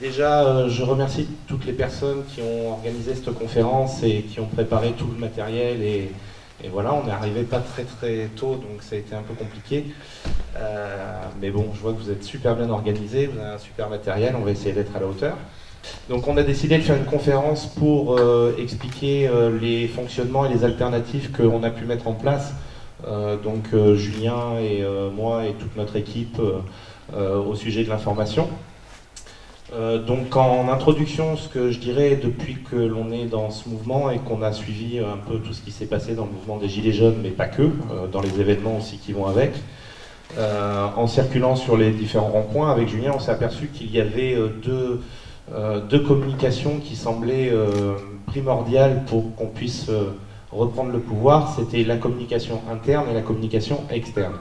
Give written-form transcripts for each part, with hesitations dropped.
Déjà, je remercie toutes les personnes qui ont organisé cette conférence et qui ont préparé tout le matériel. Et voilà, on est arrivé pas très tôt, donc ça a été un peu compliqué. Mais bon, je vois que vous êtes super bien organisé, vous avez un super matériel, on va essayer d'être à la hauteur. Donc on a décidé de faire une conférence pour expliquer les fonctionnements et les alternatives qu'on a pu mettre en place. Donc Julien et moi et toute notre équipe au sujet de l'information. Donc en introduction, ce que je dirais depuis que l'on est dans ce mouvement et qu'on a suivi un peu tout ce qui s'est passé dans le mouvement des Gilets jaunes, mais pas que, dans les événements aussi qui vont avec, en circulant sur les différents ronds-points avec Julien, on s'est aperçu qu'il y avait deux communications qui semblaient primordiales pour qu'on puisse reprendre le pouvoir. C'était la communication interne et la communication externe.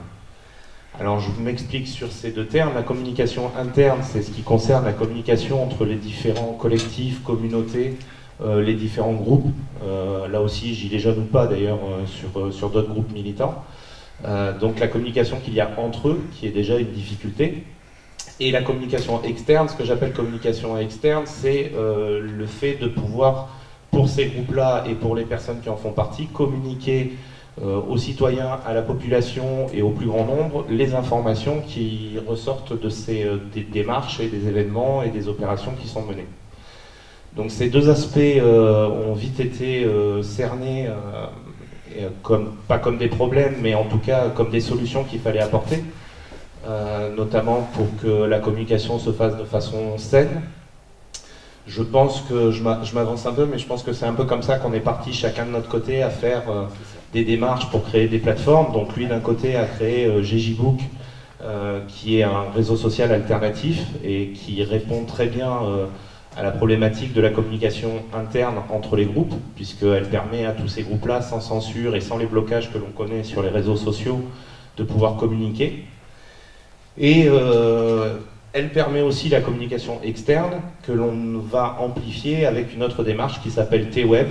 Alors je m'explique sur ces deux termes. La communication interne, c'est ce qui concerne la communication entre les différents collectifs, communautés, les différents groupes, là aussi Gilets jaunes ou pas d'ailleurs, sur d'autres groupes militants. Donc la communication qu'il y a entre eux, qui est déjà une difficulté. Et la communication externe, ce que j'appelle communication externe, c'est le fait de pouvoir, pour ces groupes-là et pour les personnes qui en font partie, communiquer aux citoyens, à la population et au plus grand nombre les informations qui ressortent de ces des démarches et des événements et des opérations qui sont menées. Donc ces deux aspects ont vite été cernés, pas comme des problèmes, mais en tout cas comme des solutions qu'il fallait apporter, notamment pour que la communication se fasse de façon saine. Je pense que je m'avance un peu, mais je pense que c'est un peu comme ça qu'on est parti chacun de notre côté à faire des démarches pour créer des plateformes. Donc lui d'un côté a créé GJBook, qui est un réseau social alternatif et qui répond très bien à la problématique de la communication interne entre les groupes, puisqu'elle permet à tous ces groupes-là, sans censure et sans les blocages que l'on connaît sur les réseaux sociaux, de pouvoir communiquer. Et elle permet aussi la communication externe que l'on va amplifier avec une autre démarche qui s'appelle T-Web,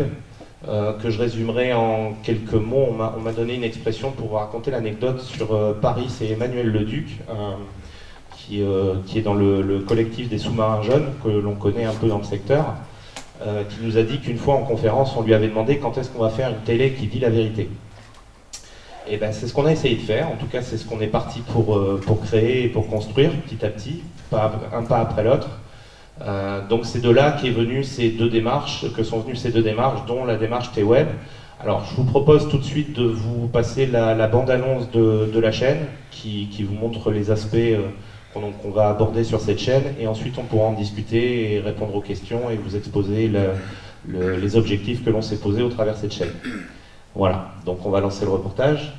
que je résumerai en quelques mots. On m'a donné une expression pour raconter l'anecdote sur Paris, c'est Emmanuel Leduc, qui est dans le collectif des sous-marins jeunes, que l'on connaît un peu dans le secteur, qui nous a dit qu'une fois en conférence, on lui avait demandé quand est-ce qu'on va faire une télé qui dit la vérité. Et ben, c'est ce qu'on a essayé de faire, en tout cas c'est ce qu'on est parti pour créer et pour construire petit à petit, un pas après l'autre. Donc c'est de là que sont venues ces deux démarches, dont la démarche T-Web. Alors je vous propose tout de suite de vous passer la bande-annonce de la chaîne, qui vous montre les aspects qu'on va aborder sur cette chaîne, et ensuite on pourra en discuter et répondre aux questions et vous exposer les objectifs que l'on s'est posés au travers de cette chaîne. Voilà, donc on va lancer le reportage.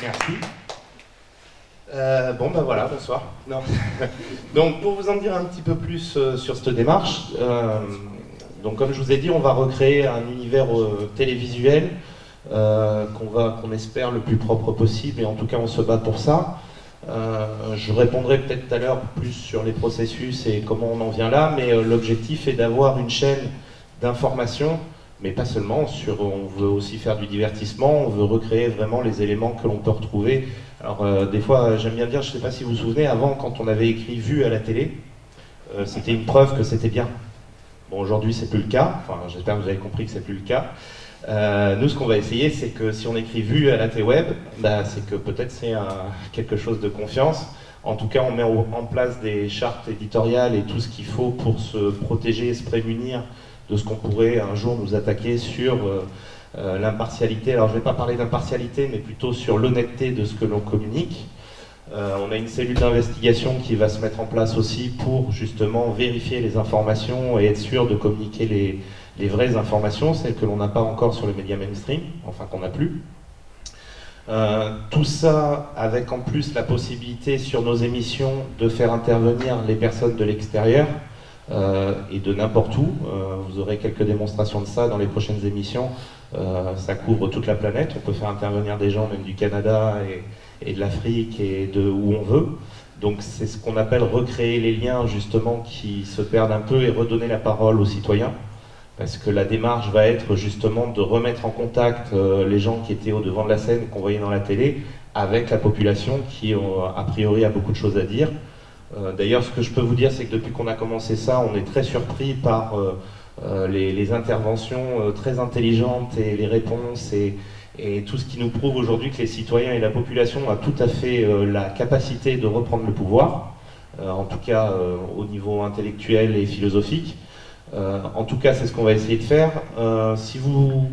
Merci. Bon, ben voilà, bonsoir. Non. Donc, pour vous en dire un petit peu plus sur cette démarche, donc comme je vous ai dit, on va recréer un univers télévisuel qu'on espère le plus propre possible, et en tout cas, on se bat pour ça. Je répondrai peut-être tout à l'heure plus sur les processus et comment on en vient là, mais l'objectif est d'avoir une chaîne d'information, mais pas seulement, on veut aussi faire du divertissement, on veut recréer vraiment les éléments que l'on peut retrouver. Alors des fois, j'aime bien dire, je ne sais pas si vous vous souvenez, avant quand on avait écrit vu à la télé, c'était une preuve que c'était bien. Bon, aujourd'hui c'est plus le cas, enfin j'espère que vous avez compris que c'est plus le cas. Nous, ce qu'on va essayer, c'est que si on écrit vu à la T-Web, bah, c'est que peut-être c'est quelque chose de confiance. En tout cas, on met en place des chartes éditoriales et tout ce qu'il faut pour se protéger et se prémunir de ce qu'on pourrait un jour nous attaquer sur l'impartialité. Alors, je ne vais pas parler d'impartialité, mais plutôt sur l'honnêteté de ce que l'on communique. On a une cellule d'investigation qui va se mettre en place aussi pour justement vérifier les informations et être sûr de communiquer les vraies informations, celles que l'on n'a pas encore sur le média mainstream, enfin qu'on n'a plus. Tout ça avec en plus la possibilité sur nos émissions de faire intervenir les personnes de l'extérieur et de n'importe où. Vous aurez quelques démonstrations de ça dans les prochaines émissions. Ça couvre toute la planète, on peut faire intervenir des gens même du Canada et de l'Afrique et de où on veut. Donc c'est ce qu'on appelle recréer les liens justement qui se perdent un peu et redonner la parole aux citoyens. Parce que la démarche va être justement de remettre en contact les gens qui étaient au devant de la scène, qu'on voyait dans la télé, avec la population qui, a priori, a beaucoup de choses à dire. D'ailleurs, ce que je peux vous dire, c'est que depuis qu'on a commencé ça, on est très surpris par les interventions très intelligentes et les réponses et tout ce qui nous prouve aujourd'hui que les citoyens et la population ont tout à fait la capacité de reprendre le pouvoir, en tout cas au niveau intellectuel et philosophique. En tout cas, c'est ce qu'on va essayer de faire. Si vous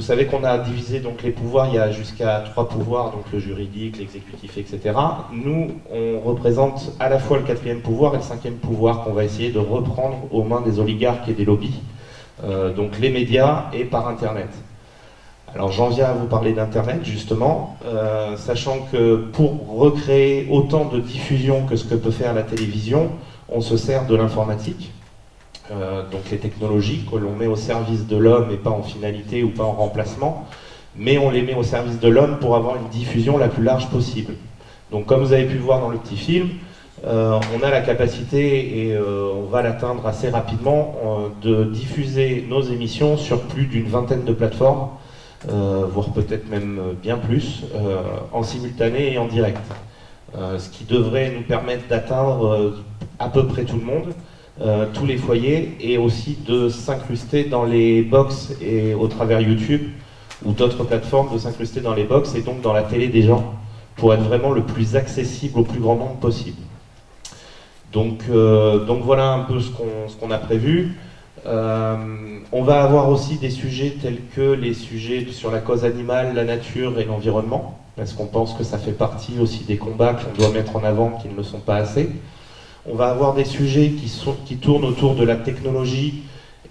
savez qu'on a divisé donc les pouvoirs, il y a jusqu'à 3 pouvoirs, donc le juridique, l'exécutif, etc. Nous, on représente à la fois le 4e pouvoir et le 5e pouvoir qu'on va essayer de reprendre aux mains des oligarques et des lobbies, donc les médias et par Internet. Alors j'en viens à vous parler d'Internet justement, sachant que pour recréer autant de diffusion que ce que peut faire la télévision, on se sert de l'informatique. Donc les technologies que l'on met au service de l'homme et pas en finalité ou pas en remplacement, mais on les met au service de l'homme pour avoir une diffusion la plus large possible. Donc comme vous avez pu voir dans le petit film, on a la capacité, et on va l'atteindre assez rapidement, de diffuser nos émissions sur plus d'une vingtaine de plateformes, voire peut-être même bien plus, en simultané et en direct. Ce qui devrait nous permettre d'atteindre à peu près tout le monde, tous les foyers, et aussi de s'incruster dans les box et au travers YouTube ou d'autres plateformes, de s'incruster dans les box et donc dans la télé des gens pour être vraiment le plus accessible au plus grand nombre possible. Donc voilà un peu ce qu'on a prévu. On va avoir aussi des sujets tels que les sujets sur la cause animale, la nature et l'environnement, parce qu'on pense que ça fait partie aussi des combats qu'on doit mettre en avant, qui ne le sont pas assez. On va avoir des sujets qui tournent autour de la technologie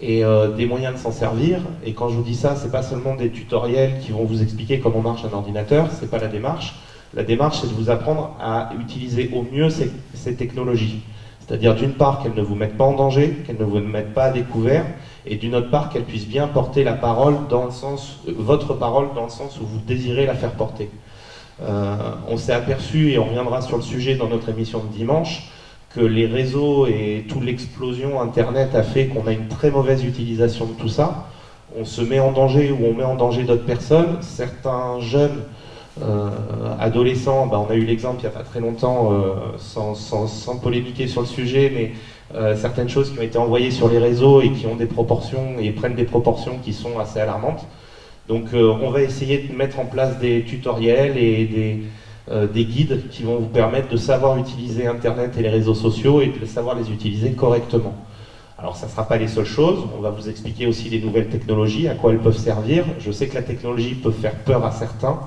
et des moyens de s'en servir. Et quand je vous dis ça, c'est pas seulement des tutoriels qui vont vous expliquer comment marche un ordinateur, c'est pas la démarche. La démarche, c'est de vous apprendre à utiliser au mieux ces technologies. C'est-à-dire d'une part qu'elles ne vous mettent pas en danger, qu'elles ne vous mettent pas à découvert, et d'une autre part qu'elles puissent bien porter la parole dans le sens, votre parole dans le sens où vous désirez la faire porter. On s'est aperçu, et on reviendra sur le sujet dans notre émission de dimanche, que les réseaux et toute l'explosion Internet a fait qu'on a une très mauvaise utilisation de tout ça. On se met en danger ou on met en danger d'autres personnes. Certains jeunes adolescents, on a eu l'exemple il n'y a pas très longtemps, sans polémiquer sur le sujet, mais certaines choses qui ont été envoyées sur les réseaux et qui ont des proportions et prennent des proportions qui sont assez alarmantes. Donc on va essayer de mettre en place des tutoriels et des guides qui vont vous permettre de savoir utiliser Internet et les réseaux sociaux et de savoir les utiliser correctement. Alors ça ne sera pas les seules choses, on va vous expliquer aussi les nouvelles technologies, à quoi elles peuvent servir. Je sais que la technologie peut faire peur à certains.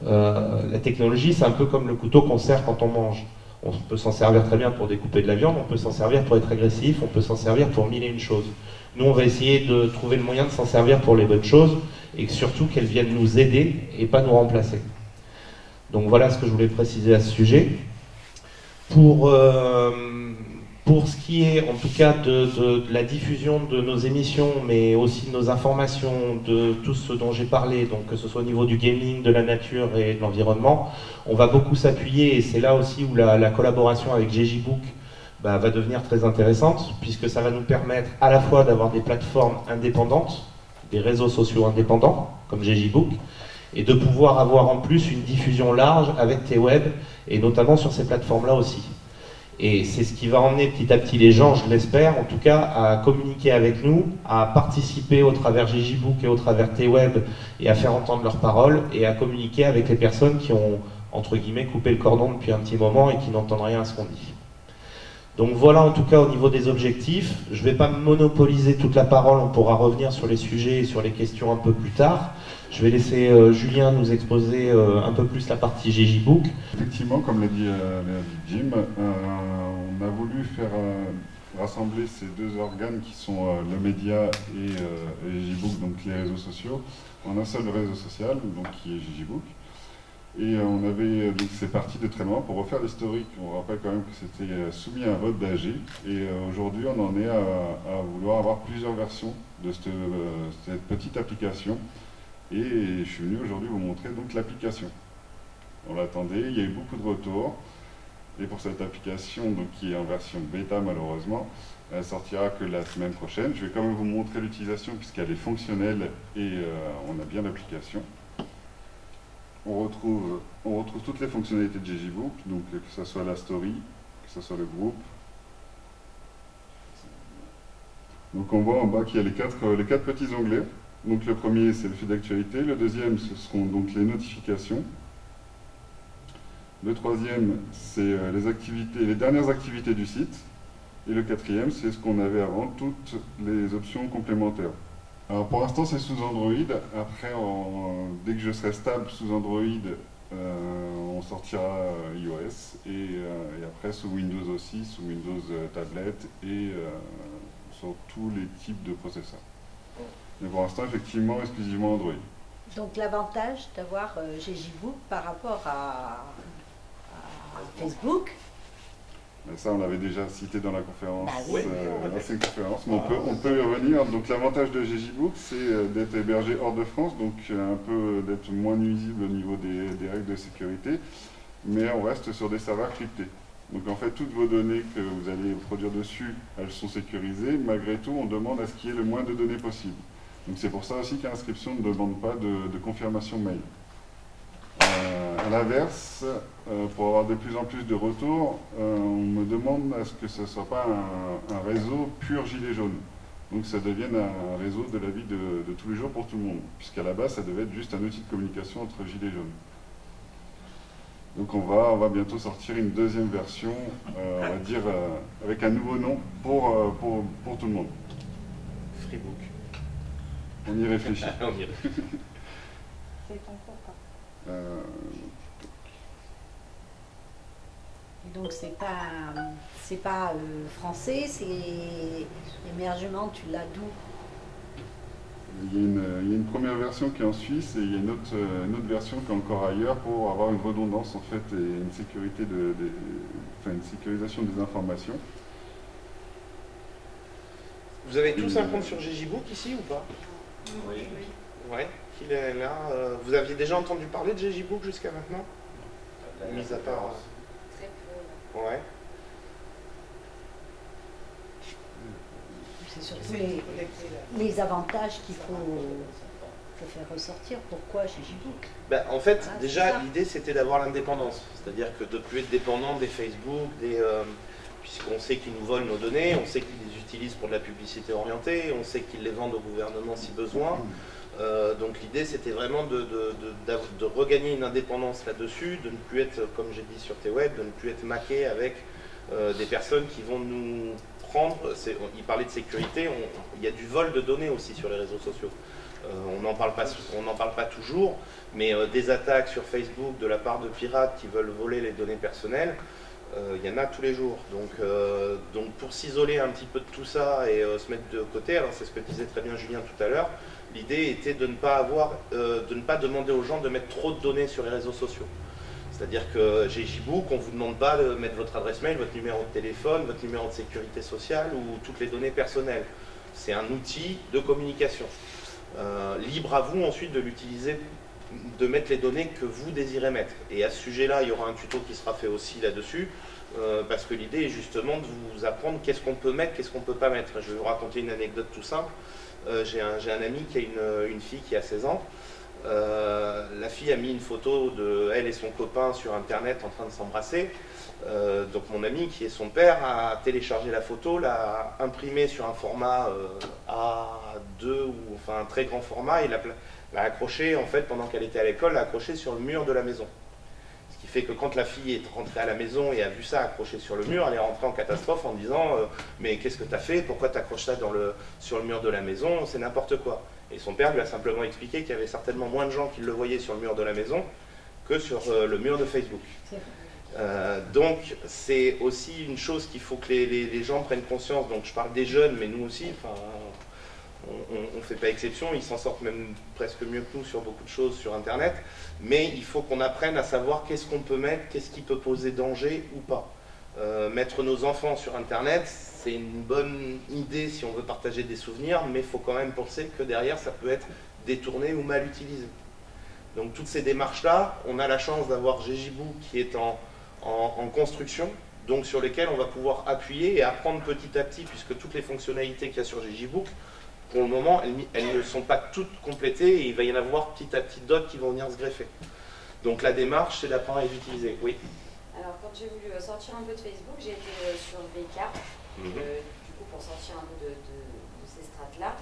La technologie, c'est un peu comme le couteau qu'on sert quand on mange. On peut s'en servir très bien pour découper de la viande, on peut s'en servir pour être agressif, on peut s'en servir pour mille et une choses. Nous, on va essayer de trouver le moyen de s'en servir pour les bonnes choses et surtout qu'elles viennent nous aider et pas nous remplacer. Donc voilà ce que je voulais préciser à ce sujet. Pour ce qui est en tout cas de la diffusion de nos émissions, mais aussi de nos informations, de tout ce dont j'ai parlé, donc que ce soit au niveau du gaming, de la nature et de l'environnement, on va beaucoup s'appuyer, et c'est là aussi où la collaboration avec GJBook va devenir très intéressante, puisque ça va nous permettre à la fois d'avoir des plateformes indépendantes, des réseaux sociaux indépendants, comme GJBook, et de pouvoir avoir en plus une diffusion large avec T-Web, et notamment sur ces plateformes-là aussi. Et c'est ce qui va emmener petit à petit les gens, je l'espère, en tout cas, à communiquer avec nous, à participer au travers GJBook et au travers T-Web, et à faire entendre leurs paroles, et à communiquer avec les personnes qui ont, entre guillemets, coupé le cordon depuis un petit moment et qui n'entendent rien à ce qu'on dit. Donc voilà en tout cas au niveau des objectifs. Je ne vais pas monopoliser toute la parole, on pourra revenir sur les sujets et sur les questions un peu plus tard. Je vais laisser Julien nous exposer un peu plus la partie GJBook. Effectivement, comme l'a dit Jim, on a voulu faire rassembler ces deux organes qui sont le média et GJBook, donc les réseaux sociaux, en un seul réseau social, donc qui est GJBook. Et donc c'est parti de très loin pour refaire l'historique. On rappelle quand même que c'était soumis à un vote d'AG. Et aujourd'hui, on en est à vouloir avoir plusieurs versions de cette petite application. Et je suis venu aujourd'hui vous montrer donc l'application. On l'attendait, il y a eu beaucoup de retours. Et pour cette application, donc, qui est en version bêta malheureusement, elle sortira que la semaine prochaine. Je vais quand même vous montrer l'utilisation puisqu'elle est fonctionnelle et on a bien l'application. On retrouve toutes les fonctionnalités de GJBook, donc que ce soit la story, que ce soit le groupe. Donc on voit en bas qu'il y a les quatre petits onglets. Donc le premier c'est le fil d'actualité, le deuxième ce seront donc les notifications. Le troisième c'est les dernières activités du site. Et le quatrième c'est ce qu'on avait avant, toutes les options complémentaires. Alors pour l'instant c'est sous Android, après dès que je serai stable sous Android, on sortira iOS et après sous Windows aussi, sous Windows tablette et sur tous les types de processeurs. Mais pour l'instant effectivement exclusivement Android. Donc l'avantage d'avoir GJBook par rapport à Facebook. Ça, on l'avait déjà cité dans la conférence, l'ancienne conférence, mais on peut y revenir. Donc l'avantage de GJBook, c'est d'être hébergé hors de France, donc un peu d'être moins nuisible au niveau des règles de sécurité, mais on reste sur des serveurs cryptés. Donc en fait, toutes vos données que vous allez produire dessus, elles sont sécurisées. Malgré tout, on demande à ce qu'il y ait le moins de données possible. Donc c'est pour ça aussi qu'à l'inscription ne demande pas de confirmation mail. À l'inverse, pour avoir de plus en plus de retours, on me demande à ce que ce ne soit pas un réseau pur gilet jaune. Donc ça devienne un réseau de la vie de tous les jours pour tout le monde, puisqu'à la base ça devait être juste un outil de communication entre gilets jaunes. Donc on va bientôt sortir une deuxième version, on va dire avec un nouveau nom pour tout le monde. Freebook. On y réfléchit. On y réfléchit. Donc c'est pas français, c'est l'émergement, tu l'as d'où? Il y a une première version qui est en Suisse et il y a une autre version qui est encore ailleurs pour avoir une redondance en fait et une sécurité une sécurisation des informations. Vous avez tous un compte sur GJBook ici ou pas? Oui. Ouais, il est là. Vous aviez déjà entendu parler de GJBook jusqu'à maintenant? Mis à part. Très peu. Ouais. C'est surtout les avantages qu'il faut faire ressortir. Pourquoi GJBook? En fait, Voilà, déjà, l'idée c'était d'avoir l'indépendance. C'est-à-dire que de ne plus être dépendant des Facebook, puisqu'on sait qu'ils nous volent nos données, on sait qu'ils les utilisent pour de la publicité orientée, on sait qu'ils les vendent au gouvernement si besoin. Donc l'idée c'était vraiment de regagner une indépendance là-dessus, de ne plus être, comme j'ai dit sur T-Web, de ne plus être maqué avec des personnes qui vont nous prendre. Il parlait de sécurité, il y a du vol de données aussi sur les réseaux sociaux. On n'en parle pas toujours, mais des attaques sur Facebook de la part de pirates qui veulent voler les données personnelles, il y en a tous les jours. Donc pour s'isoler un petit peu de tout ça et se mettre de côté, alors c'est ce que disait très bien Julien tout à l'heure, l'idée était de ne pas demander aux gens de mettre trop de données sur les réseaux sociaux. C'est-à-dire que GJBook, on ne vous demande pas de mettre votre adresse mail, votre numéro de téléphone, votre numéro de sécurité sociale ou toutes les données personnelles. C'est un outil de communication. Libre à vous ensuite de l'utiliser, de mettre les données que vous désirez mettre. Et à ce sujet-là, il y aura un tuto qui sera fait aussi là-dessus, parce que l'idée est justement de vous apprendre qu'est-ce qu'on peut mettre, qu'est-ce qu'on ne peut pas mettre. Je vais vous raconter une anecdote tout simple. J'ai un ami qui a une fille qui a 16 ans. La fille a mis une photo de elle et son copain sur internet en train de s'embrasser. Donc mon ami, qui est son père, a téléchargé la photo, l'a imprimée sur un format A2 ou enfin un très grand format et l'a accrochée en fait pendant qu'elle était à l'école, l'a accrochée sur le mur de la maison. Ce qui fait que quand la fille est rentrée à la maison et a vu ça accroché sur le mur, elle est rentrée en catastrophe en disant mais qu'est-ce que tu as fait? Pourquoi tu accroches ça sur le mur de la maison? C'est n'importe quoi. Et son père lui a simplement expliqué qu'il y avait certainement moins de gens qui le voyaient sur le mur de la maison que sur le mur de Facebook. Donc c'est aussi une chose qu'il faut que les gens prennent conscience. Donc je parle des jeunes, mais nous aussi, on ne fait pas exception, ils s'en sortent même presque mieux que nous sur beaucoup de choses sur Internet, mais il faut qu'on apprenne à savoir qu'est-ce qu'on peut mettre, qu'est-ce qui peut poser danger ou pas. Mettre nos enfants sur Internet, c'est une bonne idée si on veut partager des souvenirs, mais il faut quand même penser que derrière ça peut être détourné ou mal utilisé. Donc toutes ces démarches-là, on a la chance d'avoir GJBook qui est en construction, donc sur lesquelles on va pouvoir appuyer et apprendre petit à petit, puisque toutes les fonctionnalités qu'il y a sur GJBook, pour le moment, elles ne sont pas toutes complétées et il va y en avoir petit à petit d'autres qui vont venir se greffer. Donc la démarche, c'est d'apprendre à les utiliser. Oui. Alors quand j'ai voulu sortir un peu de Facebook, j'ai été sur VK, du coup pour sortir un peu de ces strates-là.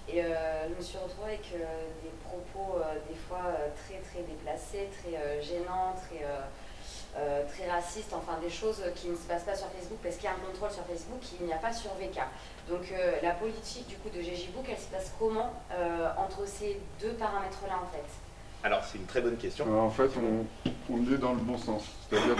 Et je me suis retrouvée avec des propos des fois très déplacés, très gênants, très racistes, enfin des choses qui ne se passent pas sur Facebook parce qu'il y a un contrôle sur Facebook qu'il n'y a pas sur VK. Donc la politique du coup de GJBook, elle se passe comment entre ces deux paramètres-là en fait? Alors c'est une très bonne question. Alors, en fait, on est dans le bon sens. C'est-à-dire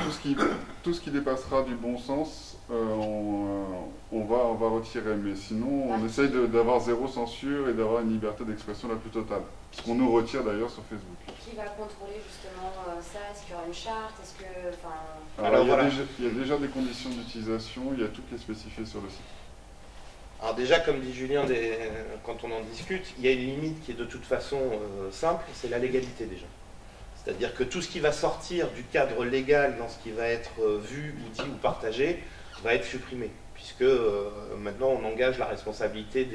tout ce qui dépassera du bon sens, on va retirer. Mais sinon, on essaye d'avoir zéro censure et d'avoir une liberté d'expression la plus totale. Ce qu'on nous retire d'ailleurs sur Facebook. Qui va contrôler justement ça? Est-ce qu'il y aura une charte? Est-ce que, Alors, il y a déjà des conditions d'utilisation, il y a tout qui est spécifié sur le site. Alors déjà, comme dit Julien, quand on en discute, il y a une limite qui est de toute façon simple, c'est la légalité déjà. C'est-à-dire que tout ce qui va sortir du cadre légal dans ce qui va être vu, ou dit ou partagé, va être supprimé. Puisque maintenant on engage la responsabilité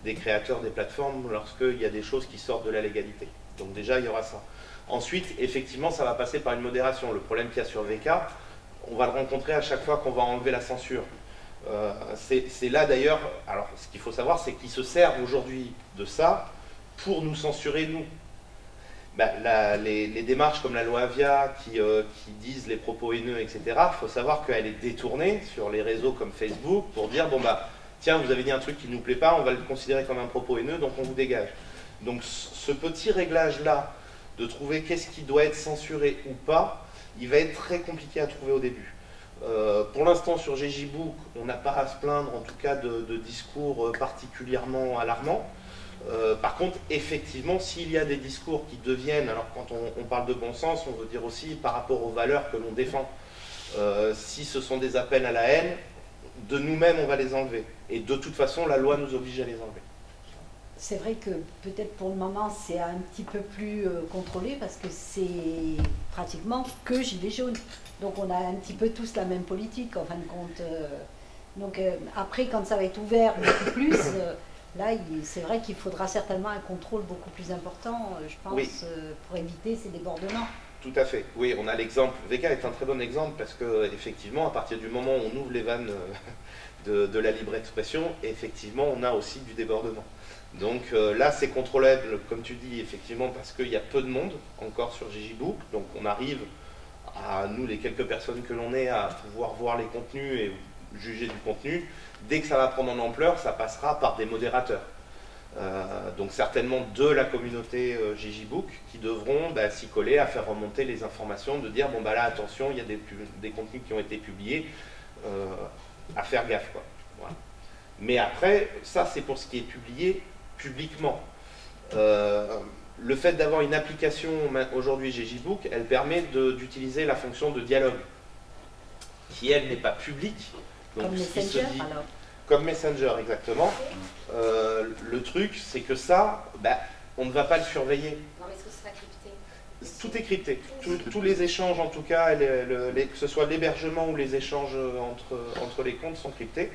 des créateurs des plateformes lorsqu'il y a des choses qui sortent de la légalité. Donc déjà, il y aura ça. Ensuite, effectivement, ça va passer par une modération. Le problème qu'il y a sur VK, on va le rencontrer à chaque fois qu'on va enlever la censure. C'est là d'ailleurs, alors ce qu'il faut savoir, c'est qu'ils se servent aujourd'hui de ça pour nous censurer nous. Les démarches comme la loi Avia qui disent les propos haineux, etc., il faut savoir qu'elle est détournée sur les réseaux comme Facebook pour dire bon bah tiens, vous avez dit un truc qui ne nous plaît pas, on va le considérer comme un propos haineux, donc on vous dégage. Donc ce petit réglage-là de trouver qu'est-ce qui doit être censuré ou pas, il va être très compliqué à trouver au début. Pour l'instant sur GJBook, on n'a pas à se plaindre en tout cas de discours particulièrement alarmants. Par contre, effectivement, s'il y a des discours qui deviennent, alors quand on parle de bon sens, on veut dire aussi par rapport aux valeurs que l'on défend. Si ce sont des appels à la haine, de nous-mêmes on va les enlever. Et de toute façon, la loi nous oblige à les enlever. C'est vrai que peut-être pour le moment c'est un petit peu plus contrôlé parce que c'est pratiquement que Gilets jaunes. Donc on a un petit peu tous la même politique en fin de compte. Donc après quand ça va être ouvert beaucoup plus, là c'est vrai qu'il faudra certainement un contrôle beaucoup plus important, je pense, oui. Pour éviter ces débordements. Tout à fait, oui, on a l'exemple, VK est un très bon exemple parce que effectivement à partir du moment où on ouvre les vannes de la libre expression, effectivement on a aussi du débordement. Donc là c'est contrôlable, comme tu dis, effectivement parce qu'il y a peu de monde encore sur GJBook, donc on arrive à nous les quelques personnes que l'on est à pouvoir voir les contenus et juger du contenu. Dès que ça va prendre en ampleur, ça passera par des modérateurs. Donc certainement de la communauté GJBook qui devront s'y coller à faire remonter les informations, de dire bon bah là attention, il y a des contenus qui ont été publiés, à faire gaffe quoi. Voilà. Mais après, ça c'est pour ce qui est publié publiquement. Le fait d'avoir une application aujourd'hui GJBook, elle permet d'utiliser la fonction de dialogue, qui elle n'est pas publique. Donc, Comme Messenger alors. Comme Messenger, exactement. Le truc, c'est que ça, on ne va pas le surveiller. Non, mais est-ce que ce sera crypté? Tout est crypté. Tous les échanges, en tout cas, que ce soit l'hébergement ou les échanges entre les comptes sont cryptés.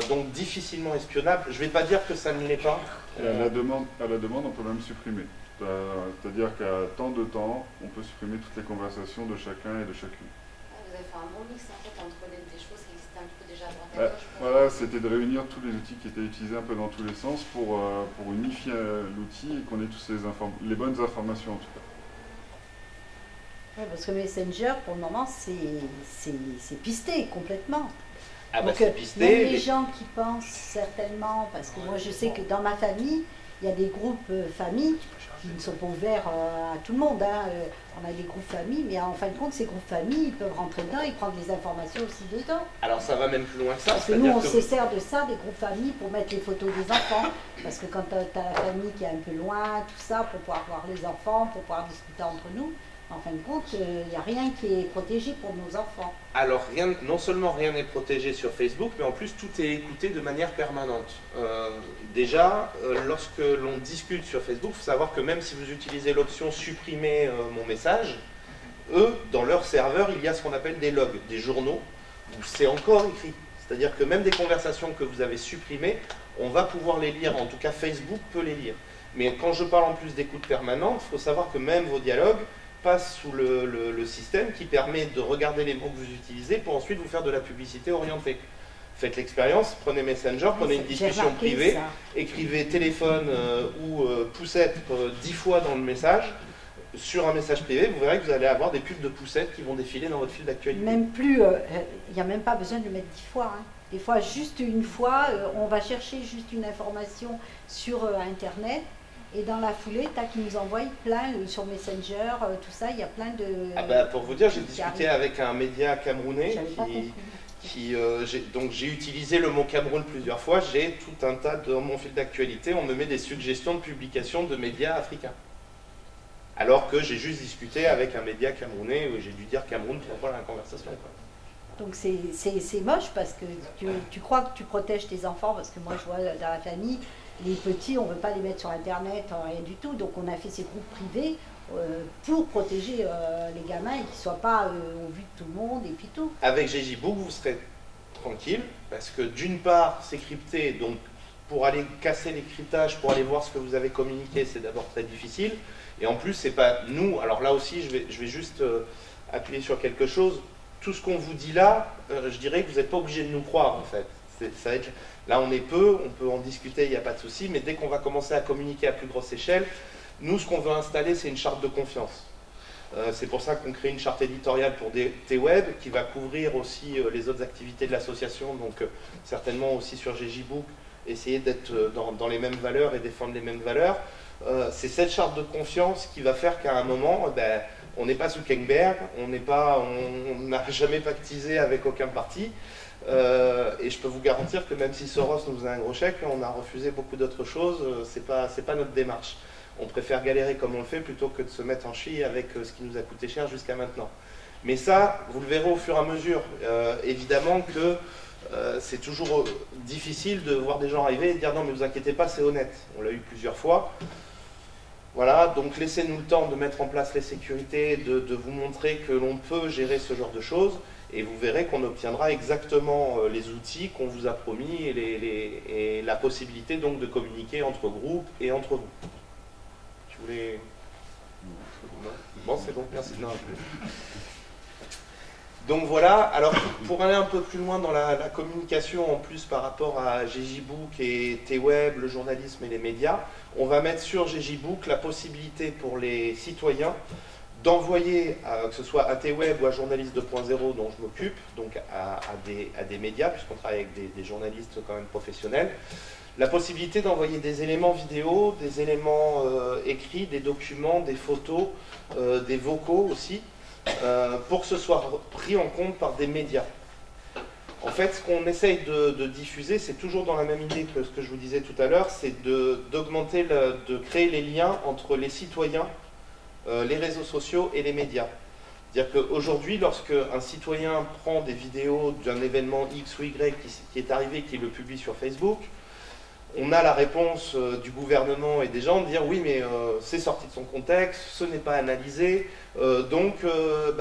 Donc difficilement espionnable. Je ne vais pas dire que ça ne l'est pas. Et à la demande, on peut même supprimer. C'est-à-dire qu'à tant de temps, on peut supprimer toutes les conversations de chacun et de chacune. Vous avez fait un bon mix en fait, entre des choses qui existaient un peu déjà à droite à gauche. Voilà, c'était de réunir tous les outils qui étaient utilisés un peu dans tous les sens pour unifier l'outil et qu'on ait tous les bonnes informations en tout cas. Ouais, parce que Messenger, pour le moment, c'est pisté complètement. Ah bah donc, c'est pisté. Même les gens qui pensent certainement, parce que moi je sais que dans ma famille, il y a des groupes familles qui ne sont pas ouverts à tout le monde. Hein. On a des groupes familles, mais en fin de compte, ces groupes familles, ils peuvent rentrer dedans et prendre des informations aussi dedans. Alors ça va même plus loin que ça. Parce que nous, on se sert de ça, des groupes familles, pour mettre les photos des enfants. Parce que quand tu as la famille qui est un peu loin, tout ça, pour pouvoir voir les enfants, pour pouvoir discuter entre nous, en fin de compte, il n'y a rien qui est protégé pour nos enfants. Alors, non seulement rien n'est protégé sur Facebook, mais en plus tout est écouté de manière permanente. Déjà, lorsque l'on discute sur Facebook, il faut savoir que même si vous utilisez l'option supprimer mon message, eux, dans leur serveur, il y a ce qu'on appelle des logs, des journaux, où c'est encore écrit. C'est-à-dire que même des conversations que vous avez supprimées, on va pouvoir les lire, en tout cas Facebook peut les lire. Mais quand je parle en plus d'écoute permanente, il faut savoir que même vos dialogues passe sous le système qui permet de regarder les mots que vous utilisez pour ensuite vous faire de la publicité orientée. Faites l'expérience, prenez Messenger, prenez une discussion privée, écrivez téléphone ou poussette 10 fois dans le message, sur un message privé, vous verrez que vous allez avoir des pubs de poussettes qui vont défiler dans votre fil d'actualité. Même plus, il n'y a même pas besoin de le mettre 10 fois. Hein. Des fois, juste une fois, on va chercher juste une information sur Internet. Et dans la foulée, qui nous envoie plein sur Messenger, tout ça, il y a plein de... pour vous dire, j'ai discuté avec un média camerounais donc j'ai utilisé le mot Cameroun plusieurs fois, j'ai tout un tas dans mon fil d'actualité, on me met des suggestions de publication de médias africains. Alors que j'ai juste discuté avec un média camerounais où j'ai dû dire Cameroun 3 fois dans la conversation. Quoi. Donc c'est moche parce que tu crois que tu protèges tes enfants, parce que moi je vois dans la famille, les petits, on ne veut pas les mettre sur Internet, rien du tout. Donc on a fait ces groupes privés pour protéger les gamins et qu'ils ne soient pas au vu de tout le monde et puis tout. Avec GJBook, vous serez tranquille, parce que d'une part, c'est crypté, donc pour aller casser les cryptages, pour aller voir ce que vous avez communiqué, c'est d'abord très difficile. Et en plus, c'est pas nous, alors là aussi, je vais juste appuyer sur quelque chose. Tout ce qu'on vous dit là, je dirais que vous n'êtes pas obligé de nous croire, en fait. Ça va être... Là, on est peu, on peut en discuter, il n'y a pas de souci, mais dès qu'on va commencer à communiquer à plus grosse échelle, nous, ce qu'on veut installer, c'est une charte de confiance. C'est pour ça qu'on crée une charte éditoriale pour T-Web, qui va couvrir aussi les autres activités de l'association, donc certainement aussi sur GJBook, essayer d'être dans les mêmes valeurs et défendre les mêmes valeurs. C'est cette charte de confiance qui va faire qu'à un moment, on n'est pas sous Zuckerberg, on n'a jamais pactisé avec aucun parti. Et je peux vous garantir que même si Soros nous faisait un gros chèque, on a refusé beaucoup d'autres choses, c'est pas notre démarche. On préfère galérer comme on le fait plutôt que de se mettre en chie avec ce qui nous a coûté cher jusqu'à maintenant. Mais ça, vous le verrez au fur et à mesure. Évidemment que c'est toujours difficile de voir des gens arriver et dire non mais vous inquiétez pas, c'est honnête. On l'a eu plusieurs fois. Voilà, donc laissez-nous le temps de mettre en place les sécurités, de vous montrer que l'on peut gérer ce genre de choses. Et vous verrez qu'on obtiendra exactement les outils qu'on vous a promis et la possibilité donc de communiquer entre groupes et entre vous. Je voulais... Bon, c'est bon, merci. Non. Donc voilà, alors pour aller un peu plus loin dans la communication en plus par rapport à GJBook et T-Web, le journalisme et les médias, on va mettre sur GJBook la possibilité pour les citoyens d'envoyer, que ce soit à T-Web ou à Journaliste 2.0 dont je m'occupe, donc à des médias, puisqu'on travaille avec des journalistes quand même professionnels, la possibilité d'envoyer des éléments vidéo, des éléments écrits, des documents, des photos, des vocaux aussi, pour que ce soit pris en compte par des médias. En fait, ce qu'on essaye de diffuser, c'est toujours dans la même idée que ce que je vous disais tout à l'heure, c'est d'augmenter, de créer les liens entre les citoyens, les réseaux sociaux et les médias. C'est-à-dire qu'aujourd'hui, lorsque un citoyen prend des vidéos d'un événement X ou Y qui est arrivé et qui le publie sur Facebook, on a la réponse du gouvernement et des gens de dire oui mais c'est sorti de son contexte, ce n'est pas analysé, donc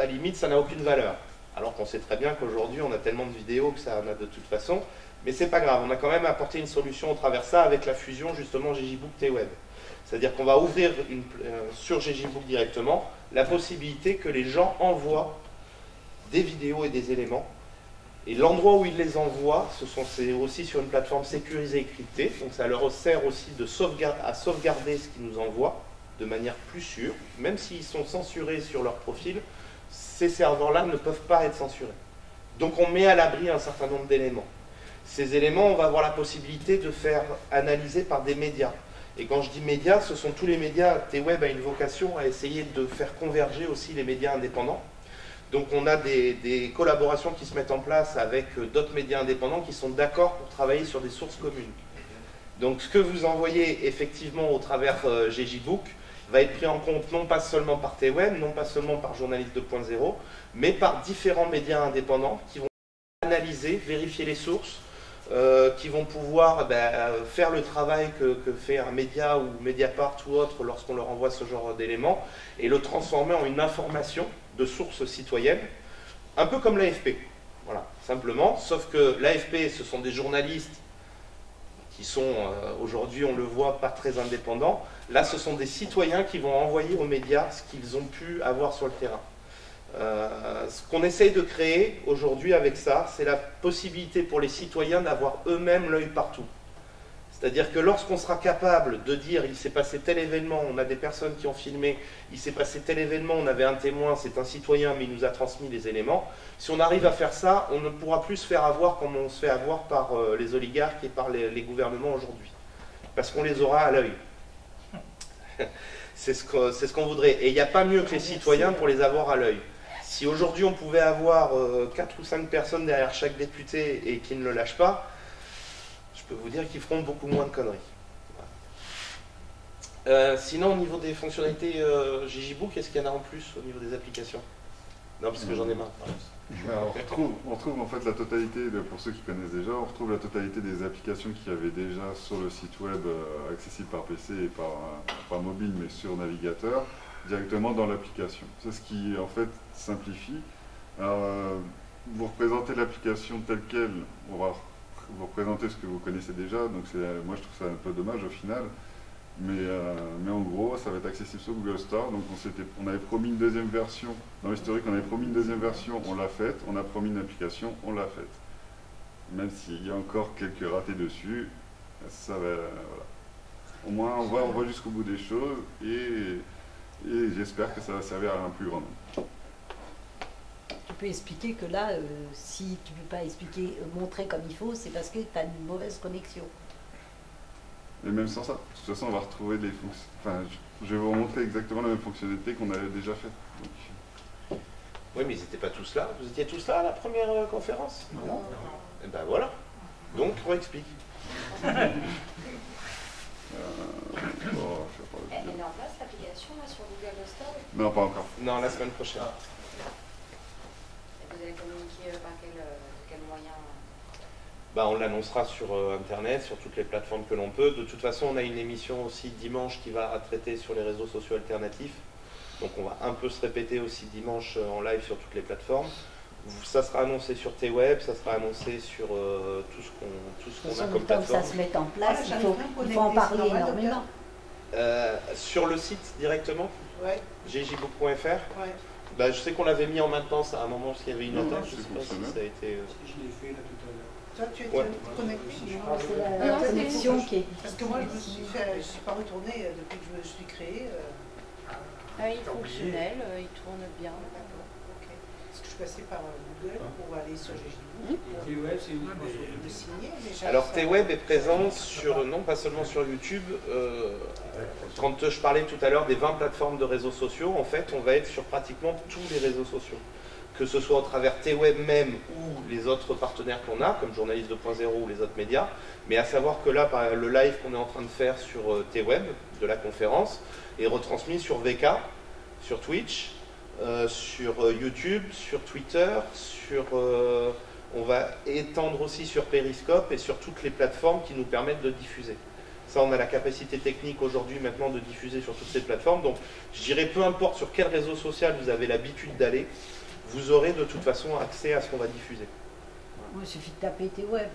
limite ça n'a aucune valeur. Alors qu'on sait très bien qu'aujourd'hui on a tellement de vidéos que ça en a de toute façon, mais c'est pas grave, on a quand même apporté une solution au travers de ça avec la fusion justement GJBook T-Web. C'est-à-dire qu'on va ouvrir sur GJBook directement la possibilité que les gens envoient des vidéos et des éléments. Et l'endroit où ils les envoient, c'est aussi sur une plateforme sécurisée et cryptée, donc ça leur sert aussi à sauvegarder ce qu'ils nous envoient de manière plus sûre, même s'ils sont censurés sur leur profil, ces serveurs-là ne peuvent pas être censurés. Donc on met à l'abri un certain nombre d'éléments. Ces éléments, on va avoir la possibilité de faire analyser par des médias. Et quand je dis médias, ce sont tous les médias. T-Web a une vocation à essayer de faire converger aussi les médias indépendants. Donc on a des collaborations qui se mettent en place avec d'autres médias indépendants qui sont d'accord pour travailler sur des sources communes. Donc ce que vous envoyez effectivement au travers GJBook va être pris en compte non pas seulement par T-Web, non pas seulement par Journaliste 2.0, mais par différents médias indépendants qui vont analyser, vérifier les sources, qui vont pouvoir faire le travail que fait un média ou Mediapart ou autre lorsqu'on leur envoie ce genre d'éléments et le transformer en une information de source citoyenne, un peu comme l'AFP. Voilà, simplement, sauf que l'AFP, ce sont des journalistes qui sont aujourd'hui, on le voit, pas très indépendants. Là, ce sont des citoyens qui vont envoyer aux médias ce qu'ils ont pu avoir sur le terrain. Ce qu'on essaye de créer aujourd'hui avec ça, c'est la possibilité pour les citoyens d'avoir eux-mêmes l'œil partout. C'est-à-dire que lorsqu'on sera capable de dire il s'est passé tel événement, on a des personnes qui ont filmé, il s'est passé tel événement, on avait un témoin, c'est un citoyen mais il nous a transmis les éléments, si on arrive à faire ça, on ne pourra plus se faire avoir comme on se fait avoir par les oligarques et par les gouvernements aujourd'hui. Parce qu'on les aura à l'œil. C'est ce qu'on voudrait. Et il n'y a pas mieux que les citoyens pour les avoir à l'œil. Si aujourd'hui on pouvait avoir 4 ou 5 personnes derrière chaque député et qui ne le lâchent pas, je peux vous dire qu'ils feront beaucoup moins de conneries. Voilà. Sinon, au niveau des fonctionnalités GJBook, est-ce qu'il y en a en plus au niveau des applications? Non, parce que j'en ai marre. On retrouve en fait la totalité, pour ceux qui connaissent déjà, on retrouve la totalité des applications qu'il y avait déjà sur le site web accessible par PC et par mobile, mais sur navigateur, directement dans l'application. C'est ce qui en fait simplifie. Alors, vous représentez l'application telle qu'elle, on va vous représenter ce que vous connaissez déjà, donc moi je trouve ça un peu dommage au final, mais en gros ça va être accessible sur Google Store, donc on avait promis une deuxième version, dans l'historique on avait promis une deuxième version, on l'a faite, on a promis une application, on l'a faite. Même s'il y a encore quelques ratés dessus, ça va, voilà. Au moins on va jusqu'au bout des choses et j'espère que ça va servir à un plus grand nombre. Tu peux expliquer que là, si tu ne peux pas expliquer, montrer comme il faut, c'est parce que tu as une mauvaise connexion. Et même sans ça, de toute façon, on va retrouver des fonctions. Enfin, je vais vous montrer exactement la même fonctionnalité qu'on avait déjà faite. Oui, mais ils n'étaient pas tous là. Vous étiez tous là à la première conférence? Non. Et ben voilà. Donc, on explique. Elle est en place l'application sur Google Store? Non, pas encore. Non, la semaine prochaine. Et vous allez communiquer par quel moyen? On l'annoncera sur Internet, sur toutes les plateformes que l'on peut. De toute façon, on a une émission aussi dimanche qui va traiter sur les réseaux sociaux alternatifs. Donc on va un peu se répéter aussi dimanche en live sur toutes les plateformes. Ça sera annoncé sur T-Web, ça sera annoncé sur tout ce qu'on a comme plateforme. Que ça se mette en place, il faut en parler énormément. Sur le site directement, ouais. gjbook.fr. Ouais. Je sais qu'on l'avait mis en maintenance à un moment parce qu'il y avait une attaque. Je ne sais pas si ça a été... Je l'ai fait là tout à l'heure. Toi, tu es connecté? C'est la connexion qui est... Parce que moi, je ne suis pas retournée depuis que je me suis créée. Il est fonctionnel, il tourne bien. D'accord, ok. Parce que je passais par Google pour aller sur GJBook, pour me signer. Alors T-Web est présent non pas seulement sur YouTube. Quand je parlais tout à l'heure des 20 plateformes de réseaux sociaux, en fait, on va être sur pratiquement tous les réseaux sociaux. que ce soit au travers T-Web même ou les autres partenaires qu'on a, comme Journaliste 2.0 ou les autres médias, mais à savoir que là, le live qu'on est en train de faire sur T-Web, de la conférence, est retransmis sur VK, sur Twitch, sur YouTube, sur Twitter, on va étendre aussi sur Periscope et sur toutes les plateformes qui nous permettent de diffuser. Ça, on a la capacité technique aujourd'hui maintenant de diffuser sur toutes ces plateformes. Donc, je dirais, peu importe sur quel réseau social vous avez l'habitude d'aller, vous aurez de toute façon accès à ce qu'on va diffuser. Il suffit de taper T-Web.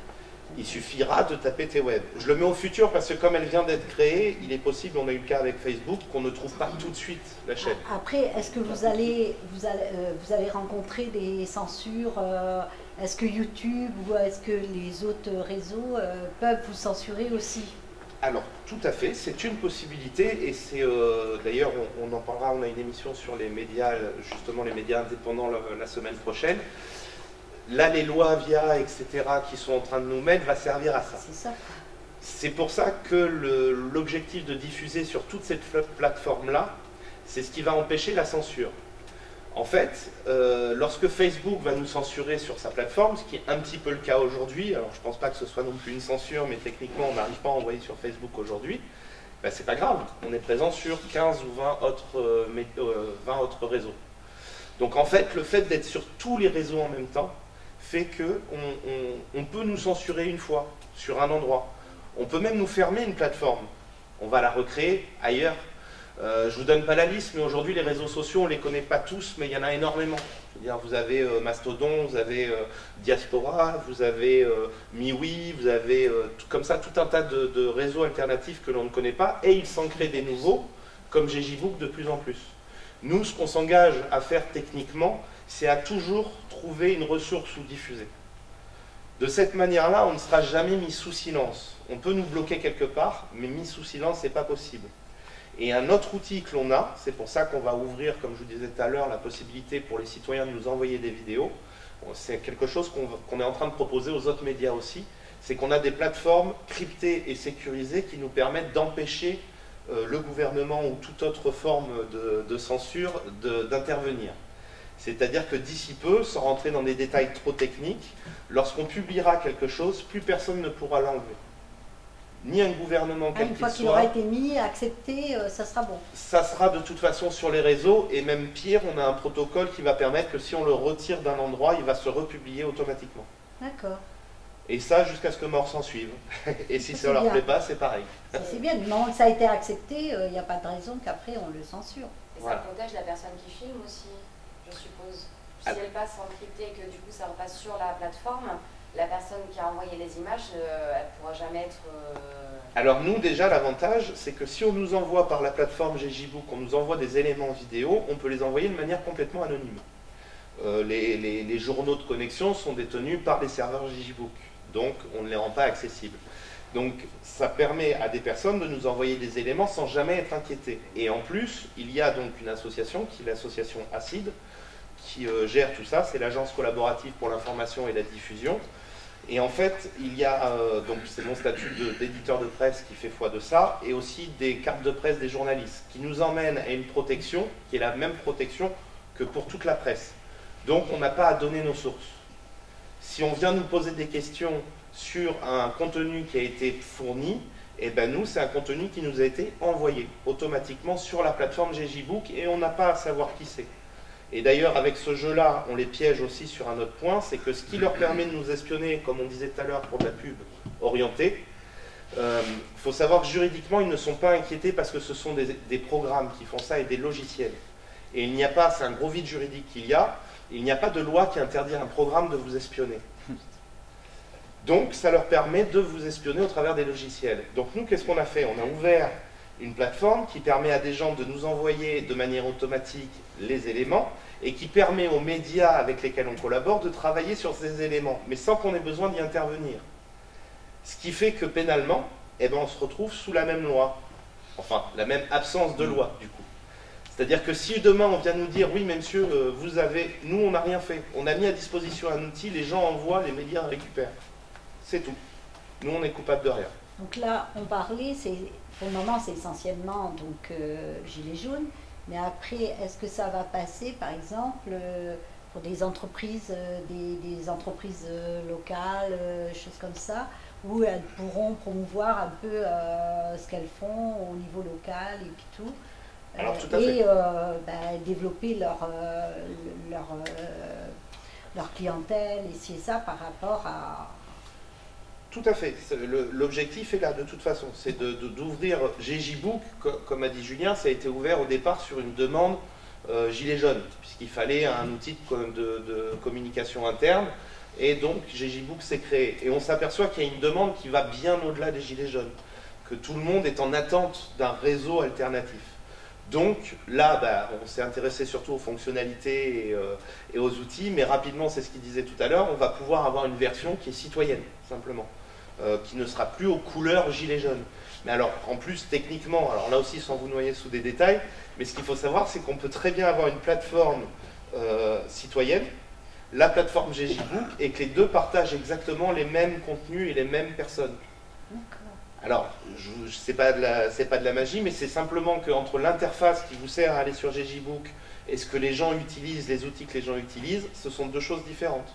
Il suffira de taper T-Web. Je le mets au futur parce que comme elle vient d'être créée, il est possible, on a eu le cas avec Facebook, qu'on ne trouve pas tout de suite la chaîne. Après, est-ce que vous allez rencontrer des censures est-ce que YouTube ou est-ce que les autres réseaux peuvent vous censurer aussi? Alors, tout à fait, c'est une possibilité et c'est d'ailleurs, on en parlera, on a une émission sur les médias, justement les médias indépendants la semaine prochaine. Là, les lois VIA, etc., qui sont en train de nous mettre, va servir à ça. C'est ça. C'est pour ça que l'objectif de diffuser sur toute cette plateforme-là, c'est ce qui va empêcher la censure. En fait, lorsque Facebook va nous censurer sur sa plateforme, ce qui est un petit peu le cas aujourd'hui, alors je ne pense pas que ce soit non plus une censure, mais techniquement on n'arrive pas à envoyer sur Facebook aujourd'hui, ben, c'est pas grave, on est présent sur 15 ou 20 autres réseaux. Donc en fait, le fait d'être sur tous les réseaux en même temps, fait qu'on peut nous censurer une fois, sur un endroit. On peut même nous fermer une plateforme. On va la recréer ailleurs. Je ne vous donne pas la liste, mais aujourd'hui, les réseaux sociaux, on ne les connaît pas tous, mais il y en a énormément. Je veux dire, vous avez Mastodon, vous avez Diaspora, vous avez MeWe, vous avez comme ça tout un tas de réseaux alternatifs que l'on ne connaît pas, et il s'en crée des nouveaux, comme GJBook de plus en plus. Nous, ce qu'on s'engage à faire techniquement, c'est à toujours trouver une ressource ou diffuser. De cette manière-là, on ne sera jamais mis sous silence. On peut nous bloquer quelque part, mais mis sous silence, ce n'est pas possible. Et un autre outil que l'on a, c'est pour ça qu'on va ouvrir, comme je vous disais tout à l'heure, la possibilité pour les citoyens de nous envoyer des vidéos. C'est quelque chose qu'on est en train de proposer aux autres médias aussi. C'est qu'on a des plateformes cryptées et sécurisées qui nous permettent d'empêcher le gouvernement ou toute autre forme de censure d'intervenir. C'est-à-dire que d'ici peu, sans rentrer dans des détails trop techniques, lorsqu'on publiera quelque chose, plus personne ne pourra l'enlever. Ni un gouvernement quel qu'il soit. Une fois qu'il aura été mis, accepté, ça sera bon. Ça sera de toute façon sur les réseaux, et même pire, on a un protocole qui va permettre que si on le retire d'un endroit, il va se republier automatiquement. D'accord. Et ça, jusqu'à ce que mort s'en suive. Et si ça ne leur plaît pas, c'est pareil. C'est bien, du moment que ça a été accepté, il n'y a pas de raison qu'après on le censure. Et ça protège la personne qui filme aussi, je suppose. Si elle passe en crypté et que du coup ça repasse sur la plateforme, la personne qui a envoyé les images, elle ne pourra jamais être... Alors nous, déjà, l'avantage, c'est que si on nous envoie par la plateforme GJBook, on nous envoie des éléments vidéo, on peut les envoyer de manière complètement anonyme. Les journaux de connexion sont détenus par les serveurs GJBook, donc on ne les rend pas accessibles. Donc ça permet à des personnes de nous envoyer des éléments sans jamais être inquiétés. Et en plus, il y a donc une association, qui est l'association ACID, qui gère tout ça, c'est l'Agence collaborative pour l'information et la diffusion. Et en fait, il y a, donc c'est mon statut d'éditeur de presse qui fait foi de ça, et aussi des cartes de presse des journalistes, qui nous emmènent à une protection, qui est la même protection que pour toute la presse. Donc on n'a pas à donner nos sources. Si on vient nous poser des questions sur un contenu qui a été fourni, et ben nous, c'est un contenu qui nous a été envoyé automatiquement sur la plateforme GJBook, et on n'a pas à savoir qui c'est. Et d'ailleurs, avec ce jeu-là, on les piège aussi sur un autre point, c'est que ce qui leur permet de nous espionner, comme on disait tout à l'heure pour de la pub orientée, faut savoir que juridiquement, ils ne sont pas inquiétés parce que ce sont des programmes qui font ça et des logiciels. Et il n'y a pas, c'est un gros vide juridique qu'il y a, il n'y a pas de loi qui interdit à un programme de vous espionner. Donc, ça leur permet de vous espionner au travers des logiciels. Donc nous, qu'est-ce qu'on a fait? On a ouvert une plateforme qui permet à des gens de nous envoyer de manière automatique les éléments et qui permet aux médias avec lesquels on collabore de travailler sur ces éléments, mais sans qu'on ait besoin d'y intervenir. Ce qui fait que pénalement, eh ben, on se retrouve sous la même loi, enfin la même absence de loi du coup. C'est-à-dire que si demain on vient nous dire « oui mais monsieur, vous avez... » Nous on n'a rien fait, on a mis à disposition un outil, les gens envoient, les médias récupèrent. C'est tout. Nous on est coupables de rien. Donc là, on parlait, pour le moment, c'est essentiellement donc, Gilets jaunes, mais après, est-ce que ça va passer, par exemple, pour des entreprises, des entreprises locales, choses comme ça, où elles pourront promouvoir un peu ce qu'elles font au niveau local et puis tout. Alors, tout à fait. Et développer leur clientèle, essayer ça par rapport à... Tout à fait. L'objectif est là, de toute façon. C'est d'ouvrir GJBook, comme a dit Julien, ça a été ouvert au départ sur une demande gilet jaune, puisqu'il fallait un outil de communication interne. Et donc, GJBook s'est créé. Et on s'aperçoit qu'il y a une demande qui va bien au-delà des gilets jaunes, que tout le monde est en attente d'un réseau alternatif. Donc là, on s'est intéressé surtout aux fonctionnalités et aux outils, mais rapidement, c'est ce qu'il disait tout à l'heure, on va pouvoir avoir une version qui est citoyenne, simplement, qui ne sera plus aux couleurs gilet jaune. Mais alors, en plus, techniquement, alors là aussi, sans vous noyer sous des détails, mais ce qu'il faut savoir, c'est qu'on peut très bien avoir une plateforme citoyenne, la plateforme GJBook, et que les deux partagent exactement les mêmes contenus et les mêmes personnes. Alors, c'est pas de la magie, mais c'est simplement qu'entre l'interface qui vous sert à aller sur GJBook et ce que les gens utilisent, les outils que les gens utilisent, ce sont deux choses différentes.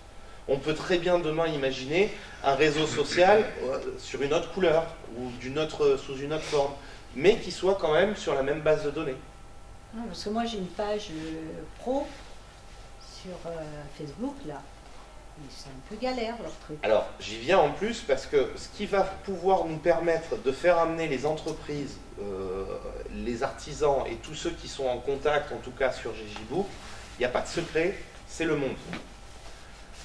On peut très bien demain imaginer un réseau social sur une autre couleur ou sous une autre forme, mais qui soit quand même sur la même base de données. Parce que moi j'ai une page pro sur Facebook là. C'est un peu galère leur truc. Alors, j'y viens en plus parce que ce qui va pouvoir nous permettre de faire amener les entreprises, les artisans et tous ceux qui sont en contact, en tout cas sur GJBook, il n'y a pas de secret, c'est le monde.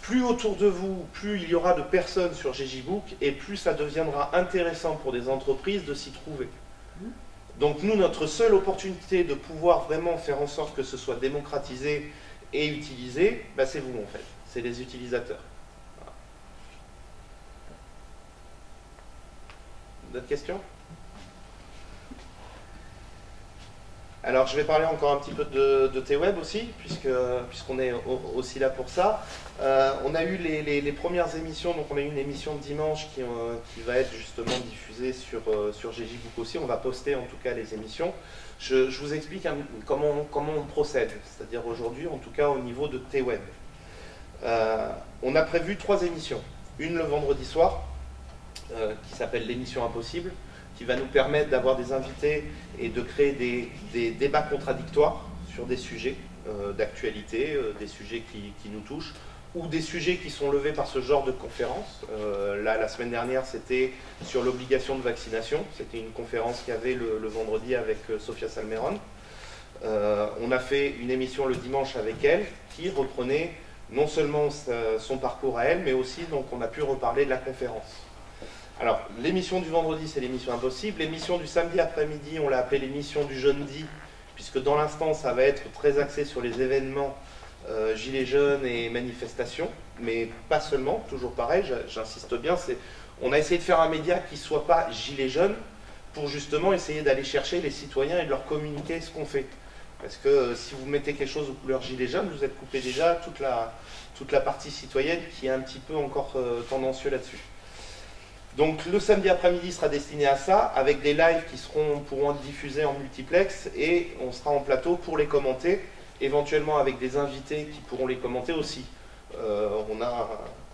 Plus autour de vous, plus il y aura de personnes sur GJBook et plus ça deviendra intéressant pour des entreprises de s'y trouver. Donc nous, notre seule opportunité de pouvoir vraiment faire en sorte que ce soit démocratisé et utilisé, c'est vous en fait. C'est les utilisateurs. Voilà. D'autres questions? Alors, je vais parler encore un petit peu de T-Web aussi, puisqu'on est aussi là pour ça. On a eu les premières émissions, donc on a eu une émission de dimanche qui va être justement diffusée sur GJBook aussi. On va poster en tout cas les émissions. Je vous explique comment on procède, c'est-à-dire aujourd'hui, en tout cas au niveau de T-Web. On a prévu 3 émissions. Une le vendredi soir, qui s'appelle l'émission Impossible, qui va nous permettre d'avoir des invités et de créer des débats contradictoires sur des sujets d'actualité, des sujets qui nous touchent, ou des sujets qui sont levés par ce genre de conférence. Là, la semaine dernière, c'était sur l'obligation de vaccination. C'était une conférence qu'il y avait le vendredi avec Sophia Salmeron. On a fait une émission le dimanche avec elle, qui reprenait non seulement son parcours à elle, mais aussi donc, on a pu reparler de la conférence. Alors, l'émission du vendredi, c'est l'émission Impossible. L'émission du samedi après-midi, on l'a appelée l'émission du jeudi, puisque dans l'instant, ça va être très axé sur les événements gilets jaunes et manifestations, mais pas seulement, toujours pareil, j'insiste bien, on a essayé de faire un média qui ne soit pas gilets jaunes, pour justement essayer d'aller chercher les citoyens et de leur communiquer ce qu'on fait. Parce que si vous mettez quelque chose aux couleurs gilet jaune, vous êtes coupé déjà toute la partie citoyenne qui est un petit peu encore tendancieux là-dessus. Donc le samedi après-midi sera destiné à ça, avec des lives qui pourront être diffusés en multiplex, et on sera en plateau pour les commenter, éventuellement avec des invités qui pourront les commenter aussi. On a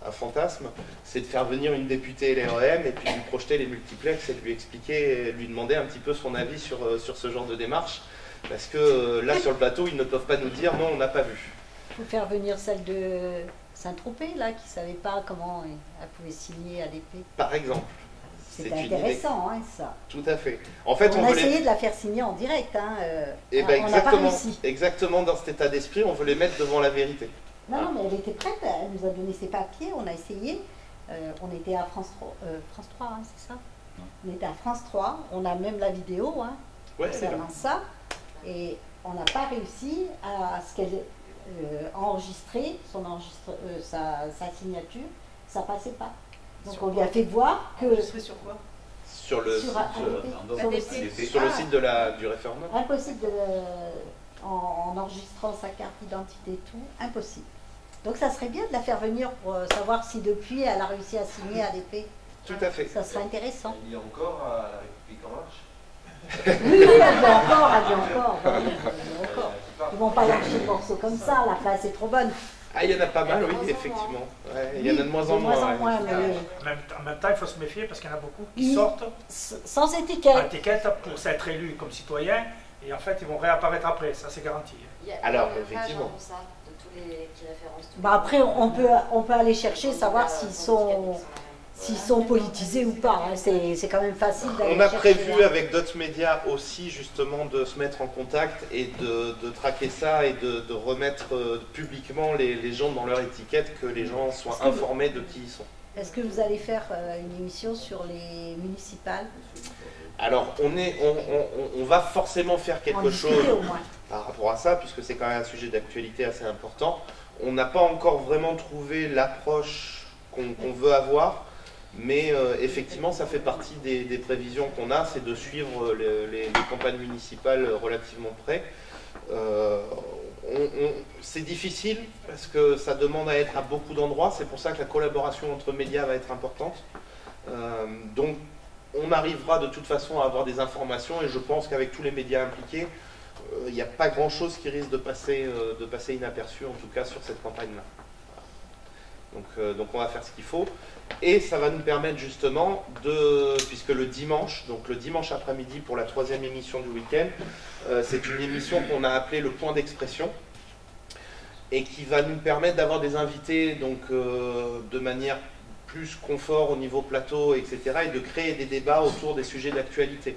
un fantasme, c'est de faire venir une députée LREM et puis lui projeter les multiplex et lui expliquer, lui demander un petit peu son avis sur ce genre de démarche. Parce que là, sur le plateau, ils ne peuvent pas nous dire non, on n'a pas vu. Il faut faire venir celle de Saint-Tropez, là, qui ne savait pas comment elle pouvait signer à l'épée. Par exemple. C'est intéressant, hein, ça. Tout à fait. En fait, on a essayé de la faire signer en direct. Hein, et ben on n'a pas réussi. Exactement dans cet état d'esprit, on veut les mettre devant la vérité. Non, mais elle était prête, elle nous a donné ses papiers, on a essayé. On était à France 3, hein, c'est ça? On était à France 3, on a même la vidéo, hein, concernant ça. Et on n'a pas réussi à ce qu'elle enregistrait sa signature, ça passait pas. Donc on lui a fait voir que... Enregistré sur quoi? Sur le site du référendum. Impossible en enregistrant sa carte d'identité et tout, impossible. Donc ça serait bien de la faire venir pour savoir si depuis elle a réussi à signer à l'épée. Tout à fait. Ça serait intéressant. Il y a encore à la République en marche. Oui, elle vient encore. Ils ne vont pas lâcher le morceau comme ça, la place est trop bonne. Ah, il y en a pas mal, oui, effectivement. Ouais, il y en a de moins en moins. Mais En même temps, il faut se méfier parce qu'il y en a beaucoup qui sortent sans étiquette. étiquette pour s'être élus comme citoyens et en fait, ils vont réapparaître après, ça c'est garanti. Alors, effectivement. Pour ça, de tous les qui référencent tout. Bah après, on peut aller chercher, savoir s'ils sont politisés ou pas. Hein. C'est quand même facile d'aller On a chercher, prévu avec d'autres médias aussi justement de se mettre en contact et de traquer ça et de remettre publiquement les gens dans leur étiquette, que les gens soient informés de qui ils sont. Est-ce que vous allez faire une émission sur les municipales? Alors on va forcément faire quelque chose par rapport à ça, puisque c'est quand même un sujet d'actualité assez important. On n'a pas encore vraiment trouvé l'approche qu'on veut avoir. Mais effectivement, ça fait partie des prévisions qu'on a, c'est de suivre les campagnes municipales relativement près. C'est difficile parce que ça demande à être à beaucoup d'endroits, c'est pour ça que la collaboration entre médias va être importante. Donc on arrivera de toute façon à avoir des informations et je pense qu'avec tous les médias impliqués, il n'y a pas grand chose qui risque de passer inaperçu, en tout cas sur cette campagne-là. Donc on va faire ce qu'il faut. Et ça va nous permettre justement puisque le dimanche après-midi pour la 3e émission du week-end, c'est une émission qu'on a appelée le point d'expression et qui va nous permettre d'avoir des invités donc, de manière plus confort au niveau plateau, etc. et de créer des débats autour des sujets d'actualité.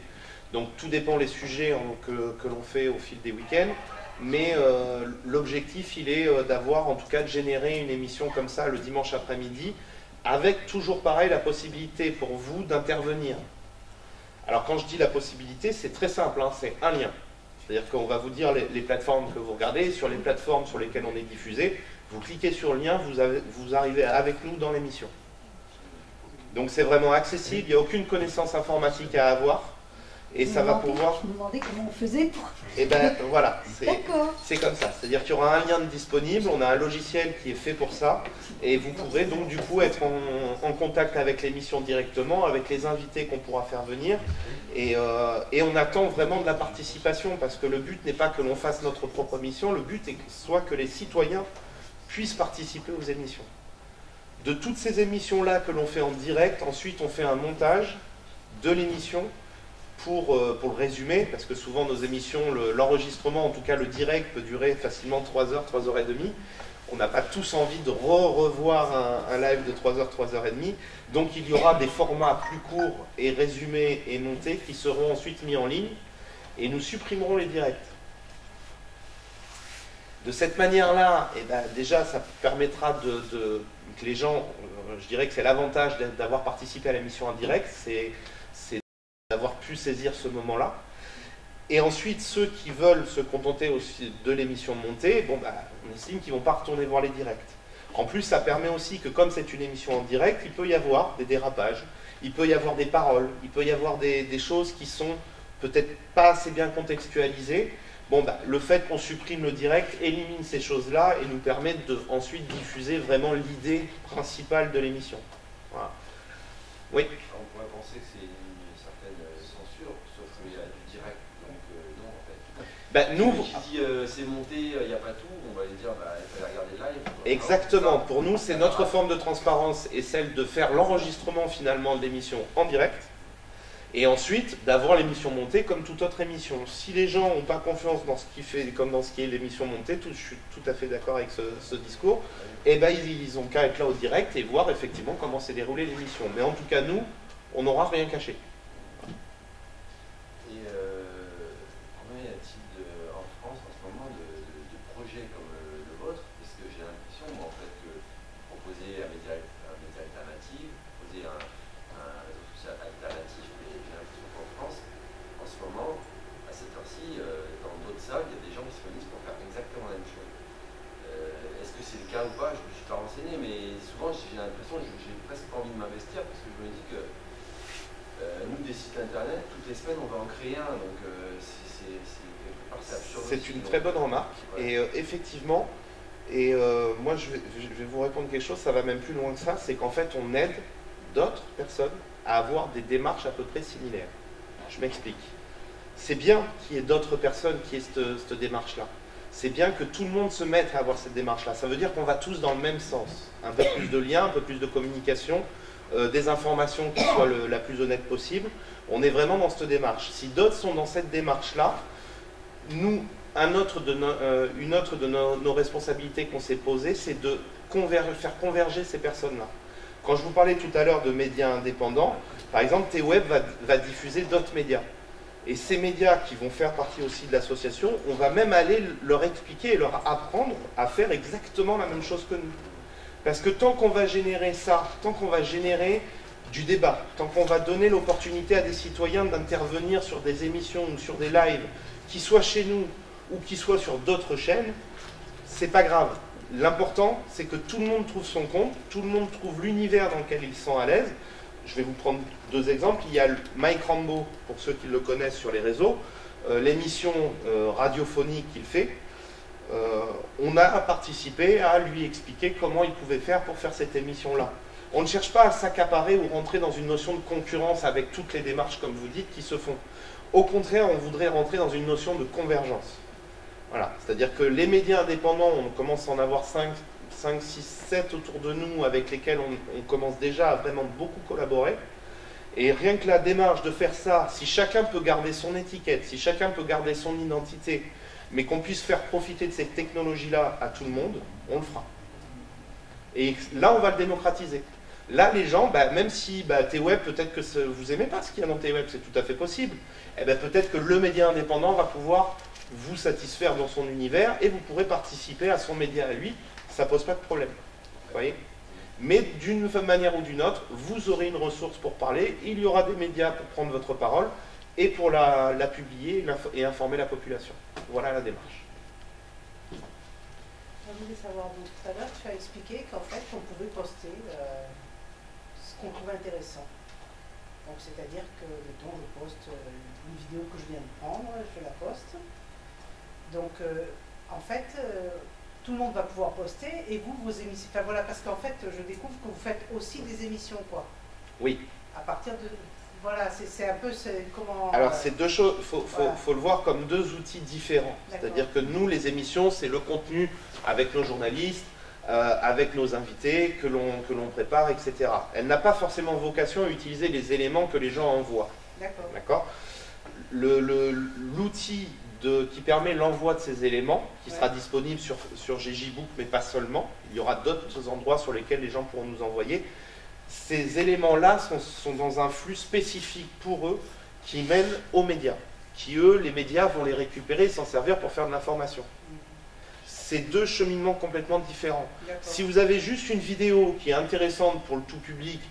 Donc tout dépend des sujets que l'on fait au fil des week-ends. Mais l'objectif, il est d'avoir, en tout cas, de générer une émission comme ça le dimanche après-midi, avec toujours pareil la possibilité pour vous d'intervenir. Alors quand je dis la possibilité, c'est très simple, hein, c'est un lien. C'est-à-dire qu'on va vous dire les plateformes que vous regardez, sur les plateformes sur lesquelles on est diffusé, vous cliquez sur le lien, vous arrivez avec nous dans l'émission. Donc c'est vraiment accessible, il n'y a aucune connaissance informatique à avoir. Et ça va pouvoir... Je me demandais comment on faisait pour... Et ben voilà, D'accord. c'est comme ça. C'est-à-dire qu'il y aura un lien disponible, on a un logiciel qui est fait pour ça, et vous pourrez donc du coup être en contact avec l'émission directement, avec les invités qu'on pourra faire venir, et on attend vraiment de la participation, parce que le but n'est pas que l'on fasse notre propre émission, le but est soit que les citoyens puissent participer aux émissions. De toutes ces émissions-là que l'on fait en direct, ensuite on fait un montage de l'émission, pour le résumer, parce que souvent nos émissions, l'enregistrement, en tout cas le direct, peut durer facilement 3 heures, 3 heures et demie. On n'a pas tous envie de revoir un live de 3 heures, 3 heures et demie. Donc il y aura des formats plus courts et résumés et montés qui seront ensuite mis en ligne et nous supprimerons les directs. De cette manière-là, eh ben, déjà ça permettra que les gens, je dirais que c'est l'avantage d'avoir participé à l'émission en direct, c'est d'avoir pu saisir ce moment-là. Et ensuite, ceux qui veulent se contenter aussi de l'émission montée, bon, bah, on estime qu'ils ne vont pas retourner voir les directs. En plus, ça permet aussi que comme c'est une émission en direct, il peut y avoir des dérapages, il peut y avoir des paroles, il peut y avoir des choses qui sont peut-être pas assez bien contextualisées. Bon, bah, le fait qu'on supprime le direct élimine ces choses-là et nous permet de ensuite diffuser vraiment l'idée principale de l'émission. Voilà. Oui. On pourrait penser que c'est une certaine censure, sauf qu'il y a du direct, donc non en fait. Ben, nous, qui dit c'est monté, il n'y a pas tout, on va lui dire bah, il fallait regarder le live. Exactement, pour nous c'est notre forme de transparence et celle de faire l'enregistrement finalement de l'émission en direct et ensuite d'avoir l'émission montée comme toute autre émission. Si les gens n'ont pas confiance dans ce qui fait, comme dans ce qui est l'émission montée, je suis tout à fait d'accord avec ce discours, et ben ils ont qu'à être là au direct et voir effectivement comment s'est déroulée l'émission. Mais en tout cas nous, on n'aura rien caché. Et combien y a-t-il en France en ce moment de projets comme le vôtre? Parce que j'ai l'impression en fait que vous proposez un média alternatif, vous proposez un réseau social alternatif, mais j'ai l'impression qu'en France, en ce moment, à cette heure-ci, dans d'autres salles, il y a des gens qui se réunissent pour faire exactement la même chose. Est-ce que c'est le cas ou pas? Je ne me suis pas renseigné, mais souvent j'ai l'impression, j'ai presque pas envie de m'investir parce que je me dis que nous, des sites internet, toutes les semaines, on va en créer un, donc quelque part c'est absurde. C'est une très bonne remarque, ouais. Et effectivement, moi je vais vous répondre quelque chose, ça va même plus loin que ça, c'est qu'en fait on aide d'autres personnes à avoir des démarches à peu près similaires. Je m'explique. C'est bien qu'il y ait d'autres personnes qui aient cette démarche-là. c'est bien que tout le monde se mette à avoir cette démarche-là. Ça veut dire qu'on va tous dans le même sens. Un peu plus de liens, un peu plus de communication, des informations qui soient la plus honnête possible. On est vraiment dans cette démarche. Si d'autres sont dans cette démarche-là, nous, une autre de nos responsabilités qu'on s'est posées, c'est de faire converger ces personnes-là. Quand je vous parlais tout à l'heure de médias indépendants, par exemple, TWeb va diffuser d'autres médias. Et ces médias qui vont faire partie aussi de l'association, on va même aller leur expliquer et leur apprendre à faire exactement la même chose que nous. Parce que tant qu'on va générer ça, tant qu'on va générer du débat, tant qu'on va donner l'opportunité à des citoyens d'intervenir sur des émissions ou sur des lives, qui soient chez nous ou qui soient sur d'autres chaînes, c'est pas grave. L'important, c'est que tout le monde trouve son compte, tout le monde trouve l'univers dans lequel il se sent à l'aise. Je vais vous prendre deux exemples. Il y a Mike Rambo, pour ceux qui le connaissent sur les réseaux, l'émission radiophonique qu'il fait. On a participé à lui expliquer comment il pouvait faire pour faire cette émission-là. On ne cherche pas à s'accaparer ou rentrer dans une notion de concurrence avec toutes les démarches, comme vous dites, qui se font. Au contraire, on voudrait rentrer dans une notion de convergence. Voilà. C'est-à-dire que les médias indépendants, on commence à en avoir 5, 6, 7 autour de nous, avec lesquels on commence déjà à vraiment beaucoup collaborer. Et rien que la démarche de faire ça, si chacun peut garder son étiquette, si chacun peut garder son identité, mais qu'on puisse faire profiter de cette technologie-là à tout le monde, on le fera. Et là, on va le démocratiser. Là, les gens, même si TWeb, peut-être que vous n'aimez pas ce qu'il y a dans TWeb, c'est tout à fait possible, eh peut-être que le média indépendant va pouvoir vous satisfaire dans son univers et vous pourrez participer à son média à lui, ça ne pose pas de problème. Vous voyez ? Mais d'une manière ou d'une autre, vous aurez une ressource pour parler, il y aura des médias pour prendre votre parole et pour la publier et informer la population. Voilà la démarche. Je voulais savoir, donc, tout à l'heure, tu as expliqué qu'en fait, on pouvait poster ce qu'on trouvait intéressant. Donc, c'est-à-dire que, mettons, je poste une vidéo que je viens de prendre, je la poste. Donc, en fait, tout le monde va pouvoir poster et vous, vos émissions. Enfin, voilà, parce qu'en fait, je découvre que vous faites aussi des émissions, quoi. Oui. À partir de. Voilà, c'est un peu comment. Alors, c'est deux choses, faut le voir comme deux outils différents. C'est-à-dire que nous, les émissions, c'est le contenu avec nos journalistes, avec nos invités, que l'on prépare, etc. Elle n'a pas forcément vocation à utiliser les éléments que les gens envoient. D'accord. L'outil qui permet l'envoi de ces éléments, qui sera disponible sur GJBook, mais pas seulement. Il y aura d'autres endroits sur lesquels les gens pourront nous envoyer. Ces éléments-là sont dans un flux spécifique pour eux, qui mène aux médias, qui eux, les médias, vont les récupérer et s'en servir pour faire de l'information. C'est deux cheminements complètement différents. Si vous avez juste une vidéo qui est intéressante pour le tout public,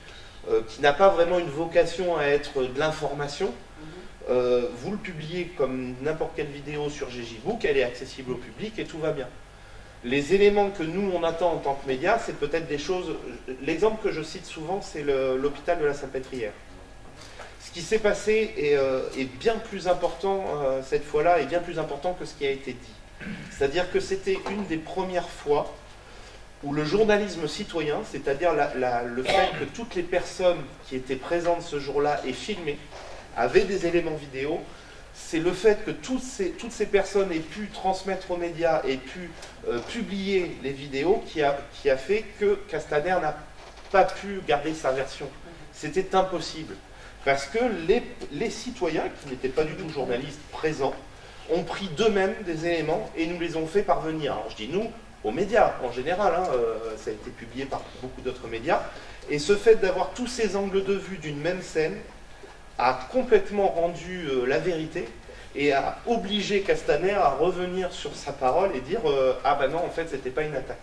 qui n'a pas vraiment une vocation à être de l'information, vous le publiez comme n'importe quelle vidéo sur GJBook, elle est accessible au public et tout va bien. Les éléments que nous, on attend en tant que médias, c'est peut-être des choses... L'exemple que je cite souvent, c'est l'hôpital de la Salpêtrière. Ce qui s'est passé est bien plus important cette fois-là, et bien plus important que ce qui a été dit. C'est-à-dire que c'était une des premières fois où le journalisme citoyen, c'est-à-dire le fait que toutes les personnes qui étaient présentes ce jour-là et filmées, avaient des éléments vidéo, c'est le fait que toutes ces personnes aient pu transmettre aux médias et pu publier les vidéos qui a fait que Castaner n'a pas pu garder sa version. C'était impossible. Parce que les citoyens, qui n'étaient pas du tout journalistes présents, ont pris d'eux-mêmes des éléments et nous les ont fait parvenir. Alors je dis nous, aux médias en général, ça a été publié par beaucoup d'autres médias, et ce fait d'avoir tous ces angles de vue d'une même scène a complètement rendu la vérité et a obligé Castaner à revenir sur sa parole et dire ah ben non, en fait c'était pas une attaque.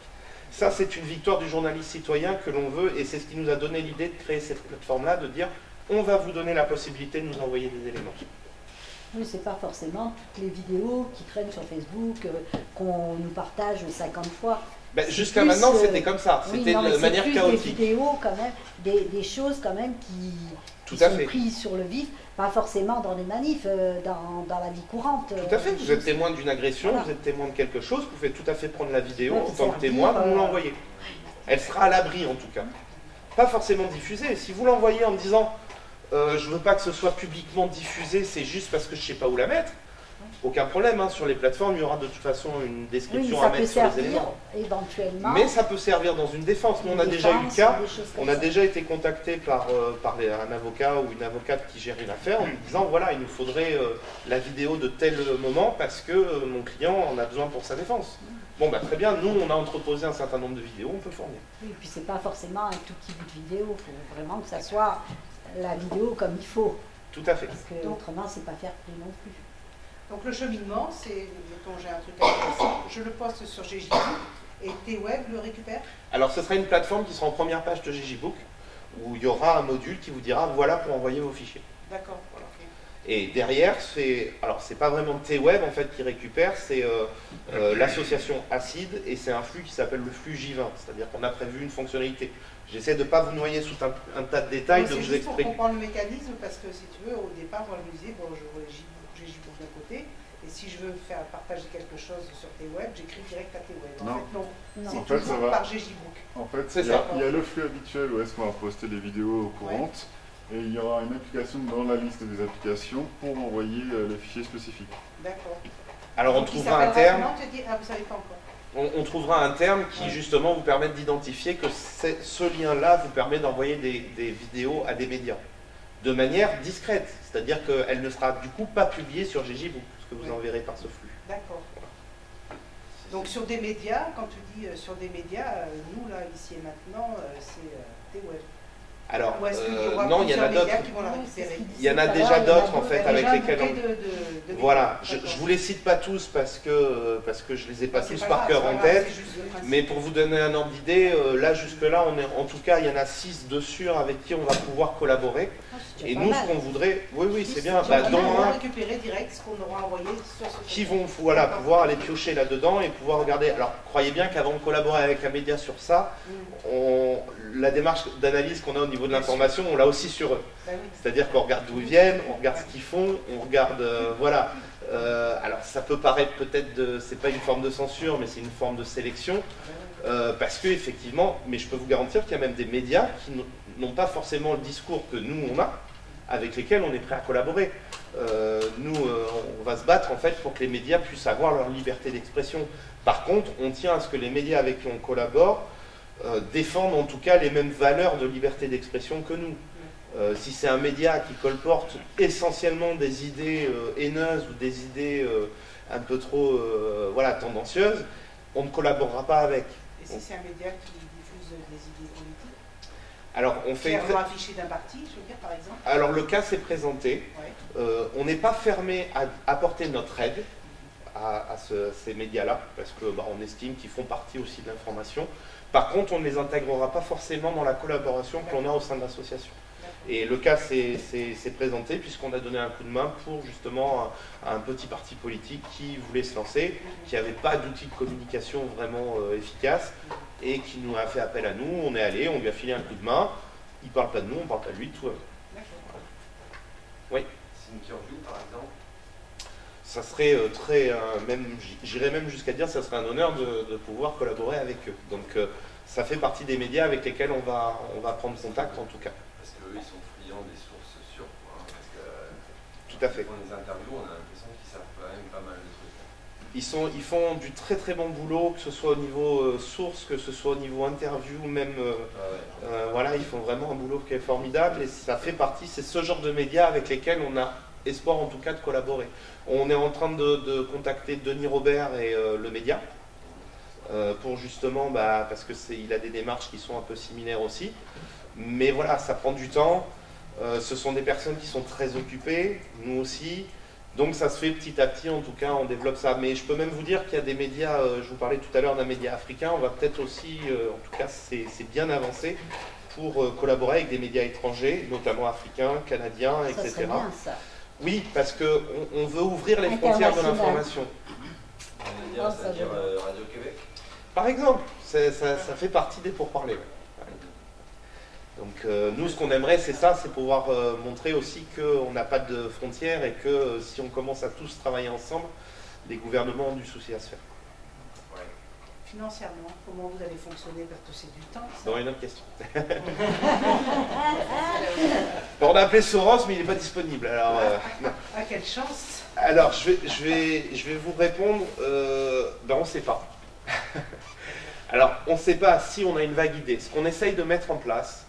Ça c'est une victoire du journaliste citoyen que l'on veut, et c'est ce qui nous a donné l'idée de créer cette plateforme-là, de dire on va vous donner la possibilité de nous envoyer des éléments. Oui, c'est pas forcément toutes les vidéos qui traînent sur Facebook, qu'on nous partage 50 fois. Ben, jusqu'à maintenant, c'était comme ça. C'était de manière chaotique. Des vidéos, quand même, des choses quand même qui sont prises sur le vif, pas forcément dans les manifs, dans la vie courante. Tout à fait. Vous êtes témoin d'une agression, vous êtes témoin de quelque chose, vous pouvez tout à fait prendre la vidéo en tant que témoin, vous nous l'envoyez. Elle sera à l'abri en tout cas. Pas forcément diffusée. Si vous l'envoyez en me disant je veux pas que ce soit publiquement diffusé, c'est juste parce que je sais pas où la mettre. aucun problème. Hein. Sur les plateformes, il y aura de toute façon une Oui, description ça à peut mettre sur les servir éléments. éventuellement. Mais ça peut servir dans une défense. Nous, on a déjà eu le cas. On a déjà été contacté par un avocat ou une avocate qui gère une affaire en nous disant voilà, il nous faudrait la vidéo de tel moment parce que mon client en a besoin pour sa défense. Bon, bah, très bien, nous, on a entreposé un certain nombre de vidéos, on peut fournir. Oui, puis c'est pas forcément un tout petit bout de vidéo, il faut vraiment que ça soit la vidéo comme il faut. Tout à fait. Parce que autrement, c'est pas faire plus non plus. Donc le cheminement, c'est, mettons, j'ai un truc intéressant, je le poste sur GJBook et T-Web le récupère. Alors, ce sera une plateforme qui sera en première page de GJBook où il y aura un module qui vous dira voilà pour envoyer vos fichiers. D'accord. Voilà. Et derrière, c'est pas vraiment T-Web en fait qui récupère, c'est l'association ACID et c'est un flux qui s'appelle le flux J20, c'est-à-dire qu'on a prévu une fonctionnalité. J'essaie de ne pas vous noyer sous un tas de détails, de vous expliquer. C'est juste pour comprendre le mécanisme parce que si tu veux, au départ, moi je me disais, bon, je vois GJBook d'un côté et si je veux faire partager quelque chose sur T-Web, j'écris direct à T-Web. En fait, non. C'est toujours par GJBook. En fait, il y a le flux habituel où est-ce qu'on va poster les vidéos courantes. Et il y aura une application dans la liste des applications pour envoyer les fichiers spécifiques. D'accord. Alors on trouvera un terme. Ah, vous savez pas encore. On trouvera un terme qui justement vous permet d'identifier que ce lien-là vous permet d'envoyer des vidéos à des médias de manière discrète, c'est-à-dire qu'elle ne sera du coup pas publiée sur GJBook, ce que vous enverrez par ce flux. D'accord. Donc sur des médias, quand tu dis sur des médias, nous là, ici et maintenant, c'est T-Web. Alors, non, il y en a d'autres. Il y en a déjà d'autres en fait avec lesquels on... Voilà, je vous les cite pas tous parce que je les ai pas tous par cœur en tête. Mais pour vous donner un ordre d'idée, là jusque-là, en tout cas, il y en a 6 dessus avec qui on va pouvoir collaborer. Et nous, ce qu'on voudrait, oui, c'est bien. Dont un récupérer direct ce qu'on aura envoyé sur ce qui vont pouvoir aller piocher là-dedans et pouvoir regarder. Alors, croyez bien qu'avant de collaborer avec un média sur ça, la démarche d'analyse qu'on a au niveau de l'information, on l'a aussi sur eux. C'est-à-dire qu'on regarde d'où ils viennent, on regarde ce qu'ils font, on regarde, voilà. Alors ça peut paraître peut-être, c'est pas une forme de censure, mais c'est une forme de sélection, parce que effectivement, mais je peux vous garantir qu'il y a même des médias qui n'ont pas forcément le discours que nous on a, avec lesquels on est prêt à collaborer. Nous, on va se battre en fait pour que les médias puissent avoir leur liberté d'expression. Par contre, on tient à ce que les médias avec qui on collabore défendent en tout cas les mêmes valeurs de liberté d'expression que nous. Si c'est un média qui colporte essentiellement des idées haineuses ou des idées un peu trop voilà, tendancieuses, on ne collaborera pas avec. Et si c'est un média qui diffuse des idées politiques? Alors, on fait affiché d'un parti, je veux dire, par exemple. Alors le cas s'est présenté. Ouais. On n'est pas fermé à apporter notre aide à ces médias-là, parce que on estime qu'ils font partie aussi de l'information. Par contre, on ne les intégrera pas forcément dans la collaboration que l'on a au sein de l'association. Et le cas s'est présenté puisqu'on a donné un coup de main pour justement un petit parti politique qui voulait se lancer, qui n'avait pas d'outils de communication vraiment efficace et qui nous a fait appel à nous. On est allé, on lui a filé un coup de main. Il ne parle pas de nous, on parle pas de lui, tout va bien. Oui. Thinkerview, par exemple. Ça serait j'irais même jusqu'à dire, ça serait un honneur de pouvoir collaborer avec eux. Donc ça fait partie des médias avec lesquels on va prendre contact en tout cas. Parce qu'eux, ils sont friands des sources sûres. Parce que, tout à fait. Dans les interviews, on a l'impression qu'ils savent quand même pas mal de trucs. Ils font du très très bon boulot, que ce soit au niveau source, que ce soit au niveau interview, même voilà, ils font vraiment un boulot qui est formidable et ça fait partie, c'est ce genre de médias avec lesquels on a espoir en tout cas de collaborer. On est en train de contacter Denis Robert et le média pour justement, parce qu'il a des démarches qui sont un peu similaires aussi, mais voilà, ça prend du temps, ce sont des personnes qui sont très occupées, nous aussi, donc ça se fait petit à petit, en tout cas on développe ça, mais je peux même vous dire qu'il y a des médias, je vous parlais tout à l'heure d'un média africain, on va peut-être aussi, en tout cas c'est bien avancé, pour collaborer avec des médias étrangers, notamment africains, canadiens, etc. Ça serait bien, ça. Oui, parce qu'on veut ouvrir les frontières de l'information. C'est-à-dire Radio-Québec. Par exemple, ça fait partie des pourparlers. Ouais. Donc nous, ce qu'on aimerait, c'est ça, c'est pouvoir montrer aussi qu'on n'a pas de frontières et que si on commence à tous travailler ensemble, les gouvernements ont du souci à se faire. Ouais. financièrement, comment vous allez fonctionner parce que c'est du temps. Ça. Non, une autre question. Bon, on a appelé Soros, mais il n'est pas disponible. Alors, Ah, quelle chance. alors je vais vous répondre. Ben, on ne sait pas. Alors, on ne sait pas si on a une vague idée. Ce qu'on essaye de mettre en place,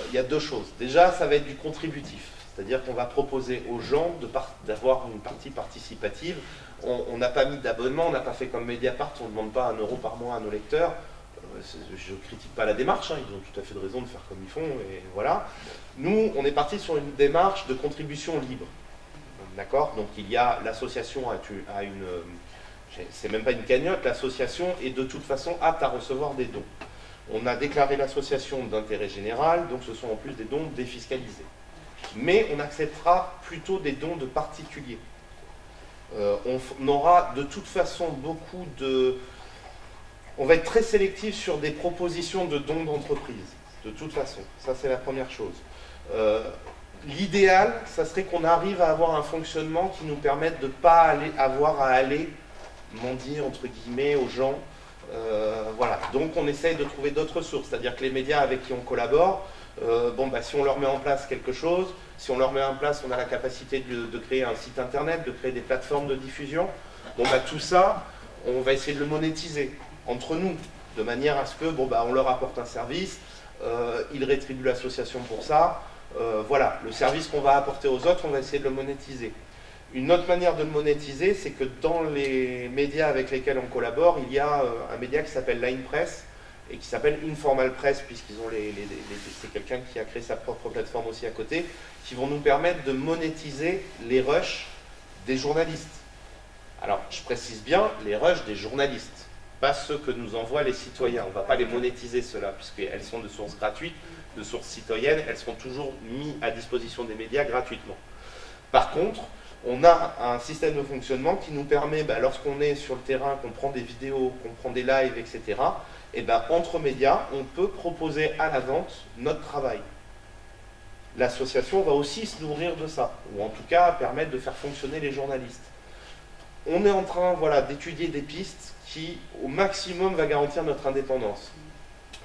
il y a deux choses. Déjà, ça va être du contributif. C'est-à-dire qu'on va proposer aux gens d'avoir une partie participative. On n'a pas mis d'abonnement, on n'a pas fait comme Mediapart, on ne demande pas 1 € par mois à nos lecteurs. Je ne critique pas la démarche, hein, ils ont tout à fait de raison de faire comme ils font, et voilà. Nous, on est parti sur une démarche de contribution libre. D'accord? Donc il y a l'association a une... c'est même pas une cagnotte, l'association est de toute façon apte à recevoir des dons. On a déclaré l'association d'intérêt général, donc ce sont en plus des dons défiscalisés. Mais on acceptera plutôt des dons de particuliers. On aura de toute façon beaucoup de... On va être très sélectif sur des propositions de dons d'entreprise, de toute façon. Ça, c'est la première chose. L'idéal, ça serait qu'on arrive à avoir un fonctionnement qui nous permette de ne pas avoir à aller mendier, entre guillemets, aux gens. Voilà. Donc, on essaye de trouver d'autres sources. C'est-à-dire que les médias avec qui on collabore, si on leur met en place quelque chose, si on leur met en place, on a la capacité de créer un site internet, de créer des plateformes de diffusion, tout ça, on va essayer de le monétiser entre nous, de manière à ce que, on leur apporte un service, ils rétribuent l'association pour ça, voilà, le service qu'on va apporter aux autres, on va essayer de le monétiser. Une autre manière de le monétiser, c'est que dans les médias avec lesquels on collabore, il y a un média qui s'appelle Line Press, et qui s'appelle Informal Press, puisqu'ils ont c'est quelqu'un qui a créé sa propre plateforme aussi à côté, qui vont nous permettre de monétiser les rushs des journalistes. Alors, je précise bien, les rushs des journalistes, pas ceux que nous envoient les citoyens. On ne va pas les monétiser, ceux-là, puisqu'elles sont de sources gratuites, de sources citoyennes, elles seront toujours mises à disposition des médias gratuitement. Par contre, on a un système de fonctionnement qui nous permet, lorsqu'on est sur le terrain, qu'on prend des vidéos, qu'on prend des lives, etc., entre médias, on peut proposer à la vente notre travail. L'association va aussi se nourrir de ça, ou en tout cas permettre de faire fonctionner les journalistes. On est en train d'étudier des pistes qui, au maximum, va garantir notre indépendance.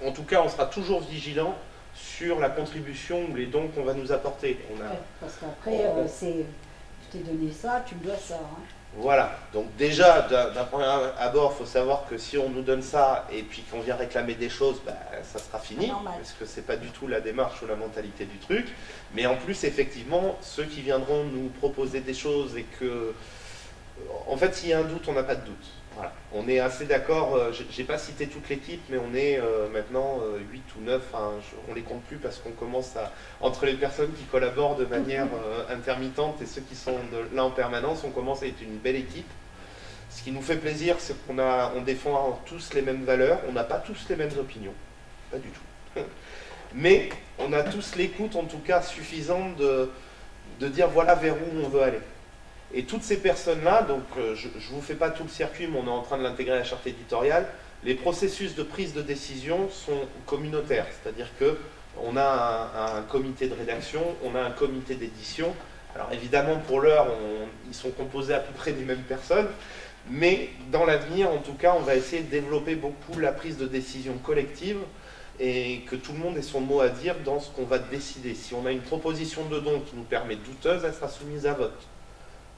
En tout cas, on sera toujours vigilant sur la contribution ou les dons qu'on va nous apporter. Parce qu'après, je t'ai donné ça, tu me dois ça. Hein. Voilà, donc déjà, d'un premier abord, il faut savoir que si on nous donne ça et puis qu'on vient réclamer des choses, ça sera fini, parce que c'est pas du tout la démarche ou la mentalité du truc. Mais en plus, effectivement, ceux qui viendront nous proposer des choses et que... En fait, s'il y a un doute, on n'a pas de doute. Voilà. On est assez d'accord, j'ai pas cité toute l'équipe, mais on est maintenant 8 ou 9, on les compte plus parce qu'on commence à... Entre les personnes qui collaborent de manière intermittente et ceux qui sont là en permanence, on commence à être une belle équipe. Ce qui nous fait plaisir, c'est qu'on défend tous les mêmes valeurs, on n'a pas tous les mêmes opinions, pas du tout. Mais on a tous l'écoute, en tout cas, suffisante de dire voilà vers où on veut aller. Et toutes ces personnes-là, donc je ne vous fais pas tout le circuit, mais on est en train de l'intégrer à la charte éditoriale, les processus de prise de décision sont communautaires, c'est-à-dire qu'on a un comité de rédaction, on a un comité d'édition. Alors évidemment, pour l'heure, ils sont composés à peu près des mêmes personnes, mais dans l'avenir, en tout cas, on va essayer de développer beaucoup la prise de décision collective et que tout le monde ait son mot à dire dans ce qu'on va décider. Si on a une proposition de don qui nous permet douteuse, elle sera soumise à vote.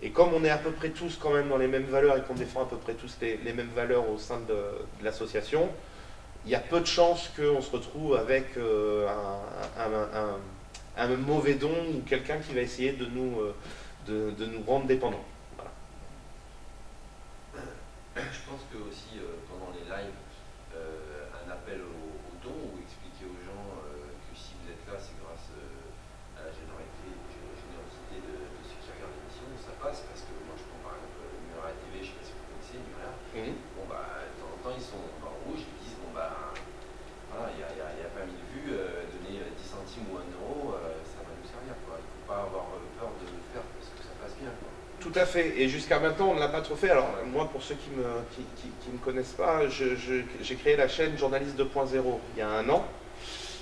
Et comme on est à peu près tous quand même dans les mêmes valeurs et qu'on défend à peu près tous les mêmes valeurs au sein de l'association, il y a peu de chances qu'on se retrouve avec un mauvais don ou quelqu'un qui va essayer de nous rendre dépendants. Voilà. Je pense que aussi pendant les lives, un appel aux dons ou expliquer aux gens que si vous êtes là, c'est grâce à la générosité de ceux qui regardent l'émission, ça passe, parce que moi je prends par exemple Numéra TV, je ne sais pas si vous connaissez Numéra, de temps en temps ils sont en rouge, ils disent voilà, il y a pas 1000 vues, donner 10 centimes ou 1 euro, ça va nous servir, quoi. Il ne faut pas avoir peur de le faire parce que ça passe bien, quoi. Tout à fait, et jusqu'à maintenant on ne l'a pas trop fait. Alors moi, pour ceux qui me connaissent pas, j'ai créé la chaîne Journaliste 2.0 il y a 1 an,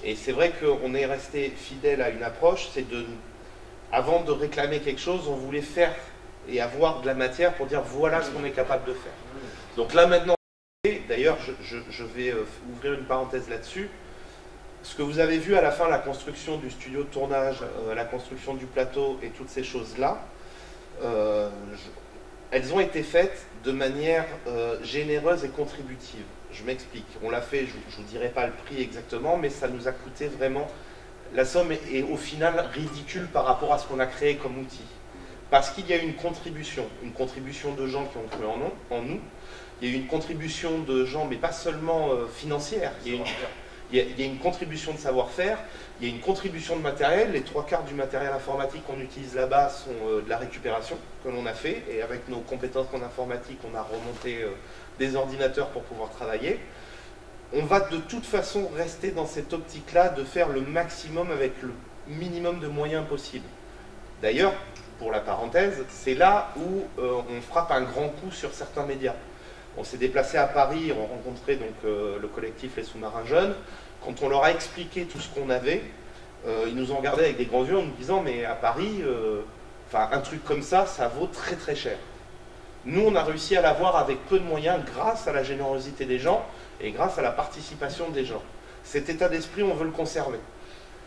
et c'est vrai qu'on est resté fidèle à une approche, c'est avant de réclamer quelque chose, on voulait faire et avoir de la matière pour dire voilà ce qu'on est capable de faire. Donc là maintenant, D'ailleurs, je vais ouvrir une parenthèse là-dessus. Ce que vous avez vu à la fin, la construction du studio de tournage, la construction du plateau et toutes ces choses-là, elles ont été faites de manière généreuse et contributive. Je m'explique. On l'a fait, je ne vous dirai pas le prix exactement, mais ça nous a coûté vraiment... La somme est au final ridicule par rapport à ce qu'on a créé comme outil. Parce qu'il y a une contribution de gens qui ont cru en nous. Il y a eu une contribution de gens, mais pas seulement financière. Il y a une contribution de savoir-faire, il y a une contribution de matériel. Les 3/4 du matériel informatique qu'on utilise là-bas sont de la récupération que l'on a fait. Et avec nos compétences en informatique, on a remonté des ordinateurs pour pouvoir travailler. On va de toute façon rester dans cette optique-là de faire le maximum avec le minimum de moyens possible. D'ailleurs, pour la parenthèse, c'est là où on frappe un grand coup sur certains médias. On s'est déplacé à Paris, on rencontrait donc le collectif Les Sous-Marins Jeunes. Quand on leur a expliqué tout ce qu'on avait, ils nous ont regardé avec des grands yeux en nous disant « mais à Paris, un truc comme ça, ça vaut très très cher ». Nous, on a réussi à l'avoir avec peu de moyens grâce à la générosité des gens et grâce à la participation des gens. Cet état d'esprit, on veut le conserver.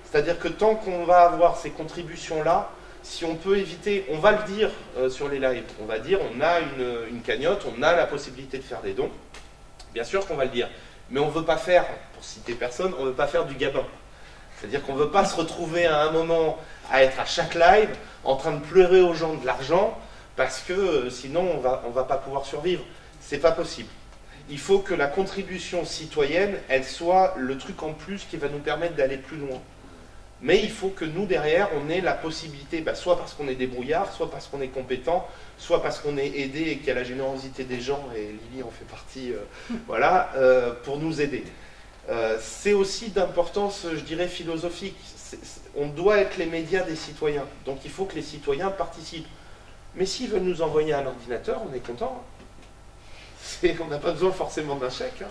C'est-à-dire que tant qu'on va avoir ces contributions-là, si on peut éviter, on va le dire sur les lives, on va dire on a une cagnotte, on a la possibilité de faire des dons, bien sûr qu'on va le dire, mais on ne veut pas faire, pour citer personne, on ne veut pas faire du gabin. C'est-à-dire qu'on ne veut pas se retrouver à un moment à être à chaque live en train de pleurer aux gens de l'argent parce que sinon on va pas pouvoir survivre. C'est pas possible. Il faut que la contribution citoyenne, elle soit le truc en plus qui va nous permettre d'aller plus loin. Mais il faut que nous, derrière, on ait la possibilité, soit parce qu'on est débrouillard, soit parce qu'on est compétent, soit parce qu'on est aidé et qu'il y a la générosité des gens, et Lily en fait partie, voilà, pour nous aider. C'est aussi d'importance, je dirais, philosophique. On doit être les médias des citoyens, donc il faut que les citoyens participent. Mais s'ils veulent nous envoyer un ordinateur, on est content. On n'a pas besoin forcément d'un chèque.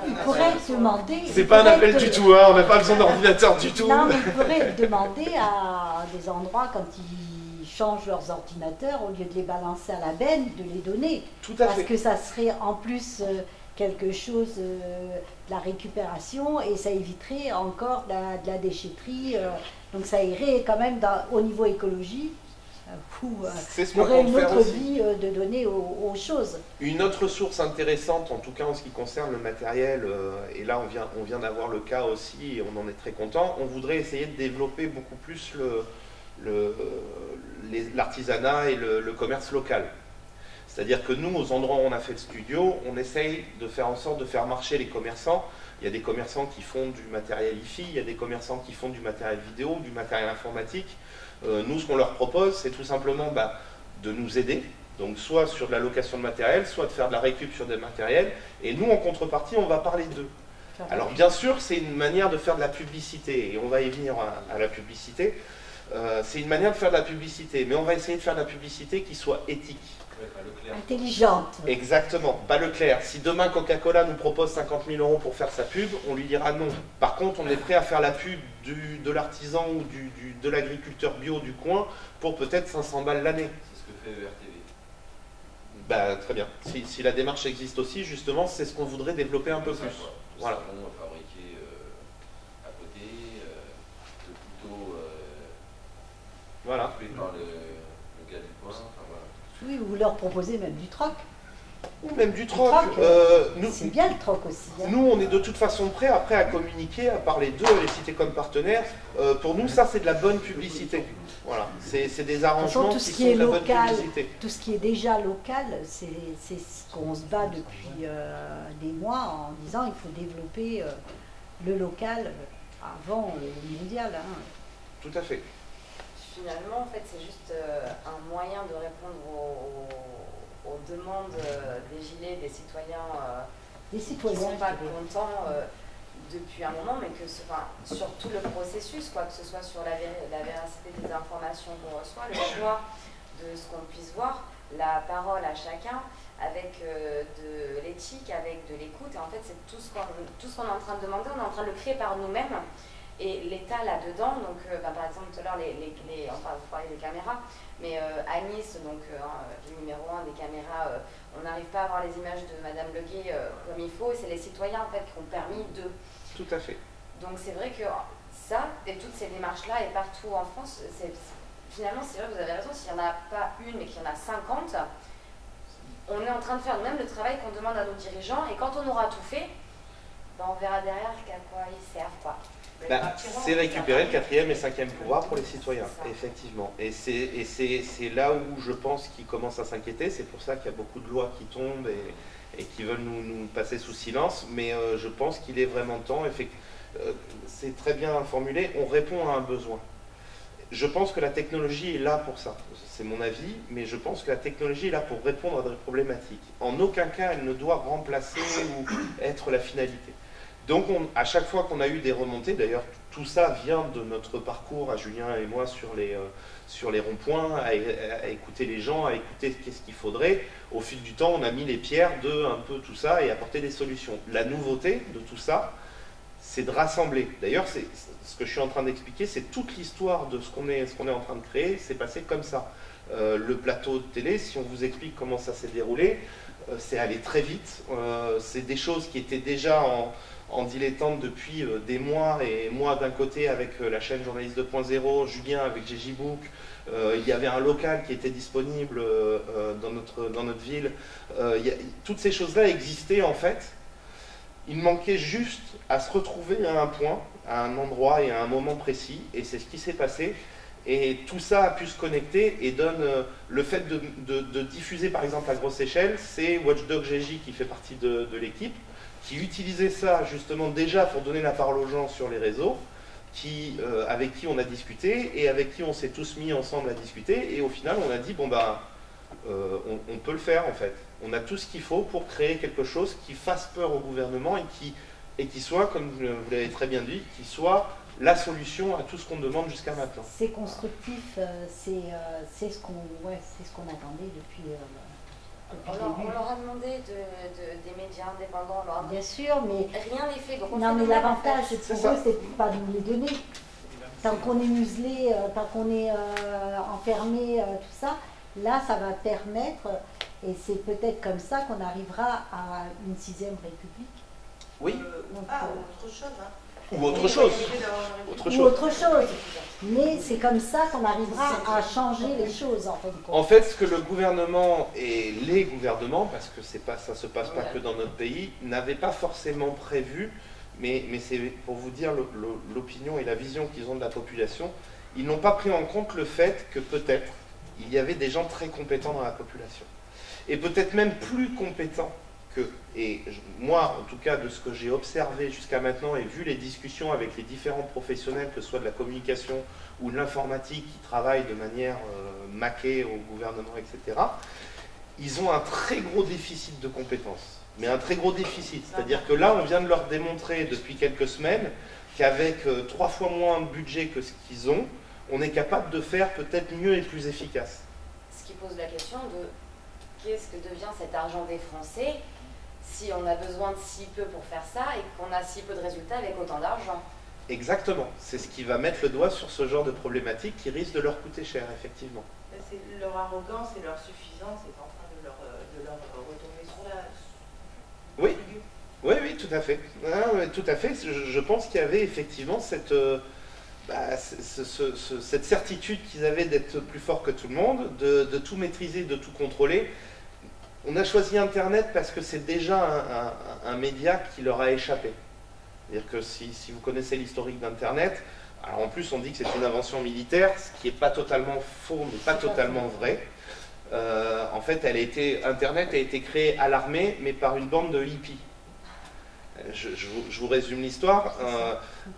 Il pourrait demander... C'est pas un appel du tout, hein, on n'a pas besoin d'ordinateur du tout. Non, mais il pourrait demander à des endroits, quand ils changent leurs ordinateurs, au lieu de les balancer à la benne, de les donner. Tout à fait. Parce que ça serait en plus quelque chose de la récupération et ça éviterait encore de la déchetterie. Donc ça irait quand même au niveau écologie. C'est ce il y aurait une autre aussi. vie de donner aux choses. Une autre source intéressante, en tout cas en ce qui concerne le matériel, et là on vient d'avoir le cas aussi, et on en est très content, on voudrait essayer de développer beaucoup plus l'artisanat et le commerce local. C'est-à-dire que nous, aux endroits où on a fait le studio, on essaye de faire en sorte de faire marcher les commerçants. Il y a des commerçants qui font du matériel hi-fi, il y a des commerçants qui font du matériel vidéo, du matériel informatique. Nous, ce qu'on leur propose, c'est tout simplement de nous aider, donc soit sur de la location de matériel, soit de faire de la récup sur des matériels, et nous, en contrepartie, on va parler d'eux. Alors, bien sûr, c'est une manière de faire de la publicité, et on va y venir à la publicité. C'est une manière de faire de la publicité, mais on va essayer de faire de la publicité qui soit éthique. Intelligente. Exactement, pas Leclerc. Si demain Coca-Cola nous propose 50 000 € pour faire sa pub, on lui dira non. Par contre, on est prêt à faire la pub de l'artisan ou de l'agriculteur bio du coin pour peut-être 500 balles l'année. C'est ce que fait ERTV. Très bien. Si la démarche existe aussi, justement, c'est ce qu'on voudrait développer un peu plus. Voilà. Fabriqué à côté, de couteaux voilà. par le gars du coin. Oui, vous leur proposez même du troc. Ou même du troc. C'est bien le troc aussi. Hein. Nous, on est de toute façon prêts après à communiquer, à parler d'eux, à les citer comme partenaires. Pour nous, ça, c'est de la bonne publicité. Voilà, c'est des arrangements tout qui ce qui sont est de la local, bonne publicité. tout ce qui est déjà local, c'est ce qu'on se bat depuis des mois en disant il faut développer le local avant le mondial. Hein. Tout à fait. Finalement, en fait, c'est juste un moyen de répondre aux demandes des gilets, des citoyens qui ne sont pas contents depuis un moment, mais que sur tout le processus, que ce soit sur la véracité des informations qu'on reçoit, le choix de ce qu'on puisse voir, la parole à chacun, avec de l'éthique, avec de l'écoute. Et en fait, c'est tout ce qu'on est en train de demander, on est en train de le créer par nous-mêmes. Et l'État là-dedans, donc par exemple tout à l'heure, vous parlez des caméras, mais à Nice, donc le numéro 1 des caméras, on n'arrive pas à avoir les images de Madame Leguet comme il faut, et c'est les citoyens en fait qui ont permis de. Tout à fait. Donc c'est vrai que ça, et toutes ces démarches-là, et partout en France, finalement c'est vrai, vous avez raison, s'il n'y en a pas une, mais qu'il y en a 50, on est en train de faire même le travail qu'on demande à nos dirigeants, et quand on aura tout fait, ben, on verra derrière qu'à quoi ils servent, quoi. C'est récupérer le 4e et 5e pouvoir pour les citoyens, effectivement. Et c'est là où je pense qu'ils commencent à s'inquiéter. C'est pour ça qu'il y a beaucoup de lois qui tombent et qui veulent nous passer sous silence. Mais je pense qu'il est vraiment temps. C'est très bien formulé. On répond à un besoin. Je pense que la technologie est là pour ça. C'est mon avis, mais je pense que la technologie est là pour répondre à des problématiques. En aucun cas, elle ne doit remplacer ou être la finalité. Donc à chaque fois qu'on a eu des remontées, d'ailleurs tout ça vient de notre parcours à Julien et moi sur les ronds-points, à écouter les gens, à écouter qu'est-ce qu'il faudrait. Au fil du temps, on a mis les pierres de un peu tout ça et apporté des solutions. La nouveauté de tout ça, c'est de rassembler. D'ailleurs, ce que je suis en train d'expliquer, c'est toute l'histoire de ce qu'on est en train de créer, c'est passé comme ça. Le plateau de télé, si on vous explique comment ça s'est déroulé, c'est allé très vite. C'est des choses qui étaient déjà en dilettante depuis des mois, et moi d'un côté avec la chaîne Journaliste 2.0, Julien avec JJBook, il y avait un local qui était disponible dans notre ville. Toutes ces choses-là existaient en fait. Il manquait juste à se retrouver à un point, à un endroit et à un moment précis, et c'est ce qui s'est passé. Et tout ça a pu se connecter et donne le fait de diffuser par exemple à grosse échelle, c'est Watchdog GJ qui fait partie de l'équipe, qui utilisait ça justement déjà pour donner la parole aux gens sur les réseaux, avec qui on a discuté et avec qui on s'est tous mis ensemble à discuter, et au final on a dit bon ben on peut le faire en fait. On a tout ce qu'il faut pour créer quelque chose qui fasse peur au gouvernement et qui soit, comme vous l'avez très bien dit, qui soit la solution à tout ce qu'on demande jusqu'à maintenant. C'est constructif, c'est ce qu'on attendait depuis on leur a demandé des médias indépendants. Bien sûr, mais rien n'est fait. Donc non, mais l'avantage pour eux, c'est pas de nous les donner. Tant qu'on est muselé, tant qu'on est enfermé, tout ça, là, ça va permettre, et c'est peut-être comme ça qu'on arrivera à une 6e République. Oui. Autre chose, hein. Ou autre chose. Autre chose. Mais c'est comme ça qu'on arrivera à changer les choses, en fin de compte. En fait, ce que le gouvernement et les gouvernements, parce que ça ne se passe pas que dans notre pays, n'avaient pas forcément prévu, mais c'est pour vous dire l'opinion et la vision qu'ils ont de la population, ils n'ont pas pris en compte le fait que peut-être il y avait des gens très compétents dans la population. Et peut-être même plus compétents que, et moi en tout cas de ce que j'ai observé jusqu'à maintenant et vu les discussions avec les différents professionnels, que ce soit de la communication ou de l'informatique qui travaillent de manière maquée au gouvernement, etc., ils ont un très gros déficit de compétences. Mais un très gros déficit. C'est-à-dire que là, on vient de leur démontrer depuis quelques semaines qu'avec 3 fois moins de budget que ce qu'ils ont, on est capable de faire peut-être mieux et plus efficace. Ce qui pose la question de qu'est-ce que devient cet argent des Français si on a besoin de si peu pour faire ça et qu'on a si peu de résultats avec autant d'argent. Exactement. C'est ce qui va mettre le doigt sur ce genre de problématique qui risque de leur coûter cher, effectivement. C'est leur arrogance et leur suffisance est en train de leur retomber sur la... Oui. Oui, tout à fait. Tout à fait. Je pense qu'il y avait effectivement cette certitude qu'ils avaient d'être plus forts que tout le monde, de tout maîtriser, de tout contrôler. On a choisi Internet parce que c'est déjà un média qui leur a échappé. C'est-à-dire que si vous connaissez l'historique d'Internet, alors en plus on dit que c'est une invention militaire, ce qui n'est pas totalement faux, mais pas totalement vrai. En fait, Internet a été créé à l'armée, mais par une bande de hippies. Je vous résume l'histoire.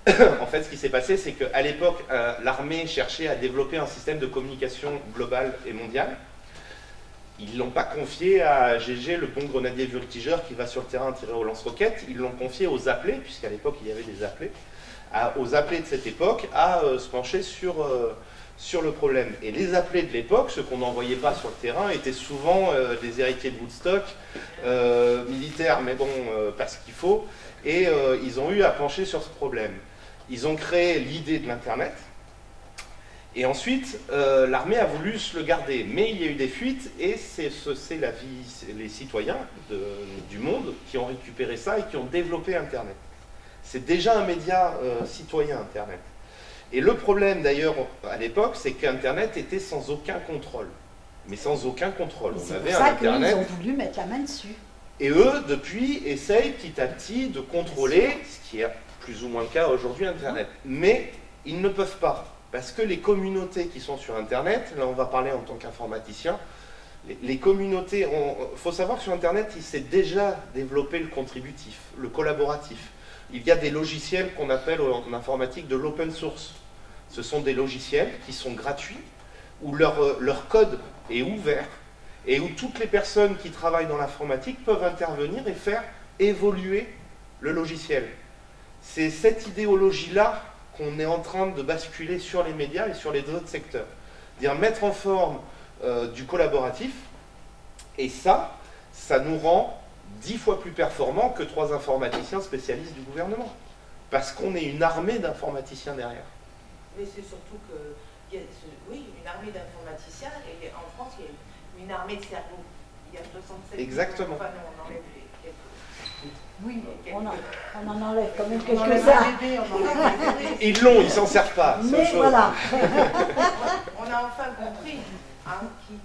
En fait, ce qui s'est passé, c'est qu'à l'époque, l'armée cherchait à développer un système de communication global et mondial. Ils ne l'ont pas confié à GG, le bon grenadier voltigeur qui va sur le terrain tirer au lance-roquettes. Ils l'ont confié aux appelés, puisqu'à l'époque, il y avait des appelés, aux appelés de cette époque, à se pencher sur le problème. Et les appelés de l'époque, ceux qu'on n'envoyait pas sur le terrain, étaient souvent des héritiers de Woodstock, militaires, mais bon, parce qu'il faut, et ils ont eu à pencher sur ce problème. Ils ont créé l'idée de l'Internet. Et ensuite, l'armée a voulu se le garder. Mais il y a eu des fuites et c'est les citoyens du monde qui ont récupéré ça et qui ont développé Internet. C'est déjà un média citoyen, Internet. Et le problème d'ailleurs à l'époque, c'est qu'Internet était sans aucun contrôle. Mais sans aucun contrôle. C'est pour ça qu'ils ont voulu mettre la main dessus. Et eux, depuis, essayent petit à petit de contrôler, ce qui est plus ou moins le cas aujourd'hui, Internet. Mais ils ne peuvent pas. Parce que les communautés qui sont sur Internet, là on va parler en tant qu'informaticien, les communautés, il faut savoir que sur Internet, il s'est déjà développé le contributif, le collaboratif. Il y a des logiciels qu'on appelle en informatique de l'open source. Ce sont des logiciels qui sont gratuits, où leur code est ouvert, et où toutes les personnes qui travaillent dans l'informatique peuvent intervenir et faire évoluer le logiciel. C'est cette idéologie-là qu'on est en train de basculer sur les médias et sur les autres secteurs. C'est-à-dire mettre en forme du collaboratif, et ça nous rend 10 fois plus performants que 3 informaticiens spécialistes du gouvernement. Parce qu'on est une armée d'informaticiens derrière. Mais c'est surtout que, oui, une armée d'informaticiens, et en France, il y a une armée de cerveaux. Il y a 67 Exactement. Enfin, non, on enlève quelques... Oui, on en enlève quand même quelques-uns. Ils l'ont, ils s'en servent pas. Mais voilà. On a enfin compris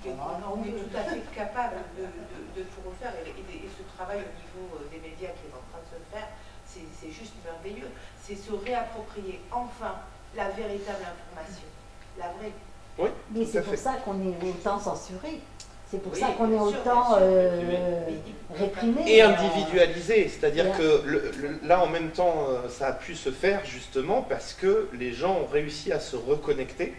qu'on est tout à fait capable de tout refaire. Et ce travail au niveau des médias qui est en train de se faire, c'est juste merveilleux. C'est se réapproprier enfin la véritable information, la vraie. Oui, mais c'est pour ça qu'on est autant censuré. C'est pour ça qu'on est bien sûr, autant réprimé. Et individualisé, c'est-à-dire que là en même temps ça a pu se faire justement parce que les gens ont réussi à se reconnecter,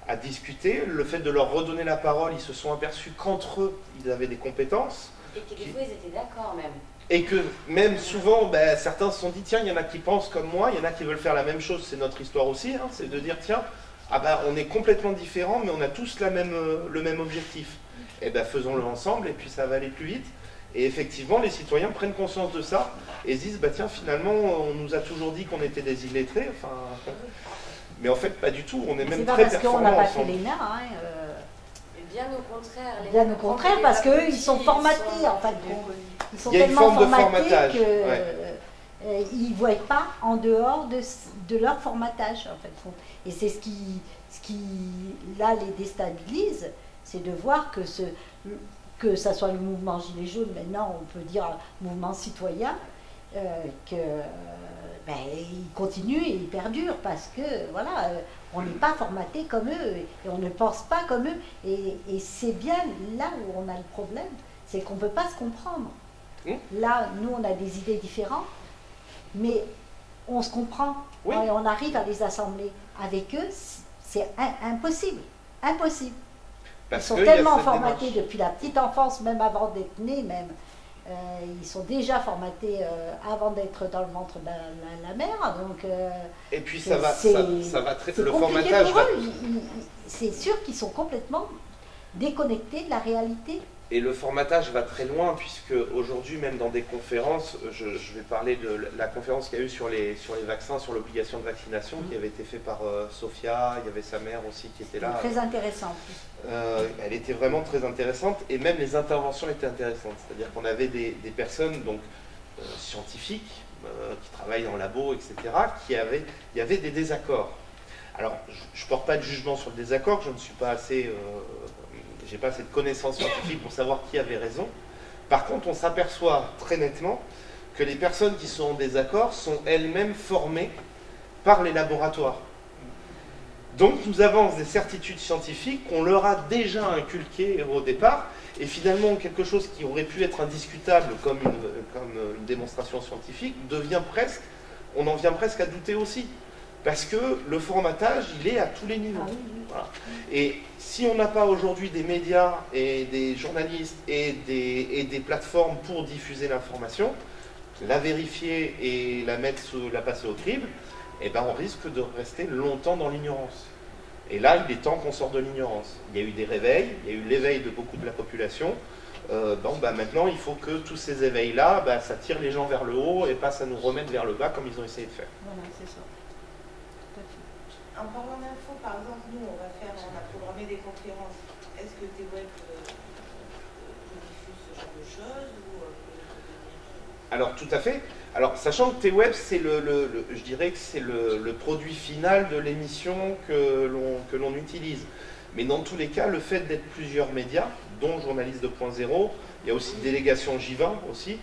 à discuter. Le fait de leur redonner la parole, ils se sont aperçus qu'entre eux ils avaient des compétences. Et que des fois ils étaient d'accord même. Et que même souvent, certains se sont dit, tiens, il y en a qui pensent comme moi, il y en a qui veulent faire la même chose, c'est notre histoire aussi, hein, c'est de dire, tiens, on est complètement différents, mais on a tous le même objectif. Et faisons-le ensemble, et puis ça va aller plus vite. Et effectivement, les citoyens prennent conscience de ça, et se disent, tiens, finalement, on nous a toujours dit qu'on était des illettrés, enfin... Mais en fait, pas du tout, on est même très performants. C'est pas parce qu'on n'a pas fait l'ENA, bien au contraire. Bien au contraire, parce qu'eux, ils sont formatés, en fait. Ils sont il y a une tellement forme de formatés formatage. qu'ils ne voient pas en dehors de leur formatage, en fait. Et c'est ce qui, là, les déstabilise, c'est de voir que ça soit le mouvement Gilets jaunes, maintenant on peut dire mouvement citoyen, il continue et il perdure parce que voilà, on n'est pas formaté comme eux et on ne pense pas comme eux. Et c'est bien là où on a le problème, c'est qu'on ne peut pas se comprendre. Là, nous, on a des idées différentes, mais on se comprend. Oui. Et on arrive à les assembler. Avec eux, c'est impossible. Impossible. Ils sont tellement formatés depuis la petite enfance, même avant d'être nés, même. Ils sont déjà formatés avant d'être dans le ventre de la mère. Donc, et puis ça va très le formatage. C'est sûr qu'ils sont complètement déconnectés de la réalité. Et le formatage va très loin, puisque aujourd'hui, même dans des conférences, je vais parler de la conférence qu'il y a eu sur les vaccins, sur l'obligation de vaccination, qui avait été faite par Sophia, il y avait sa mère aussi qui était là. Très intéressante. Elle était vraiment très intéressante, et même les interventions étaient intéressantes. C'est-à-dire qu'on avait des personnes donc, scientifiques, qui travaillent en labo, etc., il y avait des désaccords. Alors, je ne porte pas de jugement sur le désaccord, je ne suis pas assez... j'ai pas assez de connaissances scientifiques pour savoir qui avait raison. Par contre, on s'aperçoit très nettement que les personnes qui sont en désaccord sont elles-mêmes formées par les laboratoires. Donc nous avons des certitudes scientifiques qu'on leur a déjà inculquées au départ, et finalement quelque chose qui aurait pu être indiscutable comme une démonstration scientifique devient presque, on en vient presque à douter aussi. Parce que le formatage, il est à tous les niveaux. Voilà. Et si on n'a pas aujourd'hui des médias et des journalistes et des plateformes pour diffuser l'information, la vérifier et la passer au crible, on risque de rester longtemps dans l'ignorance. Et là, il est temps qu'on sorte de l'ignorance. Il y a eu des réveils, il y a eu l'éveil de beaucoup de la population. Maintenant, il faut que tous ces éveils-là, ça tire les gens vers le haut et pas ça nous remette vers le bas comme ils ont essayé de faire. Voilà, c'est ça. en parlant d'infos, par exemple, nous, on a programmé des conférences. Est-ce que T-Web diffuse ce genre de choses ou, Alors, tout à fait. Alors, sachant que T-Web, c'est je dirais que c'est le produit final de l'émission que l'on utilise. Mais dans tous les cas, le fait d'être plusieurs médias, dont Journaliste 2.0, il y a aussi Délégation J20 aussi,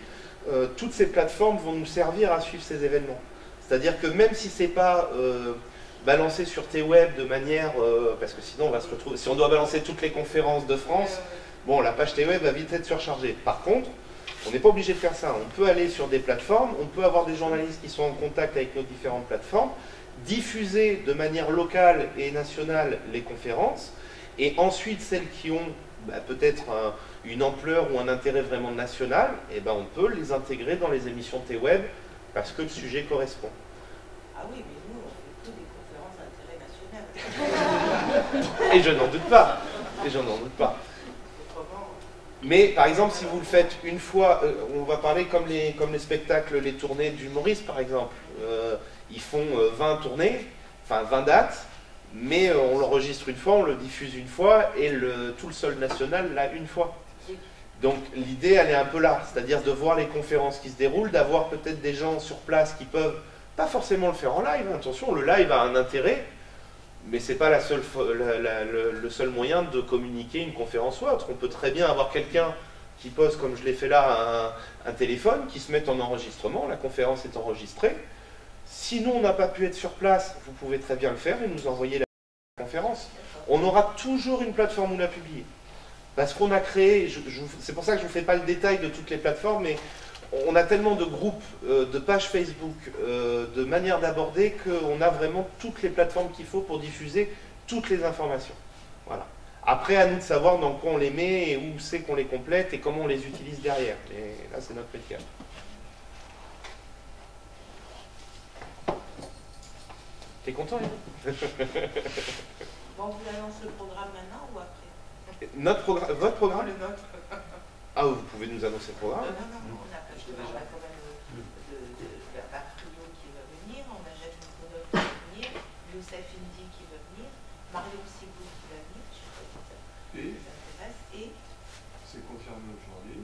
toutes ces plateformes vont nous servir à suivre ces événements. C'est-à-dire que même si c'est pas balancé sur T-Web de manière... parce que sinon on va se retrouver... Si on doit balancer toutes les conférences de France, bon, la page T-Web va vite être surchargée. Par contre, on n'est pas obligé de faire ça. On peut aller sur des plateformes, on peut avoir des journalistes qui sont en contact avec nos différentes plateformes, diffuser de manière locale et nationale les conférences, et ensuite celles qui ont peut-être une ampleur ou un intérêt vraiment national, eh ben, on peut les intégrer dans les émissions T-Web parce que le sujet correspond. Ah oui, mais nous, on fait que des conférences d'intérêt national. Et je n'en doute pas. Et je n'en doute pas. Mais par exemple, si vous le faites une fois, on va parler comme les spectacles, les tournées d'humoristes par exemple. Ils font 20 tournées, enfin 20 dates, mais on l'enregistre une fois, on le diffuse une fois, et tout le sol national l'a une fois. Donc l'idée, elle est un peu là, c'est-à-dire de voir les conférences qui se déroulent, d'avoir peut-être des gens sur place qui peuvent pas forcément le faire en live. Attention, le live a un intérêt, mais c'est pas le seul moyen de communiquer une conférence ou autre. On peut très bien avoir quelqu'un qui pose, comme je l'ai fait là, un téléphone, qui se met en enregistrement, la conférence est enregistrée. Si nous, on n'a pas pu être sur place, vous pouvez très bien le faire et nous envoyer la conférence. On aura toujours une plateforme où la publier. Parce qu'on a créé, c'est pour ça que je ne vous fais pas le détail de toutes les plateformes, mais on a tellement de groupes, de pages Facebook, de manières d'aborder, qu'on a vraiment toutes les plateformes qu'il faut pour diffuser toutes les informations. Voilà. Après, à nous de savoir dans quoi on les met, et où c'est qu'on les complète, et comment on les utilise derrière. Et là, c'est notre métier. T'es content, Yann? Bon, on vous annonce le programme maintenant ou après? Votre programme? Le nôtre. Ah, vous pouvez nous annoncer le programme? Non, on a quand même la Frio qui va venir, on a Jacques Nicolas qui va venir, Youssef Indy qui va venir, Mario Sibou qui va venir, je sais pas si ça vous intéresse, et... C'est confirmé aujourd'hui.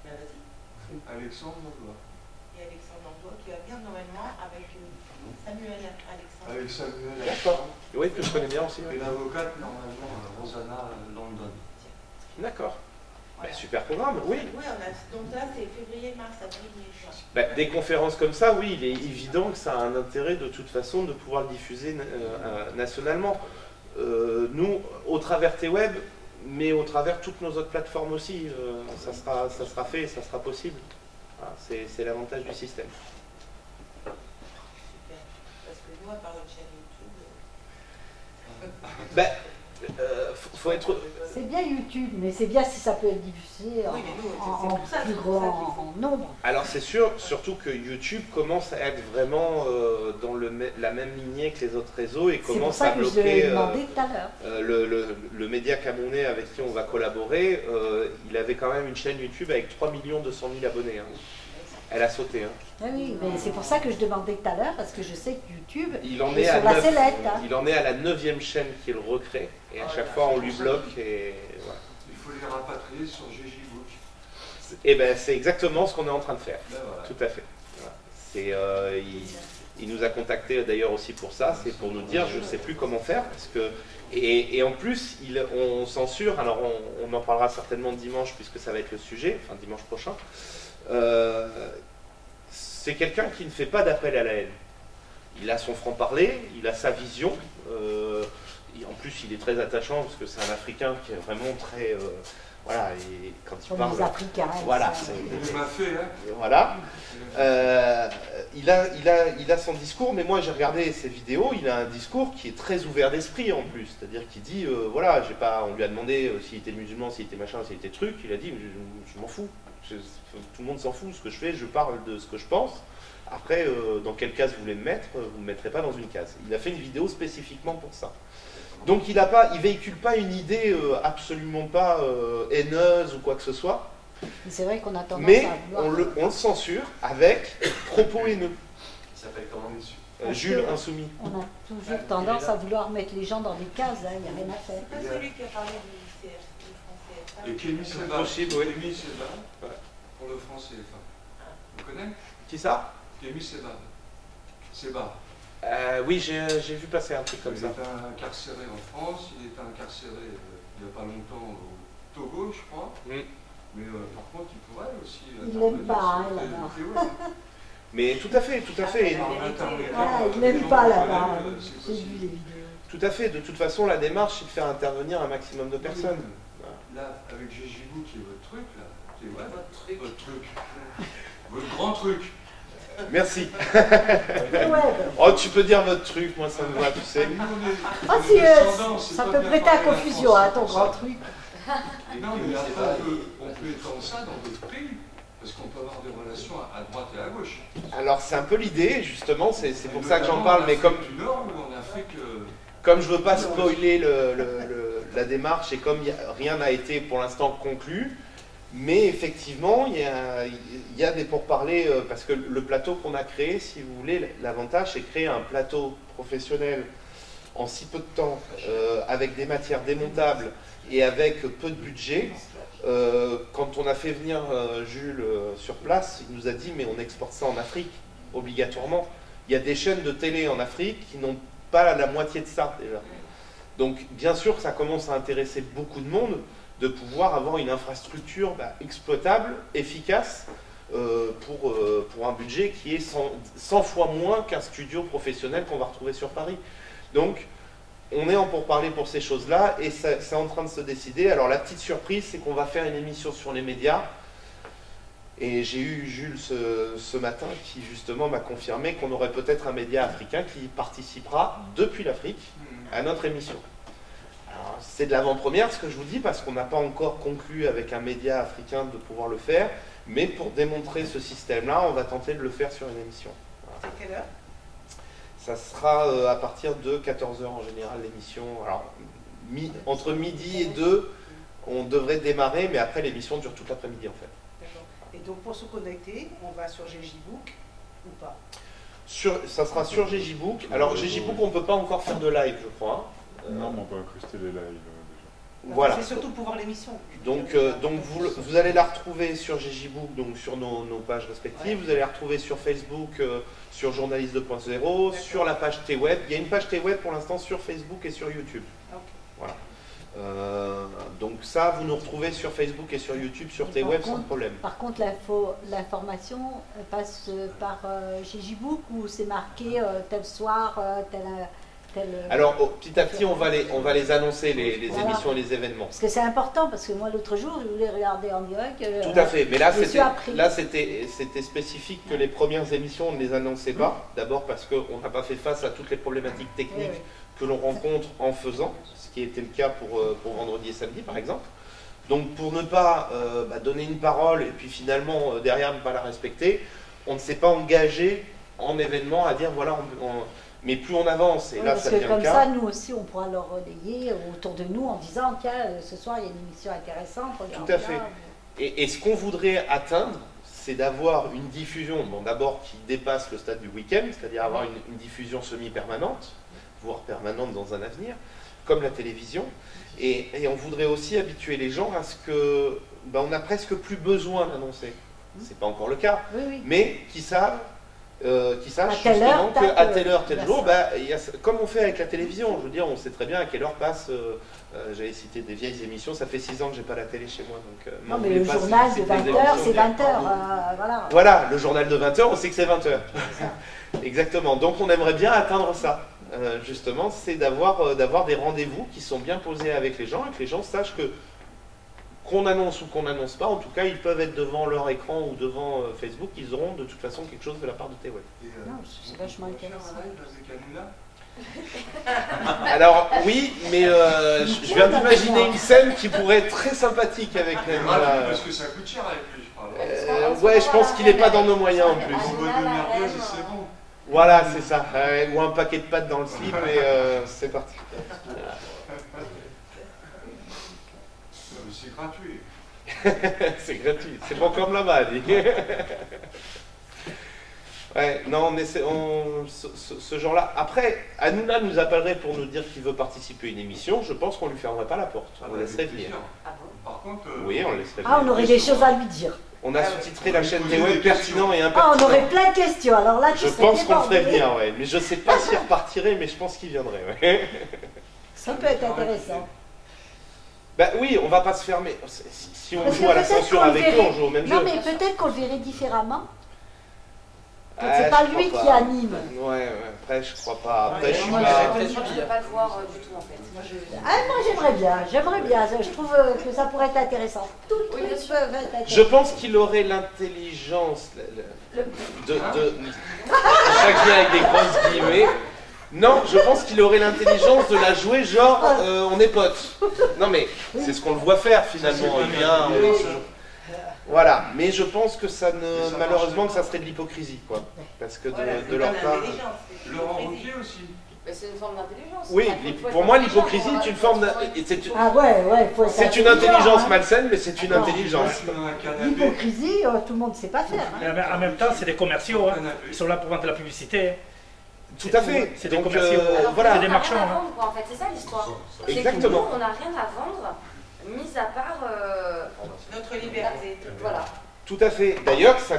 Ben vas-y. Alexandre Landois. Et Alexandre Landois qui va venir normalement avec Samuel Alexandre. Avec Samuel D'accord. Oui, que je connais bien aussi. Et l'avocate, normalement, Rosanna London. D'accord. Voilà. Super programme, oui. Oui, donc là c'est février, mars, avril, mai, juin. Des conférences comme ça, oui, il est évident que ça a un intérêt de toute façon de pouvoir le diffuser nationalement. Nous, au travers T-Web, mais au travers toutes nos autres plateformes aussi, ça sera fait, ça sera possible. Voilà, c'est l'avantage du système. Super. Parce que nous, à part notre chaîne YouTube... faut être... C'est bien YouTube, mais c'est bien si ça peut être diffusé Oui, mais nous, c'est en pour ça, plus c'est pour ça qu'il grand faut. nombre. Alors c'est sûr, surtout que YouTube commence à être vraiment dans la même lignée que les autres réseaux et C'est pour commence ça à que je bloquer l'ai demandé tout à l'heure. le média camerounais avec qui on va collaborer. Il avait quand même une chaîne YouTube avec 3 200 000 abonnés. Hein. Elle a sauté. Hein. Ah oui, mais c'est pour ça que je demandais tout à l'heure, parce que je sais que YouTube Il en est est sur à la 9, sellette. Hein. il en est à la 9e chaîne qu'il recrée et à chaque fois on lui bloque et voilà. Il faut les rapatrier sur GGBook. Et ben c'est exactement ce qu'on est en train de faire. Ben voilà. Tout à fait. Voilà. Il nous a contacté d'ailleurs aussi pour ça, c'est pour nous dire je ne sais plus comment faire parce que et en plus on censure, alors on en parlera certainement dimanche puisque ça va être le sujet, enfin dimanche prochain. C'est quelqu'un qui ne fait pas d'appel à la haine. Il a son franc-parler, il a sa vision. En plus, il est très attachant parce que c'est un Africain qui est vraiment très... voilà, et quand il Comme parle... les Africains. Voilà. Il m'a fait, hein. Voilà. Il a son discours, mais moi j'ai regardé ses vidéos, il a un discours qui est très ouvert d'esprit en plus. C'est-à-dire qu'il dit, voilà, on lui a demandé s'il était musulman, s'il était machin, s'il était truc, il a dit, je m'en fous. Tout le monde s'en fout, ce que je fais, je parle de ce que je pense. Après, dans quelle case vous voulez me mettre, vous ne me mettrez pas dans une case. Il a fait une vidéo spécifiquement pour ça. Donc il véhicule pas une idée absolument pas haineuse ou quoi que ce soit. Mais c'est vrai qu'on a tendance Mais à vouloir... on le censure avec propos haineux. Il s'appelle comment? Parce Jules, que insoumis. On a toujours tendance à vouloir mettre les gens dans des cases, il n'y a rien à faire. C'est pas celui qui a parlé du français. Et Kémy Sébat. Possible, oui. Kémy Sébat, Ouais. pour le franc CFA. Vous connaissez Qui ça? Kémy Sébat. Sébat. Oui, j'ai vu passer un truc comme Il ça. est incarcéré en France, il est incarcéré il n'y a pas longtemps au Togo, je crois. Mm. Mais par contre, il pourrait aussi. Il l'aime pas, hein, là-bas. Mais tout à fait, tout à fait. Ah, il n'aime pas là-bas, j'ai vu les vidéos. Tout à fait. De toute façon, la démarche, c'est de faire intervenir un maximum de personnes. Là, avec Gégibou, qui est votre truc, là. Qui est votre truc. Votre grand truc. Merci. Ouais, Oh, tu peux dire votre truc, moi ça me va, tu sais. ah si, ça peut prêter à confusion, hein, ton grand truc. Non, mais après, on peut étendre ça dans d'autres pays. Parce qu'on peut avoir des relations à droite et à gauche. Alors c'est un peu l'idée, justement, c'est pour ça que j'en parle, mais comme... Du Nord ou en Afrique Comme je veux pas spoiler la démarche et comme rien n'a été pour l'instant conclu, mais effectivement, il y a des pourparlers, parce que le plateau qu'on a créé, si vous voulez, l'avantage c'est créer un plateau professionnel en si peu de temps, avec des matières démontables et avec peu de budget. Quand on a fait venir Jules sur place, il nous a dit mais on exporte ça en Afrique, obligatoirement. Il y a des chaînes de télé en Afrique qui n'ont pas la moitié de ça déjà. Donc bien sûr que ça commence à intéresser beaucoup de monde de pouvoir avoir une infrastructure exploitable, efficace, pour un budget qui est 100 fois moins qu'un studio professionnel qu'on va retrouver sur Paris. Donc on est en pourparlers pour ces choses-là et c'est en train de se décider. Alors la petite surprise, c'est qu'on va faire une émission sur les médias. Et j'ai eu Jules ce matin qui justement m'a confirmé qu'on aurait peut-être un média africain qui participera depuis l'Afrique à notre émission. Alors c'est de l'avant-première ce que je vous dis parce qu'on n'a pas encore conclu avec un média africain de pouvoir le faire. Mais pour démontrer ce système-là, on va tenter de le faire sur une émission. C'est quelle heure? Ça sera à partir de 14h en général l'émission. Alors, entre midi et 2, on devrait démarrer, mais après l'émission dure toute l'après-midi en fait. D'accord. Et donc pour se connecter, on va sur Gégibou ou pas? Ça sera sur Gégibou. Alors Gégibou, on ne peut pas encore faire de live, je crois. Non, mais on peut incruster les lives déjà. Voilà. C'est surtout pour voir l'émission. Donc vous allez la retrouver sur Gégibou, donc sur nos pages respectives. Ouais. Vous allez la retrouver sur Facebook, sur Journaliste 2.0, sur la page T-Web. Il y a une page T-Web pour l'instant sur Facebook et sur YouTube. Okay. Voilà. Donc ça, vous nous retrouvez sur Facebook et sur YouTube, sur T-Web sans problème. Par contre, l'information passe par Gégibou ou c'est marqué tel soir, tel... Alors petit à petit on va les annoncer les émissions et les événements. Parce que c'est important parce que moi l'autre jour je voulais regarder en direct. Tout à fait, mais là c'était spécifique que les premières émissions on ne les annonçait pas. D'abord parce qu'on n'a pas fait face à toutes les problématiques techniques que l'on rencontre en faisant, ce qui était le cas pour vendredi et samedi par exemple. Donc pour ne pas donner une parole et puis finalement derrière ne pas la respecter, on ne s'est pas engagé en événement à dire voilà mais plus on avance, et là ça devient le cas. Parce que comme ça, nous aussi, on pourra le relayer autour de nous en disant tiens, ce soir il y a une émission intéressante. Tout à fait. Et ce qu'on voudrait atteindre, c'est d'avoir une diffusion, bon, d'abord qui dépasse le stade du week-end, c'est-à-dire avoir une diffusion semi-permanente, voire permanente dans un avenir, comme la télévision. Et on voudrait aussi habituer les gens à ce que on n'a presque plus besoin d'annoncer. C'est pas encore le cas, mais qui savent. Qui sachent justement qu'à telle heure, tel jour, comme on fait avec la télévision, je veux dire, on sait très bien à quelle heure passe, j'avais cité des vieilles émissions, ça fait 6 ans que j'ai pas la télé chez moi. Donc, non mais le journal de 20h, c'est 20h, voilà. Voilà, le journal de 20h, on sait que c'est 20h. Exactement, donc on aimerait bien atteindre ça, justement, c'est d'avoir des rendez-vous qui sont bien posés avec les gens, et que les gens sachent que qu'on annonce ou qu'on n'annonce pas, en tout cas, ils peuvent être devant leur écran ou devant Facebook, ils auront de toute façon quelque chose de la part de T-Web. Non, c'est vachement intéressant. Alors, oui, mais je viens d'imaginer une scène qui pourrait être très sympathique avec Nanoula. Parce que ça coûte cher avec lui, je parle. Ouais, je pense qu'il n'est pas dans nos moyens en plus. C'est bon. Voilà, c'est ça. Ou un paquet de pâtes dans le slip, et c'est parti. C'est gratuit. C'est gratuit. C'est bon comme là-bas, dit. Ouais, non, mais ce genre-là. Après, Hanouna nous appellerait pour nous dire qu'il veut participer à une émission. Je pense qu'on lui fermerait pas la porte. On le laisserait venir. Par contre, oui, on le laisserait venir. Ah, on aurait des choses à lui dire. On a sous-titré la chaîne des web pertinent et Ah, impertinent. on aurait plein de questions. Alors là, tu Je serais pense qu'on le ferait débordé. venir, ouais. Mais je sais pas s'il repartirait, mais je pense qu'il viendrait, ouais. Ça peut être intéressant. Bah oui, on va pas se fermer. Si on Parce joue que à la peut-être censure qu'on le avec eux, verrait- on joue au même Non, jeu. mais peut-être qu'on le verrait différemment. Ah, C'est pas je lui crois qui pas. anime. Ouais, après, je crois pas. Après, Ouais, je suis moi, pas. je ne peux pas le voir du tout en fait. Ah, moi j'aimerais bien. Je trouve que ça pourrait être intéressant. Tout le Oui, bien truc sûr. peut être intéressant. Je pense qu'il aurait l'intelligence de. Chaque vient avec des grosses guillemets. Non, je pense qu'il aurait l'intelligence de la jouer genre on est potes. Non mais c'est ce qu'on le voit faire finalement. Il vient. Voilà, mais je pense que ça ne, malheureusement, que ça serait de l'hypocrisie, quoi. Parce que de leur part. Laurent Ruquier aussi. Mais c'est une forme d'intelligence. Oui, pour moi, l'hypocrisie est une forme. Ah ouais, faut être C'est une intelligent, intelligence hein. malsaine, mais c'est une intelligence. L'hypocrisie, tout le monde ne sait pas faire. hein. Mais en même temps, c'est des commerciaux. Hein. Ils sont là pour vendre de la publicité. Tout à fait. C'est des Donc, commerciaux. voilà. C'est des On n'a marchands. rien à Hein. vendre, quoi, en fait, c'est ça l'histoire. C'est que Exactement. nous, on n'a rien à vendre, mis à part Notre liberté. Voilà. Tout à fait. D'ailleurs, ça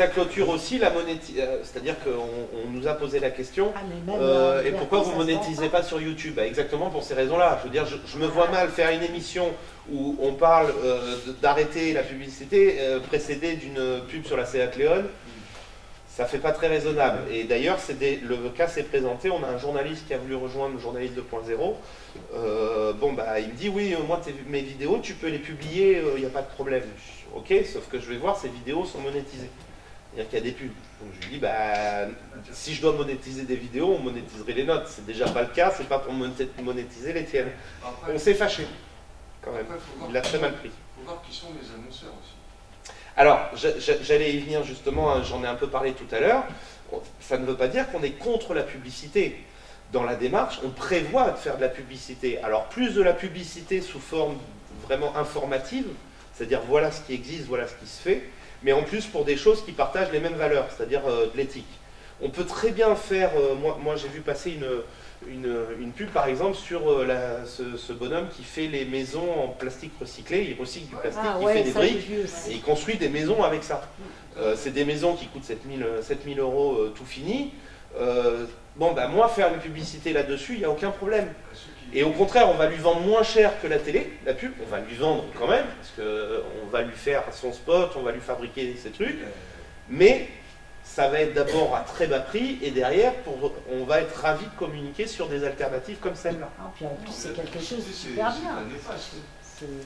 clôture aussi la monétisation. C'est-à-dire qu'on nous a posé la question. Ah, mais même, Et pourquoi vous monétisez pas sur YouTube? Bah, exactement pour ces raisons-là. Je veux dire, je me vois mal faire une émission où on parle d'arrêter la publicité précédée d'une pub sur la Seat Leon. Ça fait pas très raisonnable. Et d'ailleurs, le cas s'est présenté. On a un journaliste qui a voulu rejoindre le journaliste 2.0. Bon, bah, il me dit oui, moi, mes vidéos, tu peux les publier, il n'y a pas de problème. Ok, sauf que je vais voir, ces vidéos sont monétisées. C'est-à-dire qu'il y a des pubs. Donc je lui dis, bah, si je dois monétiser des vidéos, on monétiserait les notes. C'est déjà pas le cas, c'est pas pour monétiser les tiennes. On s'est fâché, quand même. Il l'a très mal pris. Il faut voir qui sont les annonceurs aussi. Alors, j'allais y venir justement, hein, j'en ai un peu parlé tout à l'heure. Ça ne veut pas dire qu'on est contre la publicité. Dans la démarche, on prévoit de faire de la publicité. Alors, plus de la publicité sous forme vraiment informative, c'est-à-dire voilà ce qui existe, voilà ce qui se fait, mais en plus pour des choses qui partagent les mêmes valeurs, c'est-à-dire de l'éthique. On peut très bien faire, moi j'ai vu passer une pub par exemple sur ce bonhomme qui fait les maisons en plastique recyclé, il recycle du plastique, il fait des briques et il construit des maisons avec ça. C'est des maisons qui coûtent 7000 € tout fini. Bon, bah moi faire une publicité là-dessus, il n'y a aucun problème. Et au contraire, on va lui vendre moins cher que la télé, la pub, on va lui vendre quand même, parce qu'on va lui faire son spot, on va lui fabriquer ses trucs, mais ça va être d'abord à très bas prix, et derrière, on va être ravi de communiquer sur des alternatives comme celle-là. Ah, puis en plus, c'est quelque chose de super bien.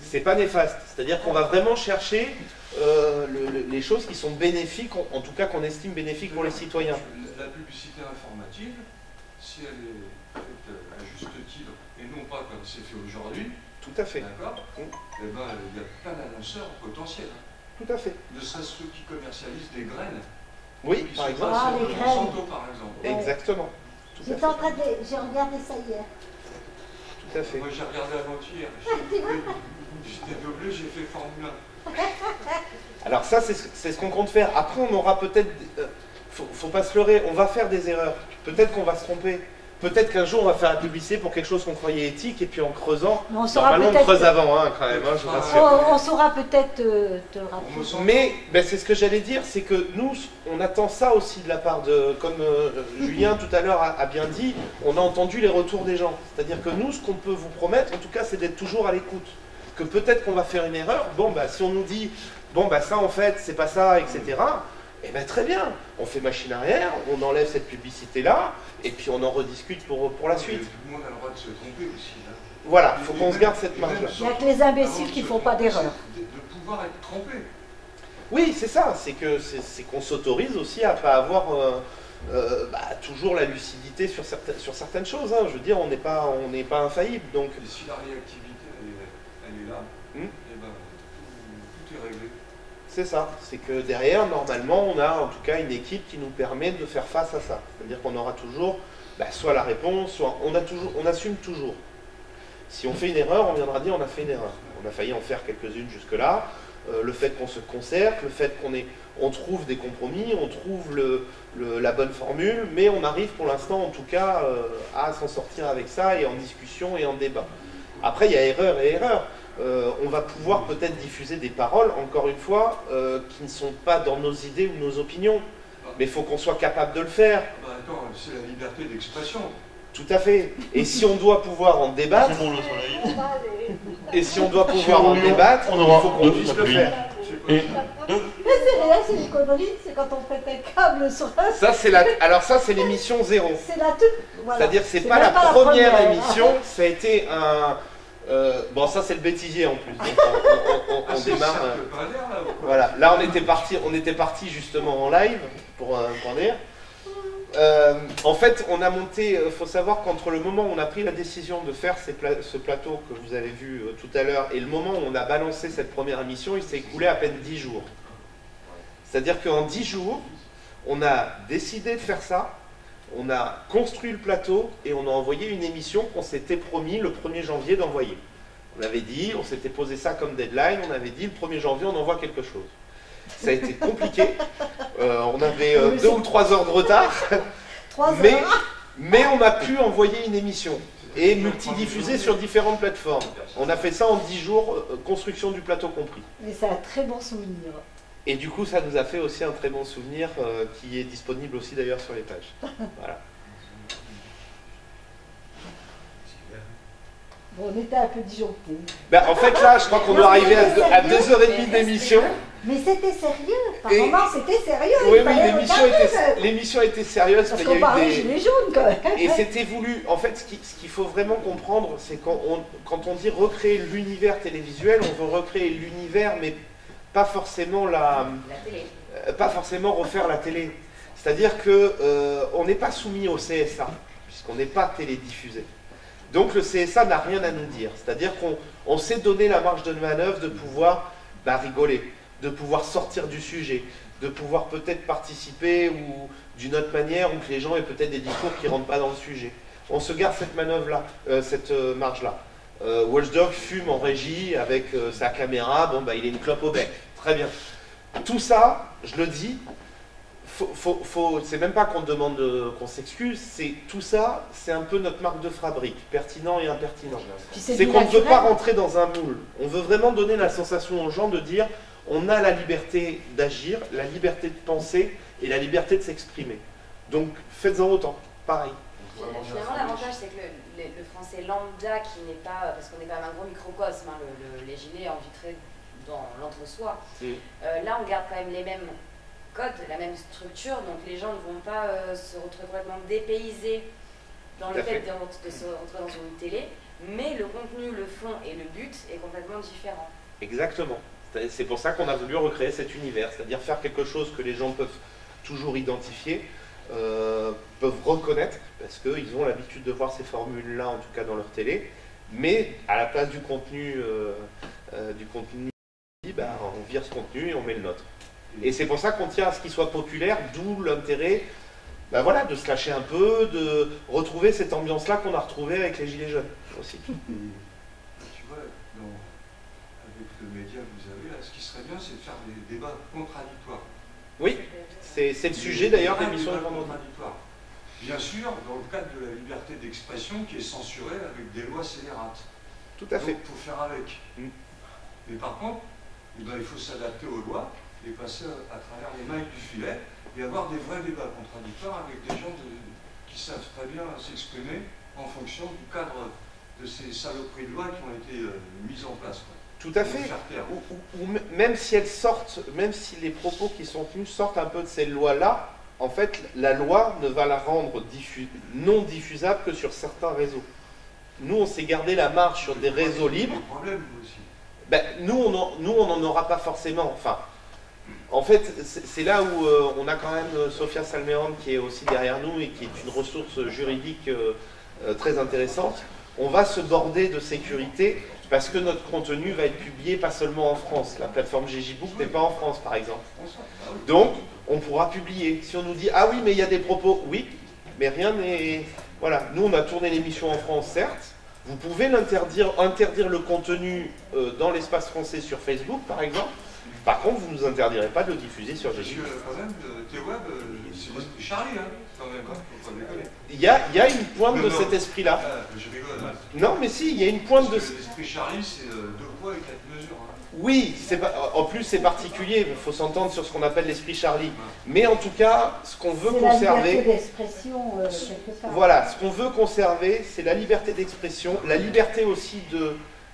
C'est pas néfaste, c'est-à-dire qu'on va vraiment chercher les choses qui sont bénéfiques, en tout cas qu'on estime bénéfiques pour les citoyens. La publicité informative, si elle est faite à juste titre, et non pas comme c'est fait aujourd'hui, tout à fait. D'accord. Eh ben, il y a plein d'annonceurs potentiels. Tout à fait. Ne serait-ce ceux qui commercialisent des graines. Oui, par exemple. Ah, les graines. Monsanto, par exemple. Ouais. Exactement. J'étais en train de... J'ai regardé ça hier. Tout à fait. Moi, j'ai regardé avant-hier. J'étais doublé, j'ai fait Formule 1. Alors ça, c'est ce qu'on compte faire. Après, on aura peut-être... faut pas se leurrer, on va faire des erreurs. Peut-être qu'on va se tromper. Peut-être qu'un jour, on va faire la publicité pour quelque chose qu'on croyait éthique, et puis en creusant, normalement, on creuse avant, hein, quand même, hein, je vous rassure. On saura peut-être te rappeler. Mais ben, c'est ce que j'allais dire, c'est que nous, on attend ça aussi de la part de... Comme Julien, tout à l'heure, a bien dit, on a entendu les retours des gens. C'est-à-dire que nous, ce qu'on peut vous promettre, en tout cas, c'est d'être toujours à l'écoute. Que peut-être qu'on va faire une erreur, bon, bah, si on nous dit, bon, bah, ça, en fait, c'est pas ça, etc., eh bien très bien, on fait machine arrière, on enlève cette publicité-là, et puis on en rediscute pour la suite. Tout le monde a le droit de se tromper aussi. Hein. Voilà, il faut qu'on se garde cette marge-là. Il n'y a que les imbéciles qui ne font pas d'erreur. De pouvoir être trompé. Oui, c'est ça, c'est qu'on s'autorise aussi à ne pas avoir toujours la lucidité sur certaines choses. Hein. Je veux dire, on n'est pas infaillible. Donc... Et si la réactivité, elle est là, eh ben, tout est réglé. C'est ça, c'est que derrière, normalement, on a en tout cas une équipe qui nous permet de faire face à ça. C'est-à-dire qu'on aura toujours soit la réponse, soit on assume toujours. Si on fait une erreur, on viendra dire on a fait une erreur. On a failli en faire quelques-unes jusque-là. le fait qu'on se concerte, le fait on trouve des compromis, on trouve la bonne formule, mais on arrive pour l'instant en tout cas à s'en sortir avec ça et en discussion et en débat. Après il y a erreur et erreur. On va pouvoir peut-être diffuser des paroles, encore une fois, qui ne sont pas dans nos idées ou nos opinions. Mais il faut qu'on soit capable de le faire. Attends, c'est la liberté d'expression. Tout à fait. Et si on doit pouvoir en débattre, il faut qu'on puisse le faire. C'est rien, c'est une connerie, c'est quand on fait un câble sur un... Alors ça, c'est l'émission 0. C'est la toute... Voilà. C'est-à-dire que c'est pas la première émission, ça a été un... bon, ça c'est le bêtisier en plus. Donc on démarre. Voilà. Là, on était parti justement en live pour dire. En fait, on a monté. Faut savoir qu'entre le moment où on a pris la décision de faire ce plateau que vous avez vu tout à l'heure et le moment où on a balancé cette première émission, il s'est écoulé à peine 10 jours. C'est-à-dire qu'en 10 jours, on a décidé de faire ça. On a construit le plateau et on a envoyé une émission qu'on s'était promis le 1er janvier d'envoyer. On avait dit, on s'était posé ça comme deadline, on avait dit le 1er janvier on envoie quelque chose. Ça a été compliqué, on avait 2 ou 3 heures de retard, mais on a pu envoyer une émission et multidiffuser sur différentes plateformes. On a fait ça en 10 jours, construction du plateau compris. Mais c'est un très bon souvenir. Et du coup, ça nous a fait aussi un très bon souvenir qui est disponible aussi d'ailleurs sur les pages. Voilà. Bon, on était un peu disjonctés. Ben, en fait, là, je crois qu'on doit arriver à 2h30 d'émission. Mais c'était sérieux. Par moments, c'était sérieux. Oui, l'émission était sérieuse. Parce qu'on parlait gilets jaunes, quand même. Et c'était voulu. En fait, ce qu'il faut vraiment comprendre, c'est quand on dit recréer l'univers télévisuel, on veut recréer l'univers, mais pas forcément la télé. Pas forcément refaire la télé. C'est-à-dire qu'on n'est pas soumis au CSA, puisqu'on n'est pas télédiffusé. Donc le CSA n'a rien à nous dire. C'est-à-dire qu'on s'est donné la marge de manœuvre de pouvoir rigoler, de pouvoir sortir du sujet, de pouvoir peut-être participer ou d'une autre manière, ou que les gens aient peut-être des discours qui ne rentrent pas dans le sujet. On se garde cette manœuvre-là, cette marge-là. Watchdog fume en régie avec sa caméra, il est une clope au bec. Très bien. Tout ça, je le dis, c'est même pas qu'on demande qu'on s'excuse, c'est tout ça, c'est un peu notre marque de fabrique, pertinent et impertinent. C'est qu'on ne veut pas rentrer dans un moule. On veut vraiment donner la sensation aux gens de dire on a la liberté d'agir, la liberté de penser et la liberté de s'exprimer. Donc faites-en autant, pareil. Finalement, l'avantage, c'est que le français lambda, qui n'est pas, parce qu'on est quand même un gros microcosme, hein, les gilets envitrés dans l'entre-soi, là on garde quand même les mêmes codes, la même structure, donc les gens ne vont pas se retrouver complètement dépaysés dans le fait de se retrouver dans une télé, mais le contenu, le fond et le but est complètement différent. Exactement. C'est pour ça qu'on a voulu recréer cet univers, c'est-à-dire faire quelque chose que les gens peuvent toujours identifier, peuvent reconnaître, parce qu'ils ont l'habitude de voir ces formules-là, en tout cas dans leur télé, mais à la place du contenu, on vire ce contenu et on met le nôtre. Et c'est pour ça qu'on tient à ce qu'il soit populaire, d'où l'intérêt de se lâcher un peu, de retrouver cette ambiance-là qu'on a retrouvée avec les Gilets jaunes aussi. Tu vois, avec le média que vous avez là, ce qui serait bien, c'est de faire des débats contradictoires. Oui, c'est le sujet d'ailleurs de l'émission de vendredi. Bien sûr, dans le cadre de la liberté d'expression qui est censurée avec des lois scélérates. Tout à fait. Donc il faut faire avec. Mais par contre, il faut s'adapter aux lois et passer à travers les mailles du filet et avoir des vrais débats contradictoires avec des gens qui savent très bien s'exprimer en fonction du cadre de ces saloperies de loi qui ont été mises en place. Tout à fait. Ou même si elles sortent, même si les propos qui sont tenus sortent un peu de ces lois-là, en fait, la loi ne va la rendre non diffusable que sur certains réseaux. Nous, on s'est gardé la marge sur des réseaux libres. Nous, on n'en aura pas forcément. Enfin, en fait, c'est là où on a quand même Sophia Salméan qui est aussi derrière nous et qui est une ressource juridique très intéressante. On va se border de sécurité parce que notre contenu va être publié pas seulement en France. La plateforme GJBook n'est pas en France, par exemple. Donc, on pourra publier. Si on nous dit « Ah oui, mais il y a des propos », oui, mais rien n'est... Voilà, nous, on a tourné l'émission en France, certes. Vous pouvez interdire le contenu dans l'espace français sur Facebook, par exemple, Par contre, vous ne nous interdirez pas de le diffuser sur Parce GG. que quand même, T-Web, c'est l'esprit Charlie, hein, quand même, hein, faut pas déconner. Il y a une pointe de Non. cet esprit-là. Ah, je rigole. Non, mais si, il y a une pointe de... Parce que l'esprit Charlie, c'est 2 poids et 4 mesures. Hein. Oui, en plus c'est particulier, il faut s'entendre sur ce qu'on appelle l'esprit Charlie. Mais en tout cas, ce qu'on veut C'est la conserver... liberté d'expression, quelque part. Voilà, ce qu'on veut conserver, c'est la liberté d'expression, la liberté aussi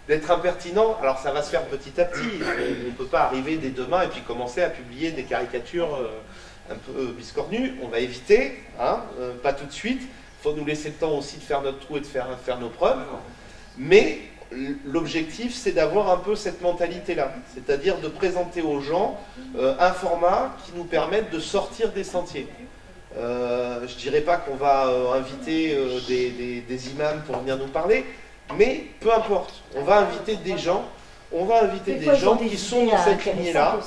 d'être impertinent. Alors ça va se faire petit à petit. On ne peut pas arriver dès demain et puis commencer à publier des caricatures un peu biscornues. On va éviter, hein, pas tout de suite. Il faut nous laisser le temps aussi de faire notre trou et de faire nos preuves. Mais l'objectif, c'est d'avoir un peu cette mentalité-là. C'est-à-dire de présenter aux gens un format qui nous permette de sortir des sentiers. Je ne dirais pas qu'on va inviter des imams pour venir nous parler, mais peu importe, on va inviter des gens, qui sont dans cette lignée-là,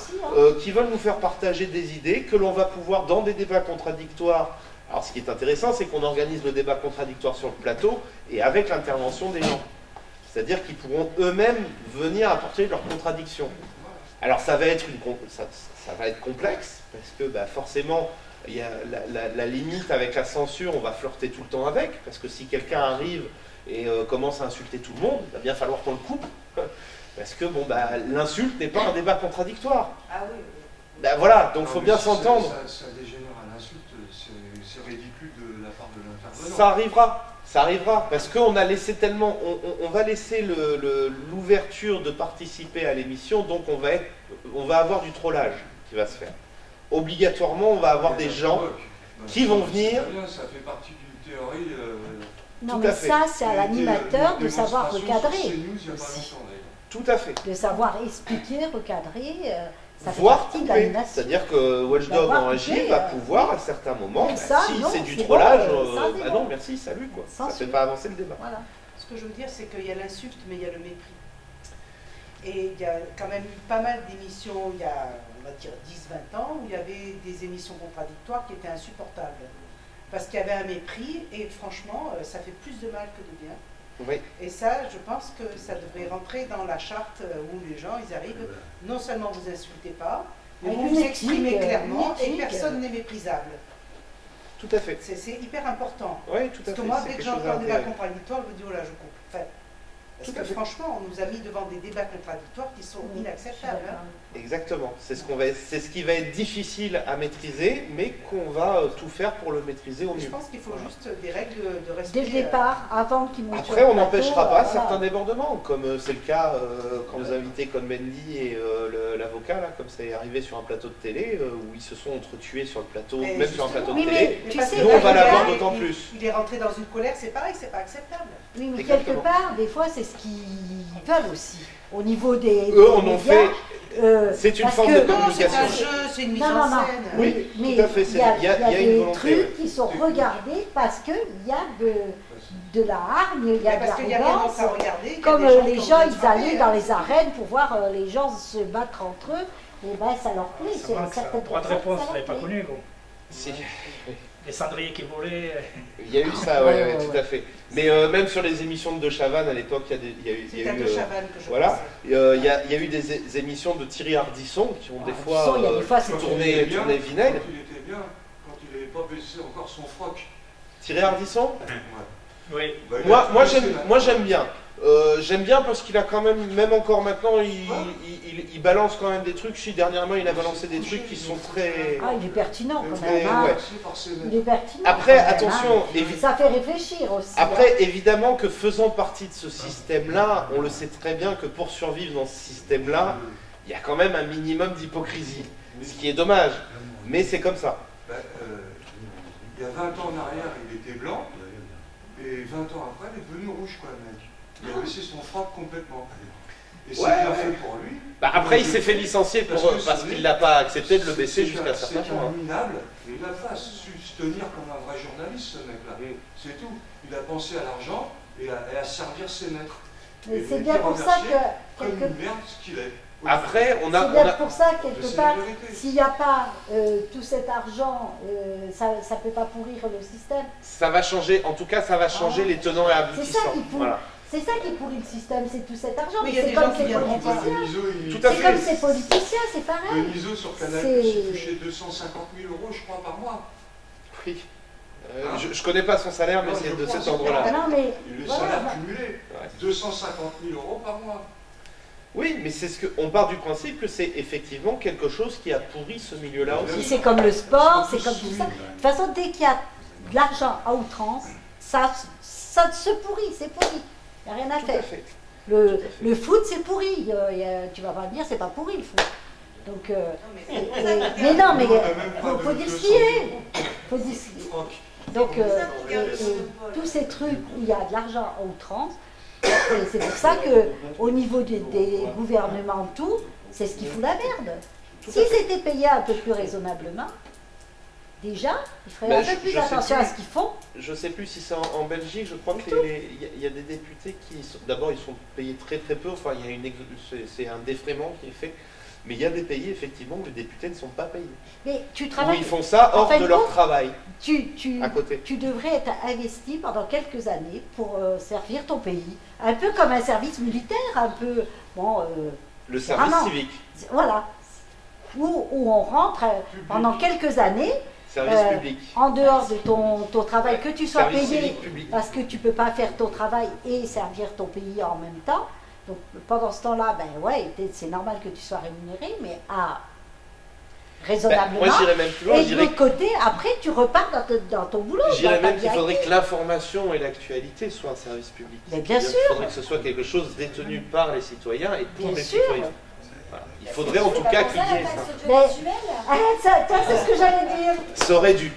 qui veulent nous faire partager des idées, que l'on va pouvoir, dans des débats contradictoires. Alors ce qui est intéressant, c'est qu'on organise le débat contradictoire sur le plateau et avec l'intervention des gens. C'est-à-dire qu'ils pourront eux-mêmes venir apporter leurs contradictions. Alors ça va être complexe, parce que forcément, il y a la limite avec la censure, on va flirter tout le temps avec, parce que si quelqu'un arrive et commence à insulter tout le monde, il va bien falloir qu'on le coupe, parce que l'insulte n'est pas un débat contradictoire. Ah oui. Voilà, donc il faut bien s'entendre. Ça dégénère à l'insulte, c'est ridicule de la part de l'intervenant. Ça arrivera, parce qu'on a laissé tellement, on va laisser l'ouverture de participer à l'émission, donc on va avoir du trollage qui va se faire. Obligatoirement, on va avoir des gens qui vont venir. Ça fait partie d'une théorie. Non, mais ça, c'est à l'animateur de savoir recadrer. Tout à fait. De savoir expliquer, recadrer. Ça fait voire partie de couper. l'animation. C'est-à-dire que Watchdog en régie va pouvoir à certains moments, Mais ça, si non, c'est du c'est trollage, bon, ça, c'est non bon. merci, salut quoi. Ça Censure. fait pas avancer le débat. Voilà. Ce que je veux dire, c'est qu'il y a l'insulte, mais il y a le mépris. Et il y a quand même eu pas mal d'émissions, il y a, on va dire, 10-20 ans, où il y avait des émissions contradictoires qui étaient insupportables. Parce qu'il y avait un mépris, et franchement, ça fait plus de mal que de bien. Oui. Et ça, je pense que ça devrait rentrer dans la charte où les gens, ils arrivent, non seulement vous insultez pas, mais Avec vous une vous éthique, exprimez clairement, et une éthique. personne n'est méprisable. Tout à fait. C'est hyper important. Oui, tout à Parce fait. que moi, c'est dès que quelque chose j'entends un débat d'intéressant. contradictoire, je me dis, oh là, je coupe. Enfin, parce Tout que à fait. franchement, on nous a mis devant des débats contradictoires qui sont inacceptables. Hein. Exactement. C'est ce qui va être difficile à maîtriser, mais qu'on va tout faire pour le maîtriser au Je mieux. pense qu'il faut juste des règles de respect. Dès le départ, avant qu'ils montent sur Après, le on plateau, n'empêchera pas voilà. certains débordements, comme c'est le cas quand vous invitez Cohn-Bendit et l'avocat, là, comme ça est arrivé sur un plateau de télé, où ils se sont entretués sur le plateau, Mais même sur un plateau de Oui, télé. mais tu parce sais, que nous, on va le l'avoir gars, d'autant il- plus. Il est rentré dans une colère, c'est pareil, c'est pas acceptable. Oui, mais Exactement. quelque part, des fois, c'est ce qu'ils veulent aussi. Au niveau des. Eux en des ont médias, fait. C'est une parce forme que- de Non, c'est communication. un jeu, c'est une mise Non, en non, non. scène. Oui, mais tout à fait, il y a, il y a une des volonté, trucs ouais. qui sont regardés parce qu'il y a de la hargne, il y a Mais de parce qu'il y a rien l'arrogance. d'autre à regarder. qu'il y a Comme des gens les qui ont gens, envie de ils frapper, allaient hein. dans les arènes pour voir les gens se battre entre eux, et ben ça leur plaît. Ça C'est manque, ça. certaines Droit de personnes, réponse, ça vous leur l'avez pas plaît. connu, gros. Si. Les cendriers qui volaient. Il y a eu ça, ouais, Ouais, tout ouais. à fait. Mais même sur les émissions de De Chavannes, à l'époque, il y a eu... C'est à De Chavannes que je voilà, pensais. il y a eu des émissions de Thierry Ardisson qui ont des fois Ardisson, il y a des fois, c'est tourné vinaigre. Quand il était bien, quand il n'avait pas baissé encore son froc. Thierry Ardisson Oui. Bah, il a Moi baissé, là. j'aime bien. J'aime bien parce qu'il a quand même encore maintenant, il balance quand même des trucs. Si dernièrement il a balancé des trucs qui sont très... Ah, il est pertinent quand Très- même. Hein. ouais. Il est pertinent. Après, quand même, attention, hein. Ça fait réfléchir aussi. Après, évidemment que faisant partie de ce système-là, on le sait très bien que pour survivre dans ce système-là, il y a quand même un minimum d'hypocrisie. Ce qui est dommage, mais c'est comme ça. Bah, il y a 20 ans en arrière, il était blanc, et 20 ans après, il est devenu rouge, quoi, le mec. Il a baissé son froc complètement. Et c'est Ouais, bien ouais. fait pour lui. Bah, après, il s'est fait licencier parce qu'il n'a pas accepté de le baisser jusqu'à un certain C'est point. un minable, et il a pas su se tenir comme un vrai journaliste, ce mec-là. C'est tout. Il a pensé à l'argent et à servir ses maîtres. Mais Et c'est il bien était pour ça remercié que comme quelque une merde ce qu'il est. Après, on C'est a... bien pour ça, Mais quelque c'est part, la vérité. s'il n'y a pas tout cet argent, ça ne peut pas pourrir le système. Ça va changer, en tout cas, ça va changer les tenants et C'est ça aboutissants. qu'il faut. Voilà. C'est ça qui pourrit le système, c'est tout cet argent. Oui, il y a C'est des comme gens qui ces viennent en politiciens. Tout à C'est fait. comme ces politiciens, c'est pareil. Deniso sur Canal+, C'est- il touchait 250 000 € je crois par mois. Oui. Je connais pas son salaire, mais Non, c'est je de crois cet que ordre-là. Ah non, mais Et le voilà, salaire bah, cumulé, Ouais. 250 000 € par mois. Oui, mais c'est ce que on part du principe que c'est effectivement quelque chose qui a pourri ce milieu-là aussi. c'est comme le sport, c'est Ils sont comme tous tout ça. soumis. De toute façon, dès qu'il y a de l'argent à outrance, ça se pourrit, c'est pourri. Il n'y a rien à Tout à faire. fait. Le foot, c'est pourri. Tu vas pas me dire, c'est pas pourri le foot. Donc, mais non, mais Nous, on a même pas faut de dire ce 200 qui est. 000 Faut dire ce qui est. Franck. Donc, Ça, regarde le monopole. tous ces trucs où il y a de l'argent à outrance, et c'est pour ça qu'au niveau des gouvernements, tout, c'est ce qui fout la merde. S'ils étaient payés un peu plus raisonnablement, déjà, ils feraient Ben, un peu plus je sais attention plus. à ce qu'ils font. Je sais plus si c'est en Belgique, je crois que il y a des députés qui d'abord ils sont payés très très peu, enfin il y a c'est un défraiement qui est fait, mais il y a des pays effectivement où les députés ne sont pas payés. Mais tu Où travailles, ils font ça En hors fin de de leur compte, travail, tu à côté. devrais être investi pendant quelques années pour servir ton pays. Un peu comme un service militaire, un peu, bon, Le service vraiment. civique, voilà. Où on rentre pendant quelques années, service public. en dehors de ton travail, que tu sois Service payé civique public. parce que tu ne peux pas faire ton travail et servir ton pays en même temps. Donc pendant ce temps-là, ben ouais, c'est normal que tu sois rémunéré, mais à raisonnablement. Moi j'irais même plus loin, et je de dirais l'autre côté, après, tu repars dans ton boulot. Je dirais dans ta même qu'il vie faudrait active. que l'information et l'actualité soient un service public. Mais bien C'est-à-dire sûr. qu'il faudrait que ce soit quelque chose détenu par les citoyens et pour Bien les sûr. citoyens. Voilà. Il faudrait en tout cas qu'il y ait ça. Mais- Arrête ça, tiens, c'est ce que j'allais dire. Ça aurait dû.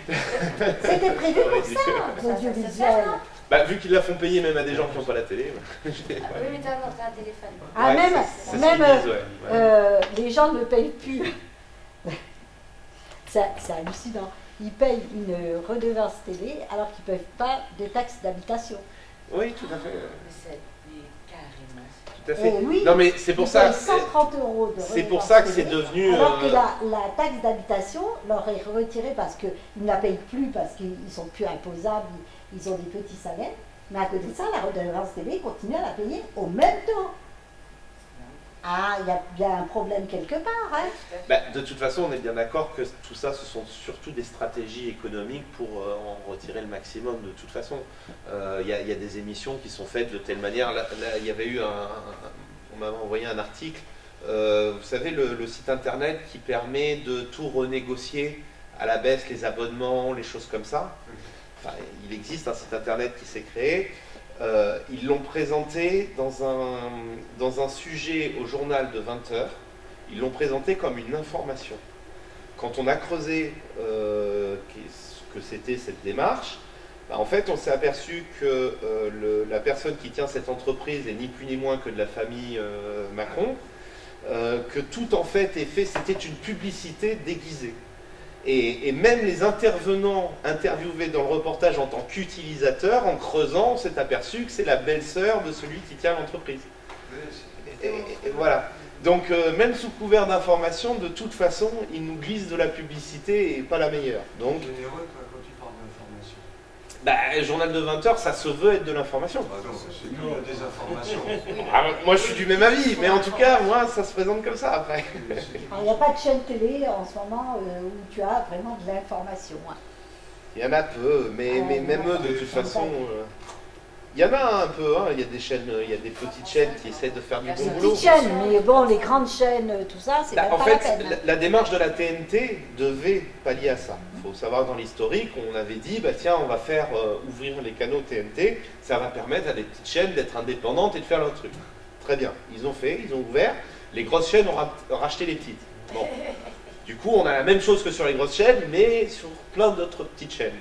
C'était prévu aurait pour dû. ça, l'audiovisuel. Bah, vu qu'ils la font payer même à des gens qui n'ont pas la télé. Oui, mais t'as un téléphone. Ah, Ouais, même, c'est ce même qu'ils disent, ouais. les gens ne payent plus. C'est hallucinant. Ils payent une redevance télé alors qu'ils ne peuvent pas de taxes d'habitation. Oui, tout à fait. C'est carrément. Tout à fait. Oui, Non, mais c'est pour ils ça. payent 130 € de C'est pour redevance ça que c'est télé, devenu. Alors que la taxe d'habitation leur est retirée parce qu'ils ne la payent plus, parce qu'ils ne sont plus imposables, ils ont des petits salaires. Mais à côté de ça, la redevance télé continue à la payer au même temps. Ah, il y a bien un problème quelque part, hein. Bah, de toute façon, on est bien d'accord que tout ça, ce sont surtout des stratégies économiques pour en retirer le maximum. De toute façon, il y a des émissions qui sont faites de telle manière. Là, il y avait eu on m'avait envoyé un article. Vous savez, le site internet qui permet de tout renégocier à la baisse, les abonnements, les choses comme ça. Enfin, il existe un site internet qui s'est créé. Ils l'ont présenté dans un sujet au journal de 20h. Ils l'ont présenté comme une information. Quand on a creusé ce que c'était cette démarche, bah, en fait, on s'est aperçu que la personne qui tient cette entreprise est ni plus ni moins que de la famille Macron, que tout en fait est fait, c'était une publicité déguisée. Et même les intervenants interviewés dans le reportage en tant qu'utilisateurs, en creusant, on s'est aperçu que c'est la belle-sœur de celui qui tient l'entreprise. Et voilà. Donc même sous couvert d'information, de toute façon, ils nous glissent de la publicité et pas la meilleure. Donc, Généreux quand tu parles d'information. bah, journal de 20h, ça se veut être de l'information. Ah non, c'est nous la désinformation. Ah, moi, je suis du même avis, mais en tout cas, moi, ça se présente comme ça après. Alors, il n'y a pas de chaîne télé en ce moment où tu as vraiment de l'information, hein. Il y en a peu, mais même eux, de toute façon, il y en a un peu. Hein. Il y a des chaînes, il y a des petites chaînes qui essaient de faire du bon boulot. Petites chaînes, mais bon, les grandes chaînes, tout ça, c'est Bah, même en pas fait, la peine, hein. la démarche de la TNT devait pallier à ça. Il faut savoir, dans l'historique, on avait dit, bah, tiens, on va faire ouvrir les canaux TNT, ça va permettre à des petites chaînes d'être indépendantes et de faire leur truc. Très bien, ils ont fait, ils ont ouvert, les grosses chaînes ont racheté les petites. Bon. Du coup, on a la même chose que sur les grosses chaînes, mais sur plein d'autres petites chaînes.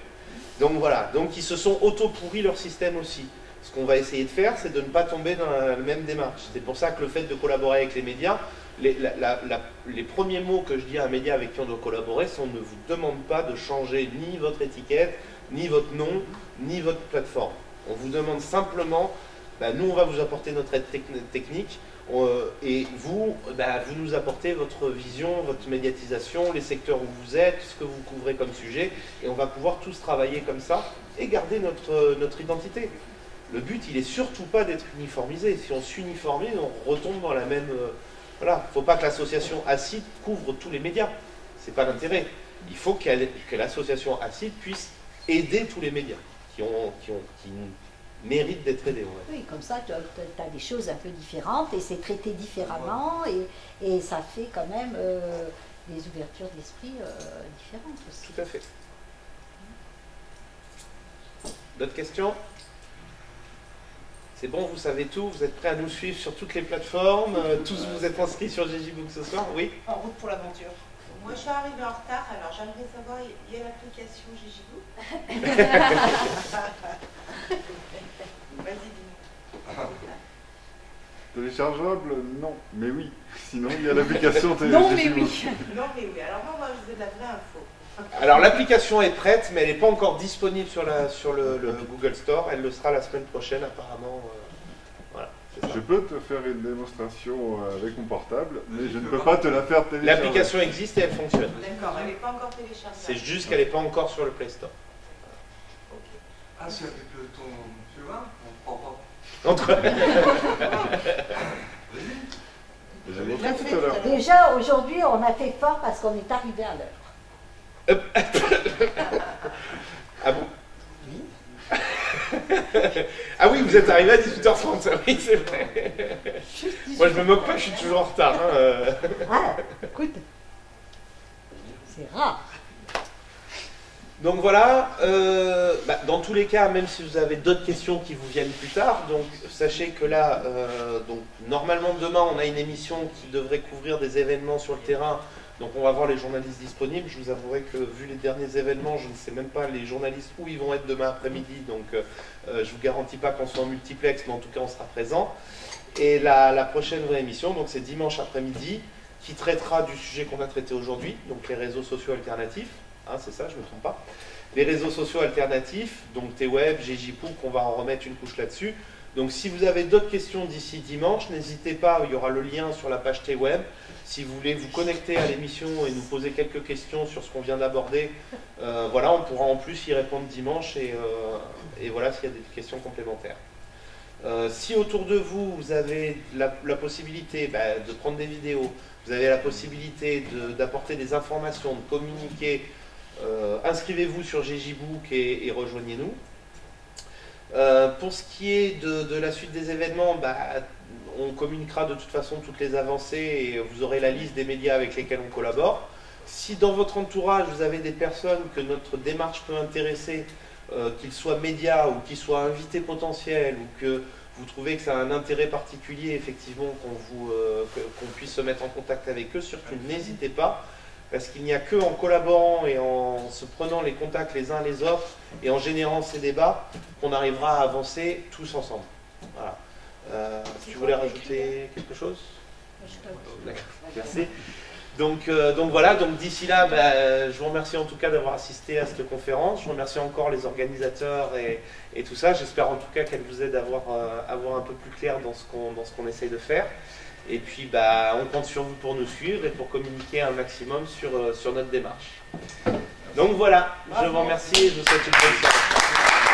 Donc voilà, donc ils se sont auto-pourris leur système aussi. Ce qu'on va essayer de faire, c'est de ne pas tomber dans la même démarche. C'est pour ça que le fait de collaborer avec les médias, les premiers mots que je dis à un média avec qui on doit collaborer, c'est on ne vous demande pas de changer ni votre étiquette, ni votre nom, ni votre plateforme. On vous demande simplement, bah, nous on va vous apporter notre aide technique, et vous, bah, vous nous apportez votre vision, votre médiatisation, les secteurs où vous êtes, ce que vous couvrez comme sujet, et on va pouvoir tous travailler comme ça et garder notre identité. Le but, il est surtout pas d'être uniformisé. Si on s'uniformise, on retombe dans la même... voilà, il ne faut pas que l'association ACID couvre tous les médias. C'est pas l'intérêt. Il faut que l'association ACID puisse aider tous les médias qui méritent d'être aidés. Ouais. Oui, comme ça, tu as des choses un peu différentes et c'est traité différemment et ça fait quand même des ouvertures d'esprit différentes aussi. Tout à fait. D'autres questions? C'est bon, vous savez tout, vous êtes prêts à nous suivre sur toutes les plateformes, tous vous êtes inscrits sur GGBook ce soir, oui? En route pour l'aventure. Moi, je suis arrivée en retard, alors j'aimerais savoir, il y a l'application GGBook? Vas-y, dis-moi. Téléchargeable? Non, mais oui. Sinon, il y a l'application téléchargeable. Non, mais oui. Non, mais oui. Alors moi, je veux de la vraie info. Alors l'application est prête, mais elle n'est pas encore disponible sur le Google Store. Elle le sera la semaine prochaine apparemment. Voilà, c'est ça. Je peux te faire une démonstration avec mon portable, mais je ne peux pas te la faire télécharger. L'application existe et elle fonctionne. D'accord, elle n'est pas encore téléchargeable. C'est juste qu'elle n'est pas encore sur le Play Store. Ah, c'est avec ton chemin? On ne prend pas. Entre... J'ai montré tout à l'heure. Déjà, aujourd'hui, on a fait fort parce qu'on est arrivé à l'heure. Ah bon? Ah oui, vous êtes arrivé à 18h30, oui, c'est vrai. Moi, je me moque pas, je suis toujours en retard. Hein. Ah, écoute, c'est rare. Donc voilà, dans tous les cas, même si vous avez d'autres questions qui vous viennent plus tard, donc sachez que là, donc, normalement demain, on a une émission qui devrait couvrir des événements sur le terrain. Donc on va voir les journalistes disponibles. Je vous avouerai que vu les derniers événements, je ne sais même pas les journalistes où ils vont être demain après-midi. Donc je ne vous garantis pas qu'on soit en multiplex, mais en tout cas on sera présent. Et la prochaine vraie émission, donc c'est dimanche après-midi, qui traitera du sujet qu'on a traité aujourd'hui, donc les réseaux sociaux alternatifs. Hein, c'est ça, je ne me trompe pas. Les réseaux sociaux alternatifs, donc T-Web, GJPook, on va en remettre une couche là-dessus. Donc si vous avez d'autres questions d'ici dimanche, n'hésitez pas, il y aura le lien sur la page T-Web. Si vous voulez vous connecter à l'émission et nous poser quelques questions sur ce qu'on vient d'aborder, voilà, on pourra en plus y répondre dimanche et voilà s'il y a des questions complémentaires. Si autour de vous, vous avez la possibilité de prendre des vidéos, vous avez la possibilité d'apporter des informations, de communiquer, inscrivez-vous sur GJBook et rejoignez-nous. Pour ce qui est de la suite des événements, on communiquera de toute façon toutes les avancées et vous aurez la liste des médias avec lesquels on collabore. Si dans votre entourage vous avez des personnes que notre démarche peut intéresser, qu'ils soient médias ou qu'ils soient invités potentiels ou que vous trouvez que ça a un intérêt particulier, effectivement, qu'on puisse se mettre en contact avec eux, surtout n'hésitez pas. Parce qu'il n'y a que en collaborant et en se prenant les contacts les uns les autres et en générant ces débats qu'on arrivera à avancer tous ensemble. Voilà. Si tu voulais rajouter quelque chose? D'accord, merci. Donc voilà, donc d'ici là, je vous remercie en tout cas d'avoir assisté à cette conférence. Je remercie encore les organisateurs et tout ça. J'espère en tout cas qu'elle vous aide à voir un peu plus clair dans ce qu'on essaye de faire. Et puis on compte sur vous pour nous suivre et pour communiquer un maximum sur notre démarche. Donc voilà, je vous remercie et je vous souhaite une bonne soirée.